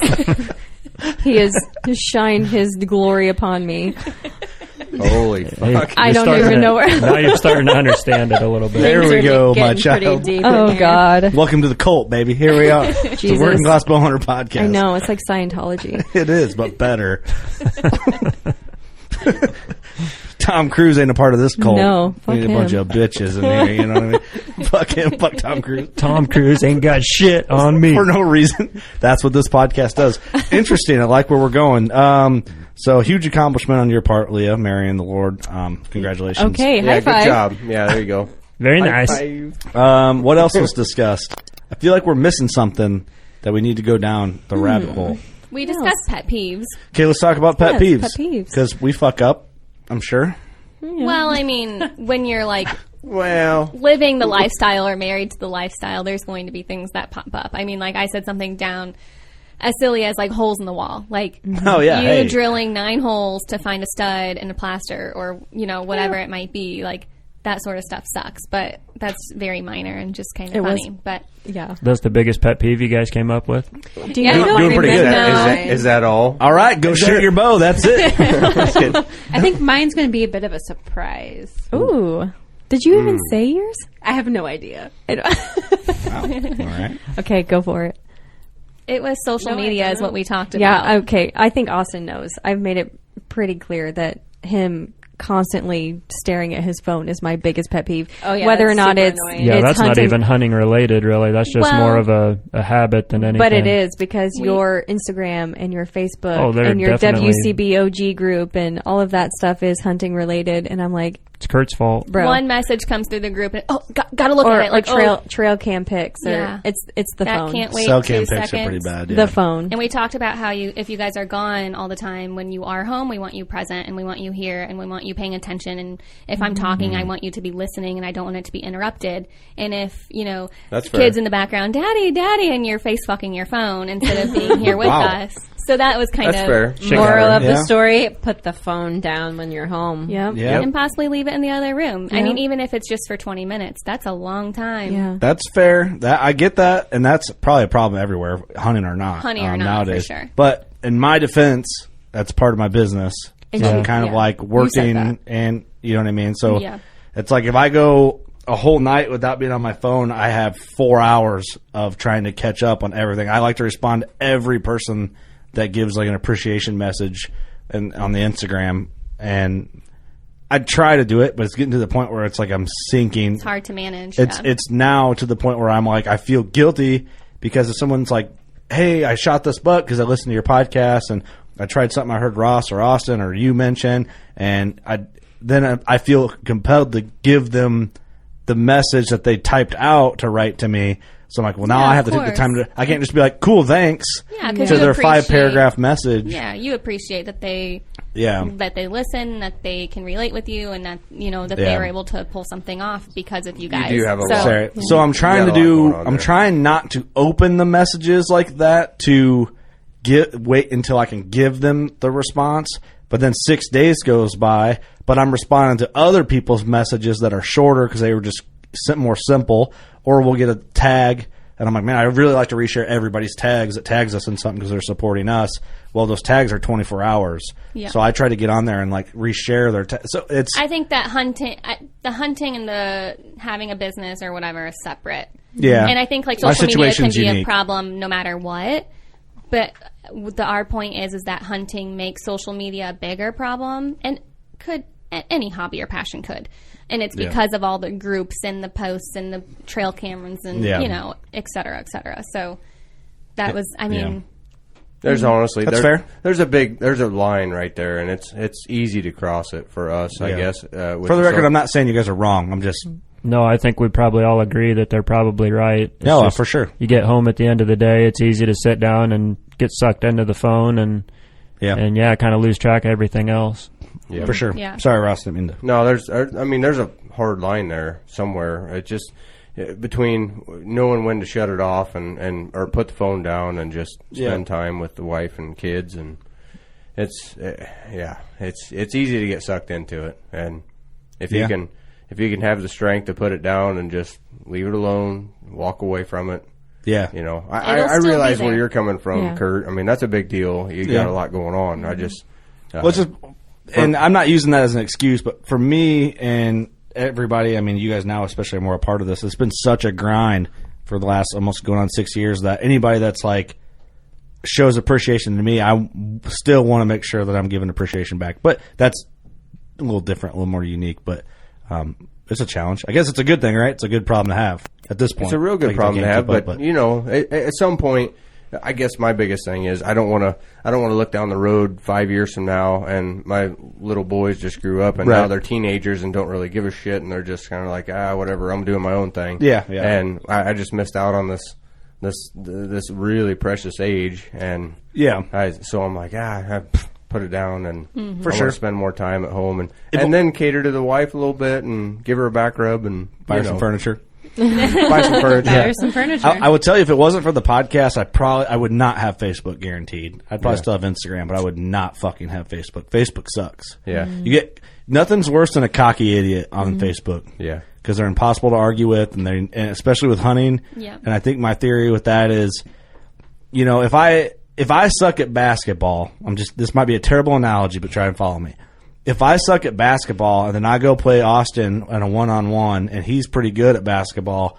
He has shined His glory upon me. Holy fuck. I don't even know where. Now you're starting to understand it a little bit. There we go, my child. Oh, God. Welcome to the cult, baby. Here we are. It's the Working Class Bowhunter Podcast. I know. It's like Scientology. It is, but better. Tom Cruise ain't a part of this cult. No, fuck we need a bunch of bitches in here, you know what I mean? Fuck him, fuck Tom Cruise. Tom Cruise ain't got shit on me. For no reason. That's what this podcast does. Interesting. I like where we're going. So, huge accomplishment on your part, Leah, marrying the Lord. Congratulations. Okay, high five. Good job. Yeah, there you go. Very nice. What else was discussed? I feel like we're missing something that we need to go down the rabbit hole. We discussed pet peeves. Okay, let's talk about pet peeves. Pet peeves. Because we fuck up, I'm sure. Yeah. Well, I mean, when you're like living the lifestyle or married to the lifestyle, there's going to be things that pop up. I mean, like I said something down as silly as like holes in the wall. Like drilling 9 holes to find a stud and a plaster or, whatever it might be. Like that sort of stuff sucks, but that's very minor and just kind of funny. But yeah, that's the biggest pet peeve you guys came up with. Do you doing pretty good? Is that all? All right, go shoot your bow. That's it. I think mine's going to be a bit of a surprise. Ooh, did you even say yours? I have no idea. Wow. All right. Okay, go for it. It was social media is what we talked about. Yeah, okay. I think Austin knows. I've made it pretty clear that him constantly staring at his phone is my biggest pet peeve. Oh, yeah, whether or not it's annoying. Yeah, that's hunting. not even hunting related, really. That's just more of a habit than anything. But it is because your Instagram and your Facebook and your definitely WCB OG group and all of that stuff is hunting related. And I'm like, it's Kurt's fault. Bro. One message comes through the group and gotta look at it. Like trail cam pics. Or it's the phone. Can't wait Cell 2 cam seconds. pics are pretty bad. The phone. And we talked about how if you guys are gone all the time, when you are home, we want you present and we want you here and we want you paying attention. And if I'm talking, I want you to be listening and I don't want it to be interrupted. And if, that's kids in the background, daddy, and you're face fucking your phone instead of being here with us. So that was kind of fair. Moral of the story, put the phone down when you're home. Yep. And possibly leave it in the other room. Yep. I mean, even if it's just for 20 minutes, that's a long time. Yeah. That's fair. I get that, and that's probably a problem everywhere, hunting or not. Nowadays. For sure. But in my defense, that's part of my business. So I'm kind of like working and, you know what I mean? So it's like if I go a whole night without being on my phone, I have 4 hours of trying to catch up on everything. I like to respond to every person that gives like an appreciation message on the Instagram, and I try to do it, but it's getting to the point where it's like I'm sinking. It's hard to manage. It's now to the point where I'm like, I feel guilty because if someone's like, hey, I shot this buck because I listened to your podcast and I tried something I heard Ross or Austin or you mention, and I feel compelled to give them the message that they typed out to write to me. So I'm like, well, now I have to take the time to. I can't just be like, cool, thanks. Yeah, because to their 5-paragraph message. Yeah, you appreciate that they. That they listen, that they can relate with you, and that that they were able to pull something off because of you guys. You do have a lot. So I'm trying to do. I'm trying not to open the messages like that to wait until I can give them the response. But then 6 days goes by, but I'm responding to other people's messages that are shorter because they were just more simple. Or we'll get a tag, and I'm like, man, I really like to reshare everybody's tags that tags us in something because they're supporting us. Well, those tags are 24 hours. Yeah. So I try to get on there and like reshare their tags. So I think that the hunting and the having a business or whatever is separate. Yeah. And I think like social media can be a problem no matter what. But our point is that hunting makes social media a bigger problem, and any hobby or passion could. And it's because of all the groups and the posts and the trail cameras and, et cetera, et cetera. So that was, I mean. There's honestly. That's fair. There's a line right there, and it's easy to cross it for us, I guess. For the record, I'm not saying you guys are wrong. I'm just. No, I think we probably all agree that they're probably right. It's for sure. You get home at the end of the day, it's easy to sit down and get sucked into the phone and kind of lose track of everything else. Yeah, for sure. Yeah. Sorry, Ross, didn't mean to. No, there's a hard line there somewhere. It just between knowing when to shut it off or put the phone down and just spend time with the wife and kids, and it's easy to get sucked into it. And if you can have the strength to put it down and just leave it alone, walk away from it. Yeah, I realize where you're coming from, Kurt. I mean, that's a big deal. You got a lot going on. I just and I'm not using that as an excuse, but for me and everybody, I mean, you guys now especially are more a part of this. It's been such a grind for the last almost going on 6 years that anybody that's like shows appreciation to me, I still want to make sure that I'm giving appreciation back. But that's a little different, a little more unique. But it's a challenge. I guess it's a good thing, right? It's a good problem to have at this point. It's a real good problem to have. But at some point, I guess my biggest thing is I don't want to look down the road 5 years from now and my little boys just grew up and now they're teenagers and don't really give a shit and they're just kind of like, whatever, I'm doing my own thing. Yeah. And I just missed out on this really precious age, and so I'm like, I put it down, and I want to spend more time at home, and then cater to the wife a little bit, and give her a back rub, and buy some furniture. Buy some furniture. Buy some furniture. I would tell you, if it wasn't for the podcast, I would not have Facebook guaranteed. I'd probably still have Instagram, but I would not fucking have Facebook. Facebook sucks. Yeah, you get nothing's worse than a cocky idiot on Facebook. Yeah. Because they're impossible to argue with, and especially with hunting. Yeah. And I think my theory with that is, if I suck at basketball, this might be a terrible analogy, but try and follow me. If I suck at basketball and then I go play Austin in a one-on-one and he's pretty good at basketball,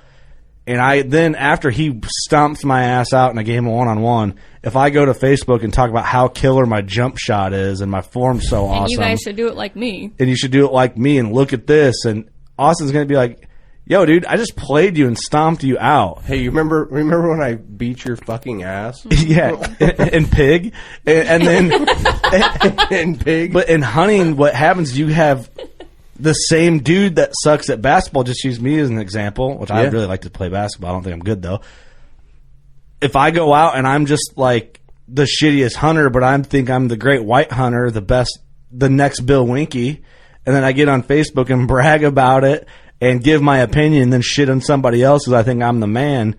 and then after he stomps my ass out in a game of one-on-one, if I go to Facebook and talk about how killer my jump shot is and my form's so awesome. And you guys should do it like me. And you should do it like me and look at this, and Austin's going to be like, yo, dude, I just played you and stomped you out. Hey, you remember when I beat your fucking ass? Yeah, and pig. And then... and pig. But in hunting, what happens, you have the same dude that sucks at basketball, just use me as an example, which I really like to play basketball. I don't think I'm good, though. If I go out and I'm just like the shittiest hunter, but I think I'm the great white hunter, the best, the next Bill Winke, and then I get on Facebook and brag about it and give my opinion and then shit on somebody else because I think I'm the man,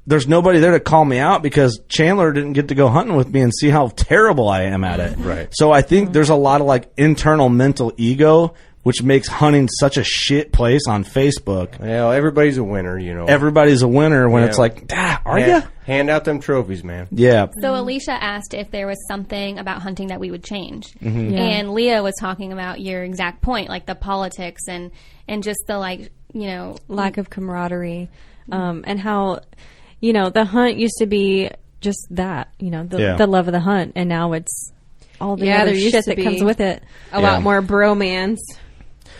there's nobody there to call me out because Chandler didn't get to go hunting with me and see how terrible I am at it. Right. So I think there's a lot of like internal mental ego, which makes hunting such a shit place on Facebook. Well, everybody's a winner, Everybody's a winner when it's like, are you? Hand out them trophies, man. Yeah. So Alicia asked if there was something about hunting that we would change. Mm-hmm. Yeah. And Leah was talking about your exact point, like the politics and just the lack of camaraderie, and how, the hunt used to be just that, the love of the hunt, and now it's all the other shit that comes with it. A lot more bromance.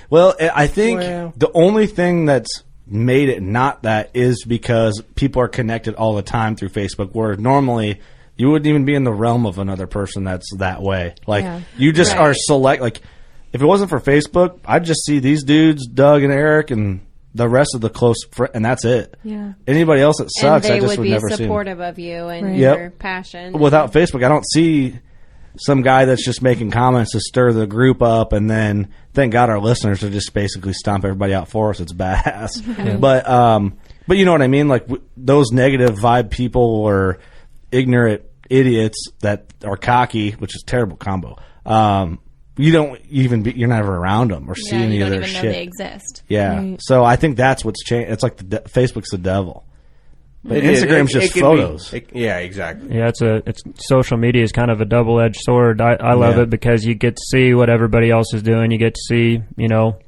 Well, I think the only thing that's made it not that is because people are connected all the time through Facebook, where normally you wouldn't even be in the realm of another person that's that way. Like, you just are select. Like, if it wasn't for Facebook, I'd just see these dudes, Doug and Eric, and the rest of the close friends, and that's it. Yeah. Anybody else that sucks, I just would never see. And they would be supportive of you and your passion. Without Facebook, I don't see some guy that's just making comments to stir the group up, and then thank God our listeners are just basically stomp everybody out for us. It's badass. Yeah. But you know what I mean? Like those negative vibe people or ignorant idiots that are cocky, which is a terrible combo. You don't even you're never around them or see any of their shit. You don't even know they exist. Yeah. Right. So I think that's what's changed. It's like Facebook's the devil. But Instagram's just photos. Yeah, exactly. Yeah, it's social media is kind of a double-edged sword. I love it because you get to see what everybody else is doing. You get to see,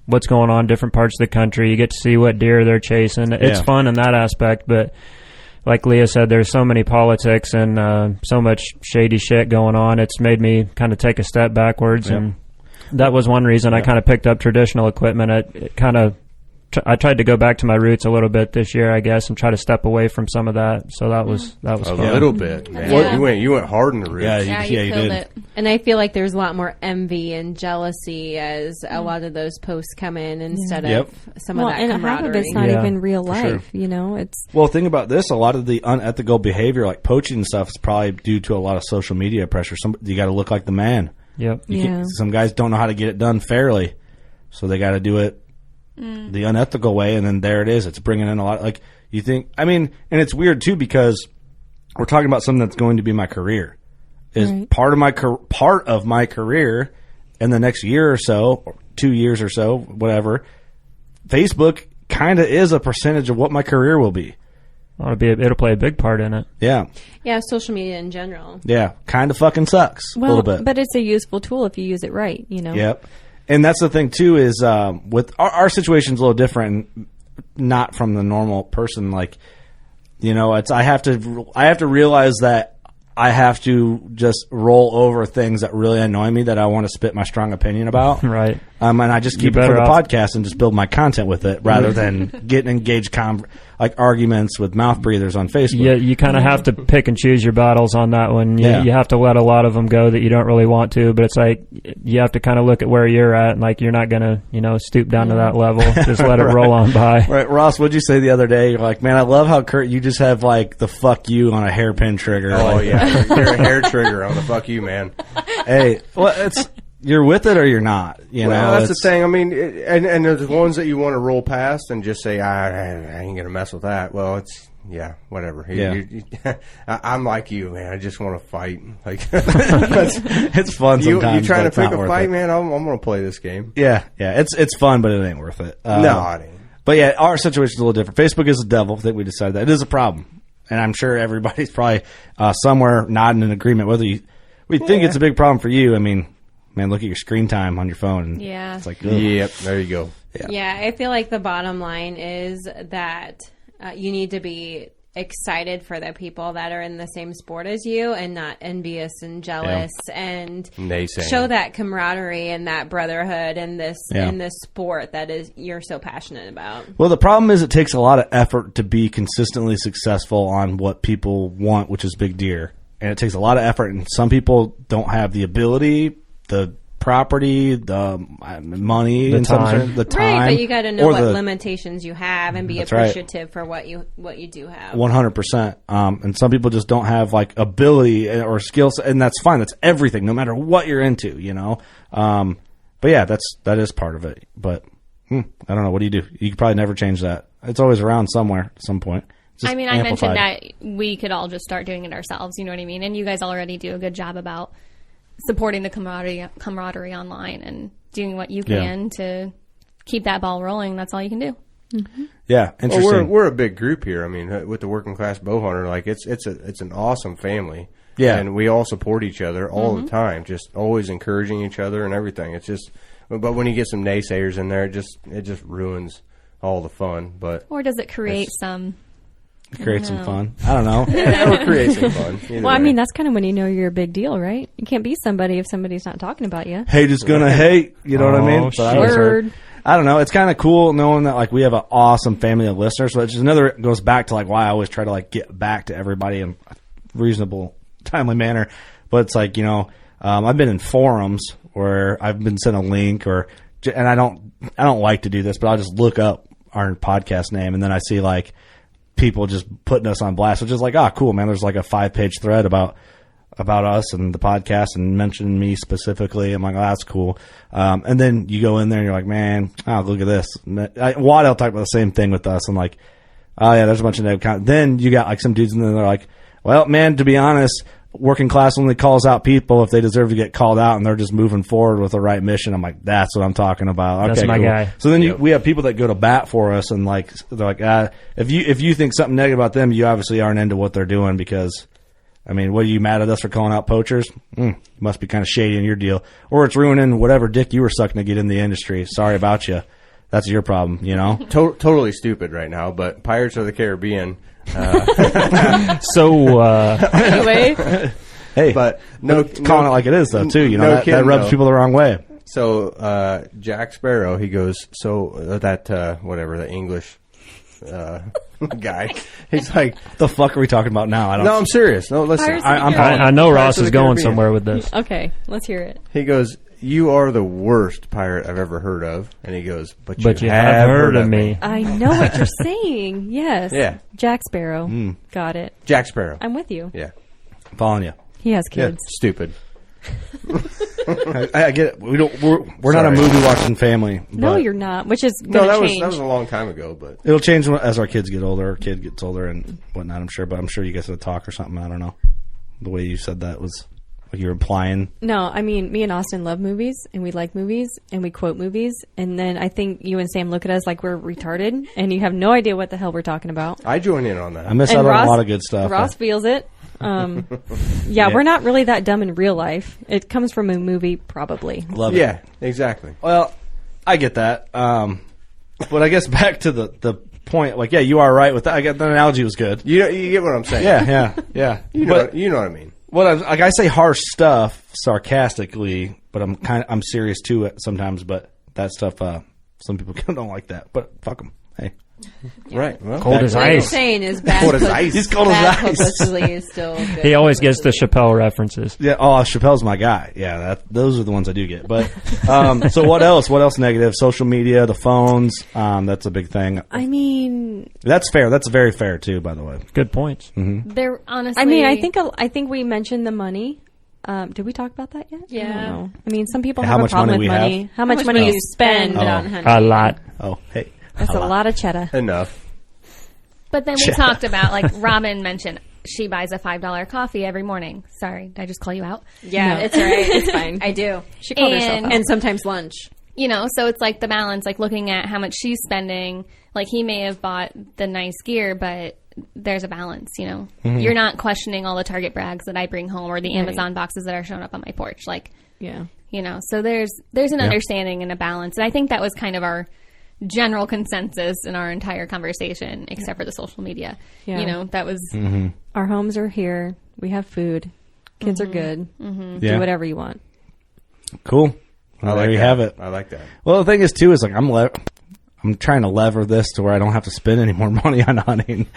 what's going on in different parts of the country. You get to see what deer they're chasing. It's fun in that aspect, but like Leah said, there's so many politics and so much shady shit going on. It's made me kind of take a step backwards, and that was one reason I kind of picked up traditional equipment. I tried to go back to my roots a little bit this year, I guess, and try to step away from some of that. So that was fun. A little bit, man. Yeah. You went hard in the roots. Yeah, you did. It. And I feel like there's a lot more envy and jealousy as a lot of those posts come in instead of some of that camaraderie. And half of it's not even real life. Sure. Well, think about this. A lot of the unethical behavior, like poaching and stuff, is probably due to a lot of social media pressure. You got to look like the man. Yep. Some guys don't know how to get it done fairly, so they got to do it the unethical way, and then there it is. It's bringing in a lot. Like you think, and it's weird too because we're talking about something that's going to be my career. Is part of my career in the next year or so, or 2 years or so, whatever. Facebook kind of is a percentage of what my career will be. It'll play a big part in it. Yeah. Yeah, social media in general. Yeah, kind of fucking sucks a little bit. But it's a useful tool if you use it right. Yep. And that's the thing too is with our situation's a little different, not from the normal person. Like, I have to realize that I have to just roll over things that really annoy me that I want to spit my strong opinion about. Right. And I just keep it for the podcast and just build my content with it rather than getting engaged arguments with mouth breathers on Facebook. Yeah, you kind of have to pick and choose your battles on that one. You have to let a lot of them go that you don't really want to, but it's like you have to kind of look at where you're at, and like you're not going to, stoop down to that level. Just let it roll on by. Right, Ross, what'd you say the other day? You're like, man, I love how Kurt, you just have like the fuck you on a hairpin trigger. Oh, yeah. You're a hair trigger on the fuck you, man. Hey, well, you're with it or you're not. That's the thing. I mean, and there's ones that you want to roll past and just say, I ain't gonna mess with that. Well, whatever. Yeah. I'm like you, man. I just want to fight. Like it's fun. Sometimes you trying to pick a fight, man. I'm gonna play this game. Yeah. It's fun, but it ain't worth it. No, it ain't. But yeah, our situation's a little different. Facebook is the devil. I think we decided that it is a problem, and I'm sure everybody's probably somewhere nodding in agreement. Whether we think it's a big problem for you, I mean. Man, look at your screen time on your phone. Yeah. It's like, yep, there you go. Yeah, I feel like the bottom line is that you need to be excited for the people that are in the same sport as you and not envious and jealous and show that camaraderie and that brotherhood in this sport that is you're so passionate about. Well, the problem is it takes a lot of effort to be consistently successful on what people want, which is big deer. And it takes a lot of effort, and some people don't have the ability, the property, the money, the time. Right, but you got to know what limitations you have and be appreciative for what you do have. 100%. And some people just don't have like ability or skills, and that's fine. That's everything, no matter what you're into, But yeah, that is part of it. But I don't know. What do? You could probably never change that. It's always around somewhere at some point. I mentioned that we could all just start doing it ourselves. You know what I mean? And you guys already do a good job about supporting the camaraderie online and doing what you can to keep that ball rolling. That's all you can do. Mm-hmm. Yeah, interesting. Well, we're a big group here. I mean, with the Working Class Bow Hunter, like it's an awesome family. Yeah, and we all support each other all the time. Just always encouraging each other and everything. It's just, but when you get some naysayers in there, it just ruins all the fun. Or does it create some? Create some fun. I don't know. Or create some fun. Well, I mean, that's kind of when you know you're a big deal, right? You can't be somebody if somebody's not talking about you. Hate is gonna hate. You know what I mean? Word. I don't know. It's kind of cool knowing that like we have an awesome family of listeners. So it's just another goes back to like why I always try to like get back to everybody in a reasonable, timely manner. But it's like I've been in forums where I've been sent a link and I don't like to do this, but I'll just look up our podcast name and then I see like people just putting us on blast, which is like, cool, man. There's like a 5-page thread about us and the podcast and mentioning me specifically. I'm like, that's cool. And then you go in there and you're like, man, look at this. Waddell talked about the same thing with us. I'm like, oh yeah, there's a bunch of negative content. Then you got like some dudes in there, they're like, well, man, to be honest, Working Class only calls out people if they deserve to get called out and they're just moving forward with the right mission. I'm like, that's what I'm talking about. Okay, that's my guy. So then we have people that go to bat for us and like they're like, if you think something negative about them, you obviously aren't into what they're doing because, I mean, what are you mad at us for calling out poachers? Must be kind of shady in your deal, or it's ruining whatever dick you were sucking to get in the industry. Sorry about you. That's your problem, Totally stupid right now, but Pirates of the Caribbean. Anyway, hey, but calling it like it is though too. That rubs people the wrong way. So Jack Sparrow, he goes, the English guy, he's like, the fuck are we talking about now? No, I'm serious. No, listen, I know Ross is going somewhere with this. Okay, let's hear it. He goes, you are the worst pirate I've ever heard of. And he goes, but you have heard of me. I know what you're saying. Yes. Yeah. Jack Sparrow. Got it. Jack Sparrow. I'm with you. Yeah. I'm following you. He has kids. Yeah, stupid. I get it. We're not a movie watching family. No, you're not. Which is going to change. That was a long time ago, but it'll change as our kids get older. Our kid gets older and whatnot. I'm sure, but I'm sure you guys will talk or something. I don't know. The way you said that was like you were implying. No, I mean, me and Austin love movies, and we like movies, and we quote movies, and then I think you and Sam look at us like we're retarded, and you have no idea what the hell we're talking about. I join in on that. I miss out on a lot of good stuff. Ross feels it. Yeah, we're not really that dumb in real life. It comes from a movie, probably. Love it. Yeah, exactly. Well, I get that. But I guess back to the point, like, yeah, you are right with that. I get the analogy was good. You get what I'm saying. Yeah. You know what I mean. I say harsh stuff sarcastically, but I'm serious too sometimes. But that stuff. Some people don't like that, but fuck them. Hey. Right. Well, cold as ice. What you're saying is bad. Cold as ice. He's cold as ice. Publicity is still good. He always gets the Chappelle references. Yeah. Oh, Chappelle's my guy. Yeah. Those are the ones I do get. But so what else? What else negative? Social media, the phones. That's a big thing. I mean, that's fair. That's very fair too. By the way. Good points. Mm-hmm. They're honestly. I mean, I think we mentioned the money. Did we talk about that yet? Yeah. I don't know. I mean, some people How have a much problem money with we money. have? How much money you spend on hunting? A lot. Oh, hey. That's a lot of cheddar. Enough. But then we talked about, like Robin mentioned, she buys a $5 coffee every morning. Sorry, did I just call you out? Yeah, it's all right. It's fine. I do. She called herself out. And sometimes lunch. You know, so it's like the balance, like looking at how much she's spending. Like he may have bought the nice gear, but there's a balance, you know. Mm-hmm. You're not questioning all the Target bags that I bring home or the Amazon boxes that are showing up on my porch. Like, yeah. You know, so there's an understanding and a balance. And I think that was kind of our general consensus in our entire conversation, except for the social media. Yeah. You know, that was... Our homes are here. We have food. Kids are good. Do whatever you want. Cool. Well, there you have it. I like that. Well, the thing is, too, is like I'm trying to lever this to where I don't have to spend any more money on hunting.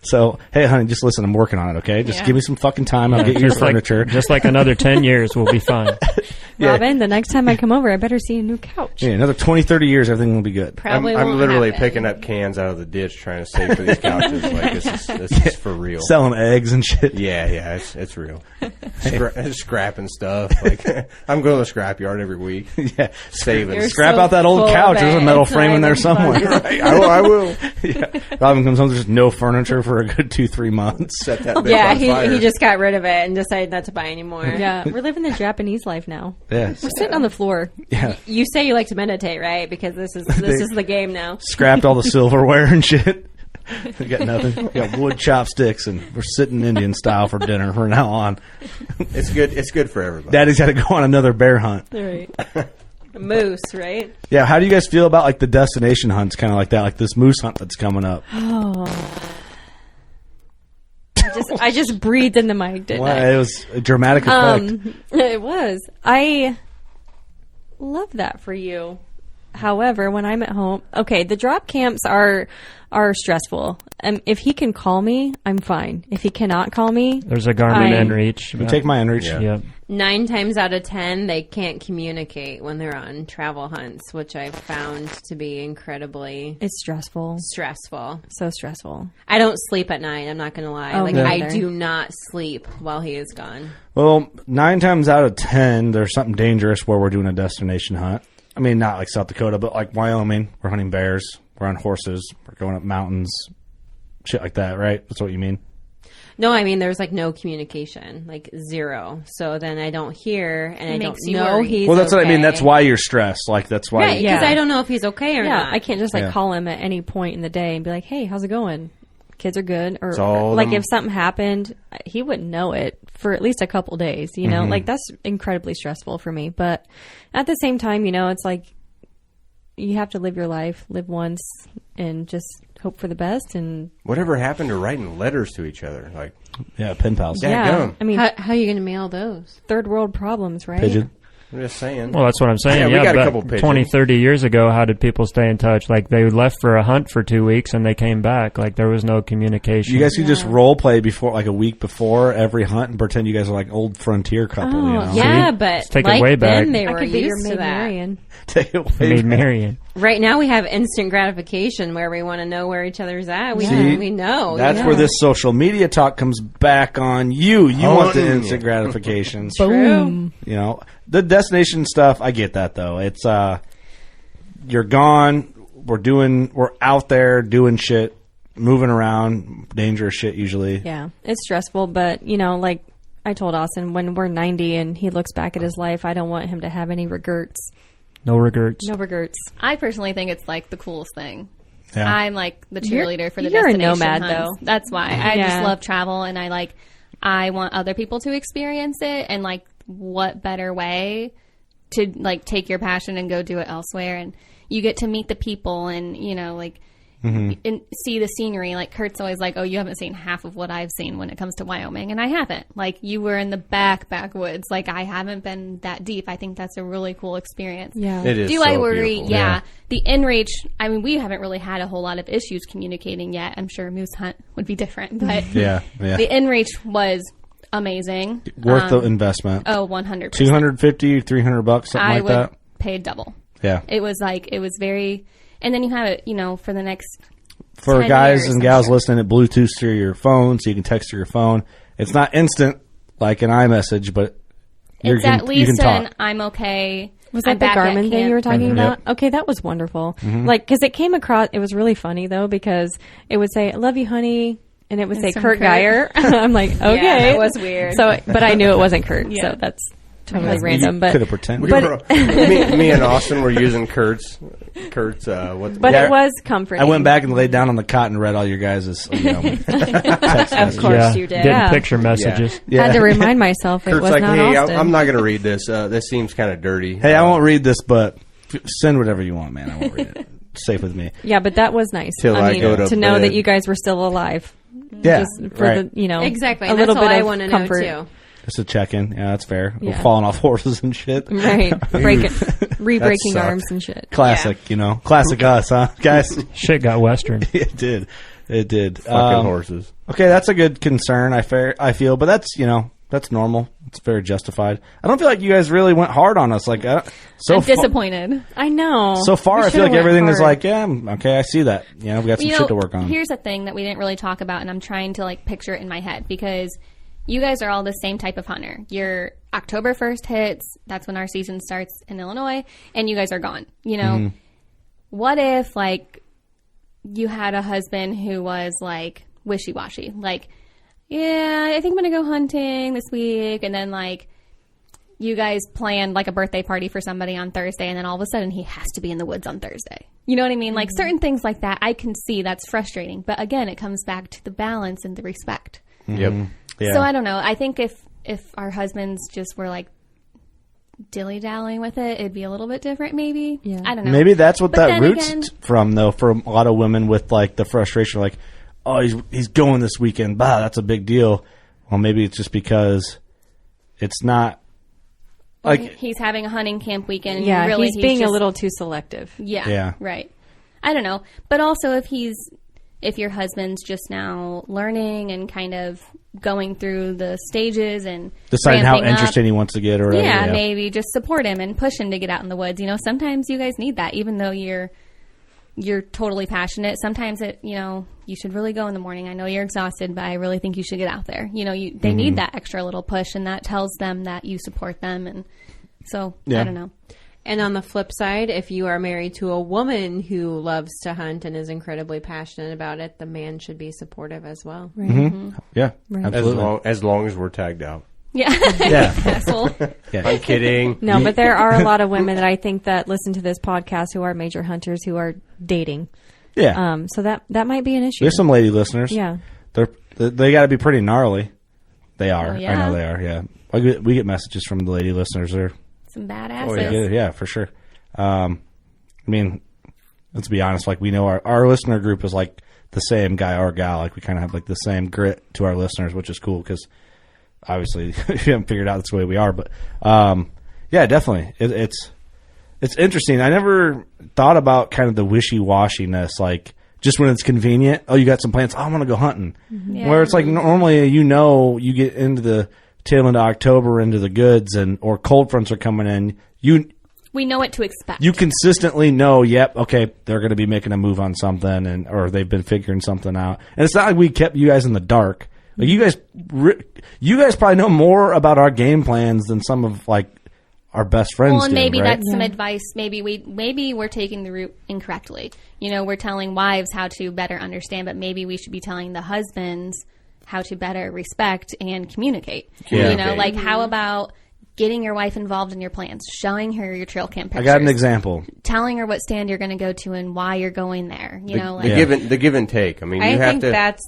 So, hey, honey, just listen. I'm working on it, okay? Just give me some fucking time. I'll get you your furniture. Just like another 10 years, we'll be fine. Robin, the next time I come over, I better see a new couch. Yeah, another 20, 30 years, everything will be good. Probably I'm literally happen. picking up cans out of the ditch trying to save for these couches. Like, this is for real. Selling eggs and shit. Yeah, it's real. Scrapping stuff. Like, I'm going to the scrapyard every week. Yeah. Saving. You're Scrap so out that old full couch. of There's a it. metal It's frame not in there even somewhere. Right. I will. Yeah. Robin comes home, there's no furniture for a good 2-3 months. Set that bitch Yeah, on fire. he just got rid of it and decided not to buy anymore. Yeah, we're living the Japanese life now. Yeah. We're sitting on the floor. Yeah. You say you like to meditate, right? Because this is the game now. Scrapped all the silverware and shit. We got nothing. We got wood chopsticks, and we're sitting Indian style for dinner from now on. It's good. It's good for everybody. Daddy's got to go on another bear hunt. Right. Moose, right? Yeah. How do you guys feel about like the destination hunts, kind of like that, like this moose hunt that's coming up? Oh. I just breathed in the mic, didn't I? It was a dramatic effect. It was. I love that for you. However, when I'm at home, okay, the drop camps are stressful. If he can call me, I'm fine. If he cannot call me, there's a Garmin inReach. You take my inReach. Yeah. 9 times out of 10, they can't communicate when they're on travel hunts, which I've found to be incredibly... It's stressful. So stressful. I don't sleep at night, I'm not going to lie. Oh, I do not sleep while he is gone. Well, 9 times out of 10, there's something dangerous where we're doing a destination hunt. I mean, not like South Dakota, but like Wyoming. We're hunting bears. We're on horses. We're going up mountains. Shit like that, right? That's what you mean? No, I mean, there's like no communication, like zero. So then I don't hear and I don't know worry. he's Well, that's okay. what I mean. That's why you're stressed. Like, that's why. Right, because I don't know if he's okay or not. I can't just call him at any point in the day and be like, hey, how's it going? Kids are good. Or if something happened, he wouldn't know it for at least a couple days, you know? Like, that's incredibly stressful for me. But at the same time, you know, it's like you have to live your life, live once, and just hope for the best. And whatever happened to writing letters to each other? Like, pen pals. Yeah. I mean, how are you going to mail those? Third world problems, right? Pigeon. I'm just saying. Well, that's what I'm saying. Yeah, we got a couple pigeons. 20, 30 years ago, how did people stay in touch? Like, they left for a hunt for 2 weeks and they came back. Like, there was no communication. You guys could just role play before, like a week before every hunt, and pretend you guys are like old frontier couple. Oh, you know? Yeah, but take like it way back. then they I were could be your used to Maid that. Marian. Take it way Maid back. Marian. Right now we have instant gratification where we want to know where each other's at. We know. That's where this social media talk comes back on you. You want the instant gratification. Boom. You know, the destination stuff, I get that though. It's you're gone, we're out there doing shit, moving around, dangerous shit usually. Yeah, it's stressful, but you know, like I told Austin, when we're 90 and he looks back at his life, I don't want him to have any regrets. No regrets. No regrets. I personally think it's like the coolest thing. Yeah. I'm like the cheerleader for the you're a destination nomad, hunts. though. That's why I just love travel, and I want other people to experience it. And like, what better way to like take your passion and go do it elsewhere? And you get to meet the people, and you know, like see the scenery. Like Kurt's always like, oh, you haven't seen half of what I've seen when it comes to Wyoming. And I haven't. Like you were in the backwoods. Like I haven't been that deep. I think that's a really cool experience. Yeah. It is. Do so I worry? beautiful. Yeah. The inReach, I mean, we haven't really had a whole lot of issues communicating yet. I'm sure Moose Hunt would be different. But yeah. the inReach was amazing. Worth the investment. Oh, 100%. $250, $300, something like that. I would pay double. Yeah. It was very, and then you have it, for the next For 10 guys years, and gals listening, it Bluetooths to your phone, so you can text to your phone. It's not instant like an iMessage, but it's at least an I'm okay. Was that the Garmin thing you were talking about? Yep. Okay, that was wonderful. Like, because it came across, it was really funny though, because it would say, I love you, honey. And it would say Kurt Geyer. I'm like, okay. Yeah, that was weird. So, but I knew it wasn't Kurt, so that's totally random. But could have pretended. Me and Austin were using Kurt's. But it was comforting. I went back and laid down on the cot and read all your guys' text Of course you did. Didn't picture messages. Yeah. Had to remind myself it Kurt's was like, not hey, Austin. I'm not going to read this. This seems kind of dirty. Hey, I won't read this, but send whatever you want, man. I won't read it. Safe with me. Yeah, but that was nice. Till I go to know bed. that you guys were still alive. Yeah, just for the exactly. a little that's bit all I of want to comfort. know too. Just a check-in. Yeah, that's fair. Yeah. We're falling off horses and shit. Right. Re-breaking arms and shit. Classic, Classic us, huh, guys? Shit got Western. It did. Fucking horses. Okay, that's a good concern, I feel. But that's, that's normal. It's very justified. I don't feel like you guys really went hard on us. Like, I'm disappointed. I know. So far, We I feel like should've everything went is like, yeah, okay, I see that. We got some shit to work on. Here's a thing that we didn't really talk about, and I'm trying to picture it in my head because you guys are all the same type of hunter. Your October 1st hits, that's when our season starts in Illinois, and you guys are gone. What if you had a husband who was wishy-washy, yeah, I think I'm going to go hunting this week. And then, you guys planned, a birthday party for somebody on Thursday. And then all of a sudden, he has to be in the woods on Thursday. You know what I mean? Certain things like that, I can see that's frustrating. But again, it comes back to the balance and the respect. Yep. Yeah. So I don't know. I think if our husbands just were, dilly-dallying with it, it'd be a little bit different, maybe. Yeah. I don't know. Maybe that's what that roots from, though, for a lot of women with, the frustration, oh, he's going this weekend. Bah, that's a big deal. Well, maybe it's just because it's not he's having a hunting camp weekend. And yeah, really, he's being a little too selective. Yeah, right. I don't know, but also if your husband's just now learning and kind of going through the stages and deciding how interesting he wants to get, or whatever, yeah, maybe just support him and push him to get out in the woods. Sometimes you guys need that, even though you're totally passionate. Sometimes you should really go in the morning. I know you're exhausted, but I really think you should get out there. They need that extra little push, and that tells them that you support them. And so, I don't know. And on the flip side, if you are married to a woman who loves to hunt and is incredibly passionate about it, the man should be supportive as well. Right. Mm-hmm. Yeah, right. Absolutely. As long as we're tagged out. Yeah. Yeah. Asshole. Yeah. I'm kidding. No, but there are a lot of women that I think that listen to this podcast who are major hunters who are dating. Yeah. So that might be an issue. There's some lady listeners. Yeah. They got to be pretty gnarly. They are. Oh, yeah. I know they are. Yeah. We get messages from the lady listeners. They're some badasses. Yeah, for sure. Let's be honest. We know our listener group is the same guy or gal. We kind of have the same grit to our listeners, which is cool because obviously you haven't figured out that's the way we are. But yeah, definitely. It's interesting. I never thought about kind of the wishy-washiness, just when it's convenient. Oh, you got some plans. Oh, I'm going to go hunting. Yeah. Where it's normally, you get into the tail end of October, into the goods, or cold fronts are coming in. We know what to expect. You consistently know, yep, okay, they're going to be making a move on something, or they've been figuring something out. And it's not like we kept you guys in the dark. You guys probably know more about our game plans than some of our best friends. Well, and maybe right? that's some advice. Maybe we're taking the route incorrectly. We're telling wives how to better understand, but maybe we should be telling the husbands how to better respect and communicate. Yeah. How about getting your wife involved in your plans, showing her your trail camp pictures. I got an example. Telling her what stand you're going to go to and why you're going there. The give and take. I think that's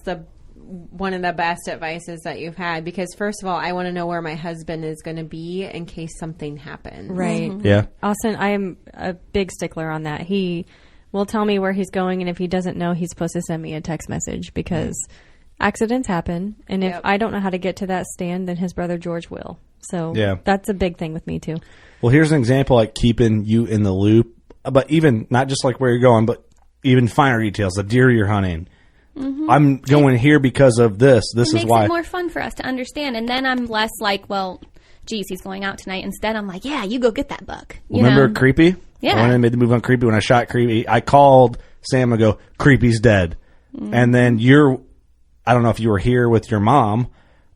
one of the best advices that you've had, because first of all, I want to know where my husband is going to be in case something happens. Right. Mm-hmm. Yeah. Austin, I am a big stickler on that. will tell me where he's going, and if he doesn't know, he's supposed to send me a text message because accidents happen. And if I don't know how to get to that stand, then his brother George will. So that's a big thing with me too. Well, here's an example like keeping you in the loop, but even not just like where you're going, but even finer details, the deer you're hunting. Mm-hmm. I'm going here because of this. This is why. It makes it more fun for us to understand. And then I'm less like, well, geez, he's going out tonight. Instead, I'm like, yeah, you go get that buck. Remember Creepy? Yeah. When I made the move on Creepy, when I shot Creepy, I called Sam and go, Creepy's dead. Mm-hmm. And then I don't know if you were here with your mom,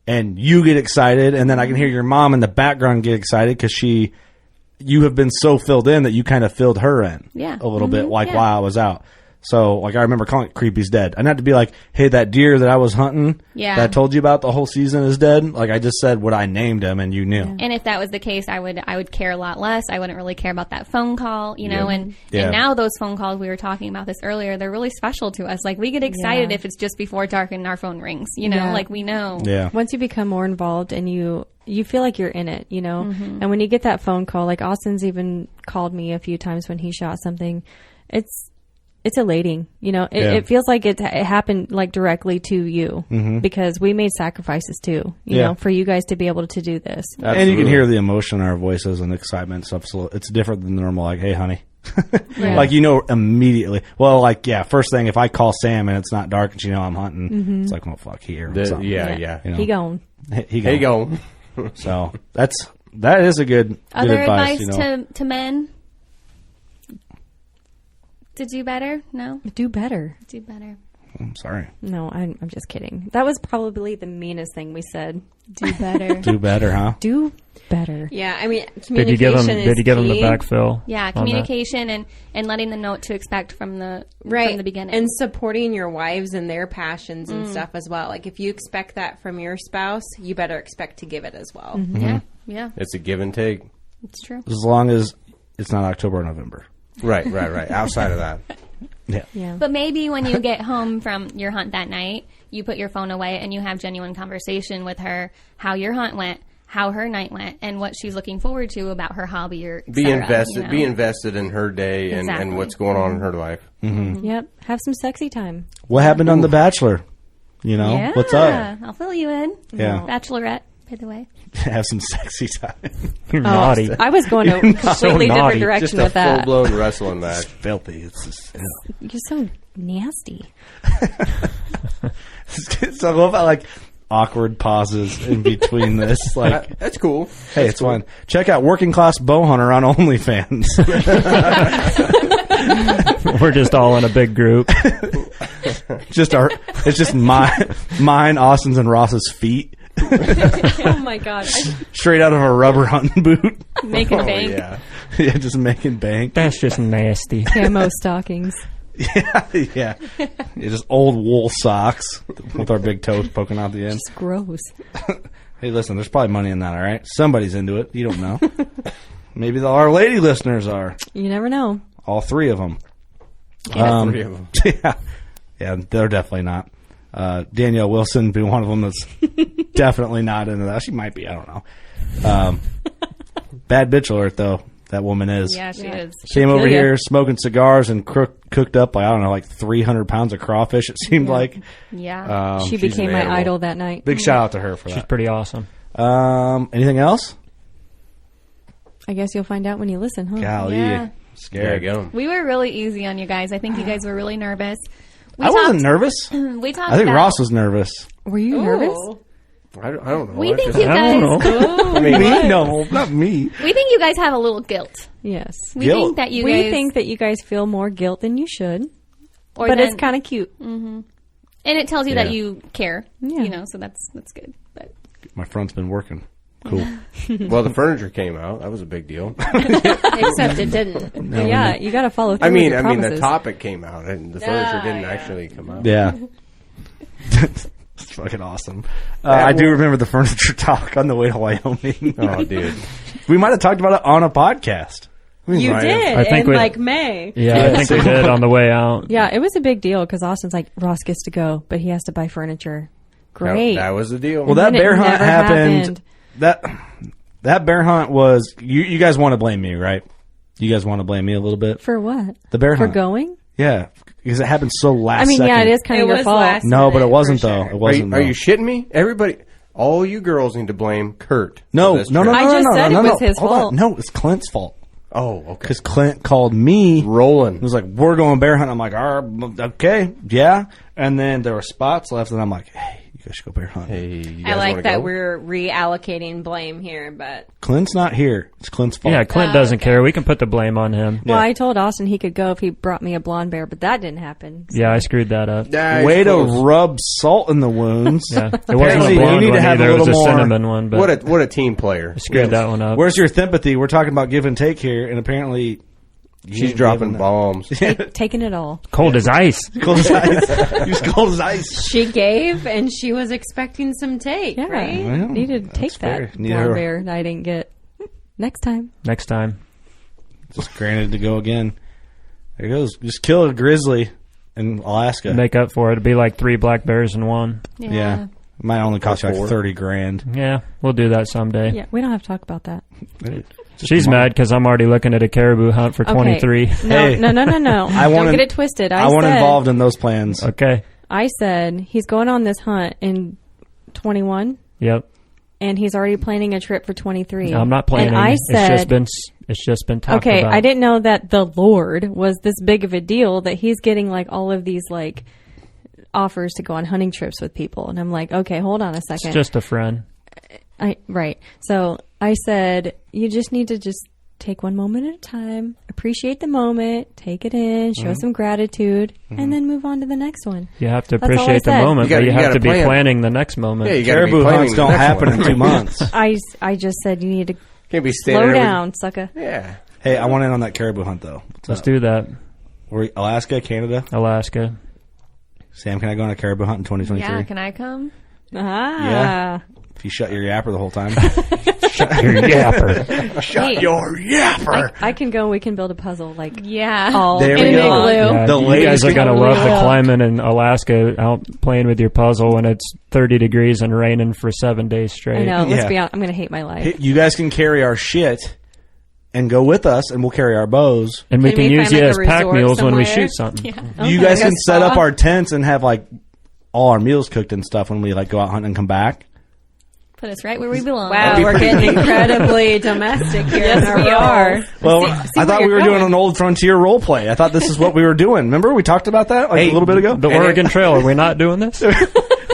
and you get excited, and then I can hear your mom in the background get excited because you have been so filled in that you kind of filled her in a little bit, while I was out. So, like, I remember calling it Creepy's dead. I didn't have to be like, hey, that deer that I was hunting that I told you about the whole season is dead. Like, I just said what I named him, and you knew. Yeah. And if that was the case, I would care a lot less. I wouldn't really care about that phone call, know. And now those phone calls, we were talking about this earlier, they're really special to us. Like, we get excited if it's just before dark and our phone rings, like we know. Yeah. Once you become more involved and you feel like you're in it, Mm-hmm. And when you get that phone call, like Austin's even called me a few times when he shot something, it's elating, it feels like it happened like directly to you because we made sacrifices too, you know, for you guys to be able to do this. Absolutely. And you can hear the emotion in our voices and excitement. It's different than normal. Like, hey, honey, like, immediately. Well, like, first thing, if I call Sam and it's not dark and I'm hunting, it's like, well, fuck, here. He gone. He gone. So that is a good other advice, to men. To do better? No? Do better. Do better. I'm sorry. No, I'm just kidding. That was probably the meanest thing we said. Do better. Do better, huh? Do better. Yeah, I mean, communication Did you give them the backfill? Yeah, communication and letting them know what to expect from the beginning. And supporting your wives and their passions and stuff as well. Like, if you expect that from your spouse, you better expect to give it as well. Mm-hmm. Yeah. It's a give and take. It's true. As long as it's not October or November. Right. Outside of that. Yeah. But maybe when you get home from your hunt that night, you put your phone away and you have genuine conversation with her, how your hunt went, how her night went, and what she's looking forward to about her hobby or be invested in her day and what's going on in her life. Mm-hmm. Yep. Have some sexy time. What happened on The Bachelor? What's up? I'll fill you in. Yeah. Bachelorette, by the way. Have some sexy time. You're naughty. I was going a completely different direction with that. Just a full-blown wrestling match. It's filthy. It's just, You're so nasty. So I love how, like, awkward pauses in between this. Like, that's cool. Hey, it's fun. Check out Working Class Bow Hunter on OnlyFans. We're just all in a big group. It's just mine, Austin's, and Ross's feet. Oh my god! Straight out of a rubber hunting boot. Making bank. Yeah, just making bank. That's just nasty. Camo stockings. Yeah. Just old wool socks with our big toes poking out the end. It's gross. Hey, listen, there's probably money in that, all right? Somebody's into it. You don't know. Maybe our lady listeners are. You never know. All three of them. All three of them. Yeah, they're definitely not. Danielle Wilson being one of them that's definitely not into that. She might be. I don't know. Bad bitch alert, though. That woman is. Yeah, she is. Came over here smoking cigars and cooked up, like 300 pounds of crawfish, it seemed like. Yeah. She became my idol that night. Big shout out to her for that. She's pretty awesome. Anything else? I guess you'll find out when you listen, huh? Golly. Yeah. Scared. We were really easy on you guys. I think you guys were really nervous. I wasn't nervous. We talked. I think Ross was nervous. Were you nervous? I don't know. We think you guys. Me? No, not me. We think you guys have a little guilt. Yes. We think that you guys feel more guilt than you should. But it's kind of cute. Mm-hmm. And it tells you that you care. Yeah. So that's good. But my front's been working. Cool. Well, the furniture came out. That was a big deal. Except it didn't. No, yeah, you got to follow through. I mean, with your promises. the topic came out, and the furniture didn't actually come out. Yeah. It's fucking awesome. I do remember the furniture talk on the way to Wyoming. Oh, dude. We might have talked about it on a podcast. You did, I think in May. Yeah, I think we did on the way out. Yeah, it was a big deal because Austin's like, Ross gets to go, but he has to buy furniture. Great. That was the deal. Well, that bear hunt happened. That bear hunt was... You guys want to blame me, right? You guys want to blame me a little bit? For what? The bear hunt. For going? Yeah, because it happened so last. I mean, second. yeah, it is kind of your fault. No, but it wasn't though. It wasn't. Are you shitting me? Everybody, all you girls need to blame Kurt. No. I just said it was his fault. No, it's Clint's fault. Oh, okay. Because Clint called me. Rolling. He was like, we're going bear hunting. I'm like, all right, okay, yeah. And then there were spots left, and I'm like, hey, you guys should go bear hunting. Hey, you I guys like wanna that go? we're reallocating blame here, but Clint's not here. It's Clint's fault. Yeah, Clint doesn't care. We can put the blame on him. Well, I told Austin he could go if he brought me a blonde bear, but that didn't happen. So. Yeah, I screwed that up. Way to rub salt in the wounds. Yeah, it wasn't a blonde you need one to have either. a It was little a more. cinnamon one. But What a team player. I screwed that one up. Where's your sympathy? We're talking about give and take here, and apparently she's dropping bombs. Taking it all. Cold as ice. Cold as ice. You're cold as ice. she gave and she was expecting some take, Yeah, right? Well, needed to take fair. that Need blonde her- bear that I didn't get. Next time. Next time. Just granted to go again. There goes. Just kill a grizzly in Alaska. Make up for it. It'd be like 3 black bears in one. Yeah. It might only cost you like $30,000. Yeah, we'll do that someday. Yeah, we don't have to talk about that. She's mad because I'm already looking at a caribou hunt for 23. No, Hey. no. Don't get it twisted. I want involved in those plans. Okay. I said he's going on this hunt in 21. Yep. And he's already planning a trip for 23. I'm not planning. And I said, it's just been talked okay, about. I didn't know that the Lord was this big of a deal that he's getting like all of these like offers to go on hunting trips with people. And I'm like, okay, hold on a second. It's just a friend. Right. So I said, you just need to just take one moment at a time, appreciate the moment, take it in, show some gratitude, and then move on to the next one. You have to That's all I appreciate the said. moment, but you have to be plan. planning the next moment. Yeah, you gotta Caribou be planning hunts the don't next happen one. in 2 months. I just said you need to Can't be standing slow there with- down, sucker. Yeah. Hey, I want in on that caribou hunt, though. Let's do that. Alaska, Canada? Alaska. Sam, can I go on a caribou hunt in 2023? Yeah, can I come? Yeah. If you shut your yapper the whole time. Shut your yapper. Shut your yapper. I can go. We can build a puzzle. Like all there in we a go. glue. Yeah, you guys are going to love the climate in Alaska, out playing with your puzzle when it's 30 degrees and raining for 7 days straight. I know. Let's be honest. I'm going to hate my life. Hey, you guys can carry our shit and go with us, and we'll carry our bows. And we can use find, you like, as a pack resort mules when we somewhere? shoot something. Yeah. You guys can set up our tents and have like all our meals cooked and stuff when we like go out hunting and come back. Put us right where we belong. Wow, we're getting incredibly domestic here. Yes, we are. Well, See I thought where we were you're doing going. an old Frontier role play. I thought this is what we were doing. Remember we talked about that like a little bit ago? The Oregon Trail, are we not doing this?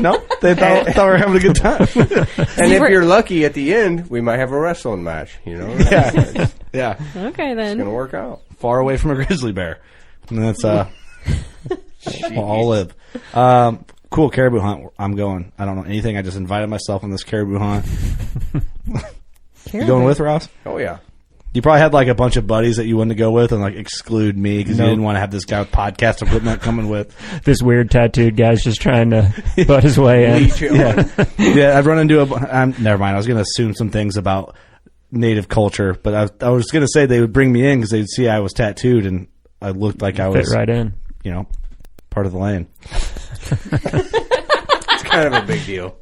No, they thought we were having a good time. And if you're lucky at the end, we might have a wrestling match, you know? Yeah. Yeah. Okay, then. It's going to work out. Far away from a grizzly bear. And that's we'll all live. Cool caribou hunt. I'm going. I don't know anything. I just invited myself on this caribou hunt. You going with, Ross? Oh, yeah. You probably had like a bunch of buddies that you wanted to go with and like exclude me because you didn't want to have this guy with podcast equipment coming with. This weird tattooed guy's just trying to butt his way in. Yeah, I've run into never mind. I was going to assume some things about native culture, but I was going to say they would bring me in because they'd see I was tattooed and I looked like I was fit right in. You know, part of the lane. It's kind of a big deal.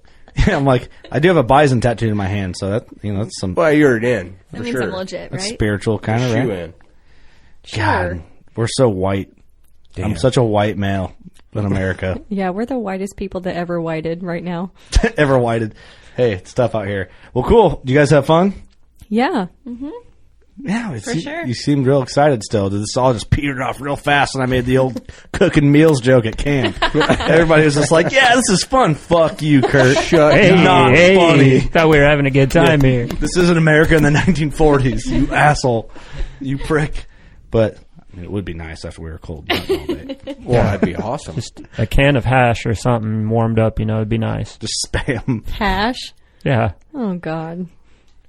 Yeah, I'm like, I do have a bison tattooed in my hand, so that that's some. Well, you're in. That means I'm legit, right? That's spiritual kind of, right? In. God, we're so white. Damn. I'm such a white male in America. Yeah, we're the whitest people that ever whited right now. Ever whited. Hey, it's tough out here. Well, cool. Do you guys have fun? Yeah. Mm-hmm. Yeah, For sure. You seemed real excited still. This all just petered off real fast, and I made the old cooking meals joke at camp. Everybody was just like, yeah, this is fun. Fuck you, Kurt. Shut not funny. Thought we were having a good time here. This isn't America in the 1940s, you asshole. You prick. But I mean, it would be nice after we were cold all day. Well, that'd be awesome. Just a can of hash or something warmed up, it'd be nice. Just spam. Hash? Yeah. Oh, God.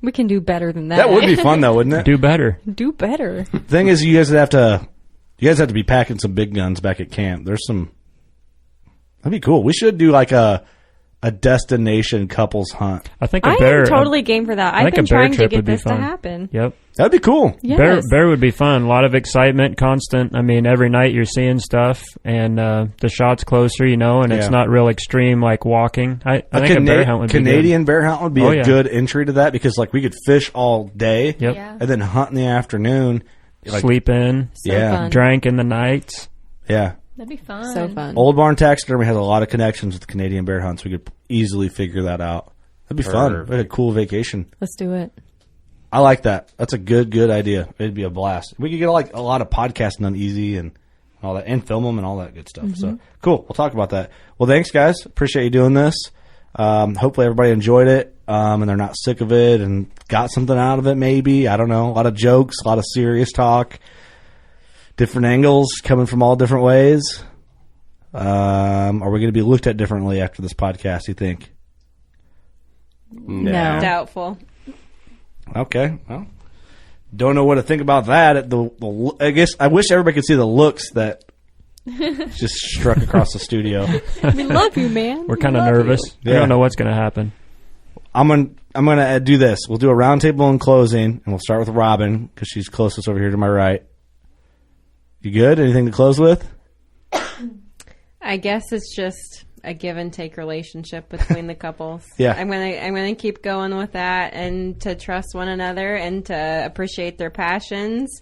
We can do better than that. That would be fun, though, wouldn't it? Do better. Do better. Thing is, you guys have to be packing some big guns back at camp. That'd be cool. We should do like a destination couples hunt. I think I am totally game for that. I've been trying to get this to happen. Yep. That'd be cool. Yes. Bear would be fun. A lot of excitement, constant. I mean, every night you're seeing stuff, and the shot's closer, and it's not real extreme like walking. I think a bear hunt would be Canadian good. bear hunt would be a good entry to that because like we could fish all day, Yep. and then hunt in the afternoon. Like, sleep in, So fun. drank in the nights. Yeah. That'd be fun. So fun. Old Barn Taxidermy has a lot of connections with Canadian bear hunts. We could easily figure that out. That'd be fun. That'd be a cool vacation. Let's do it. I like that. That's a good idea. It'd be a blast. We could get like a lot of podcasting done easy and all that, and film them and all that good stuff. So cool. We'll talk about that. Well, thanks guys. Appreciate you doing this. Hopefully everybody enjoyed it, and they're not sick of it and got something out of it. Maybe, I don't know. A lot of jokes, a lot of serious talk, different angles coming from all different ways. Are we going to be looked at differently after this podcast, you think? No. Doubtful. Okay. Well, don't know what to think about that. I guess I wish everybody could see the looks that just struck across the studio. We love you, man. We're kind of nervous. We don't know what's going to happen. I'm gonna do this. We'll do a roundtable in closing, and we'll start with Robin because she's closest over here to my right. You good? Anything to close with? I guess it's just a give and take relationship between the couples. Yeah. I'm gonna keep going with that, and to trust one another and to appreciate their passions,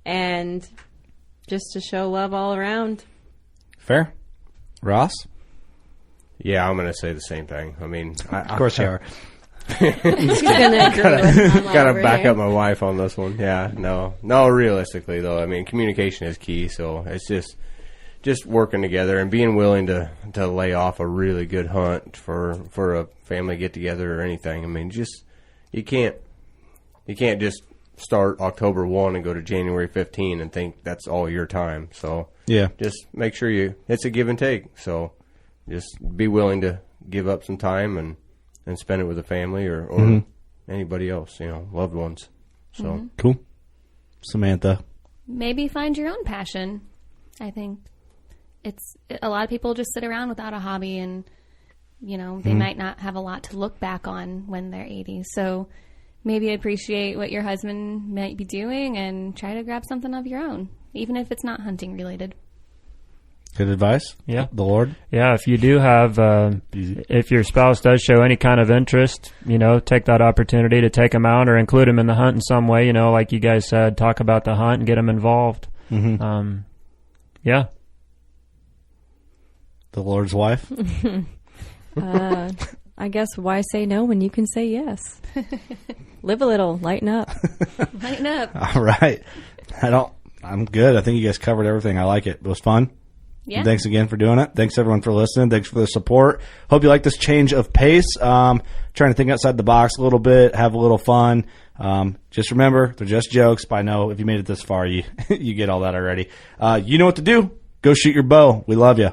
and just to show love all around. Fair. Ross? Yeah, I'm gonna say the same thing. I mean, of course you are. Gotta back up my wife on this one. Yeah, no. Realistically though, I mean, communication is key. So it's just working together and being willing to lay off a really good hunt for a family get together or anything. I mean, you can't just start October 1 and go to January 15 and think that's all your time. So yeah, just make sure it's a give and take. So just be willing to give up some time and spend it with a family or anybody else, loved ones. So cool. Samantha? Maybe find your own passion. I think it's a lot of people just sit around without a hobby, and they might not have a lot to look back on when they're 80. So maybe appreciate what your husband might be doing and try to grab something of your own, even if it's not hunting related. Good advice. Yeah. The Lord. Yeah. If you do have, if your spouse does show any kind of interest, take that opportunity to take them out or include them in the hunt in some way. Like you guys said, talk about the hunt and get them involved. Yeah. The Lord's wife. I guess why say no when you can say yes? Live a little, lighten up. Lighten up. All right. I'm good. I think you guys covered everything. I like it. It was fun. Yeah. And thanks again for doing it. Thanks everyone for listening. Thanks for the support. Hope you like this change of pace. Trying to think outside the box a little bit, have a little fun. Just remember, they're just jokes, but I know if you made it this far, you get all that already. You know what to do. Go shoot your bow. We love you.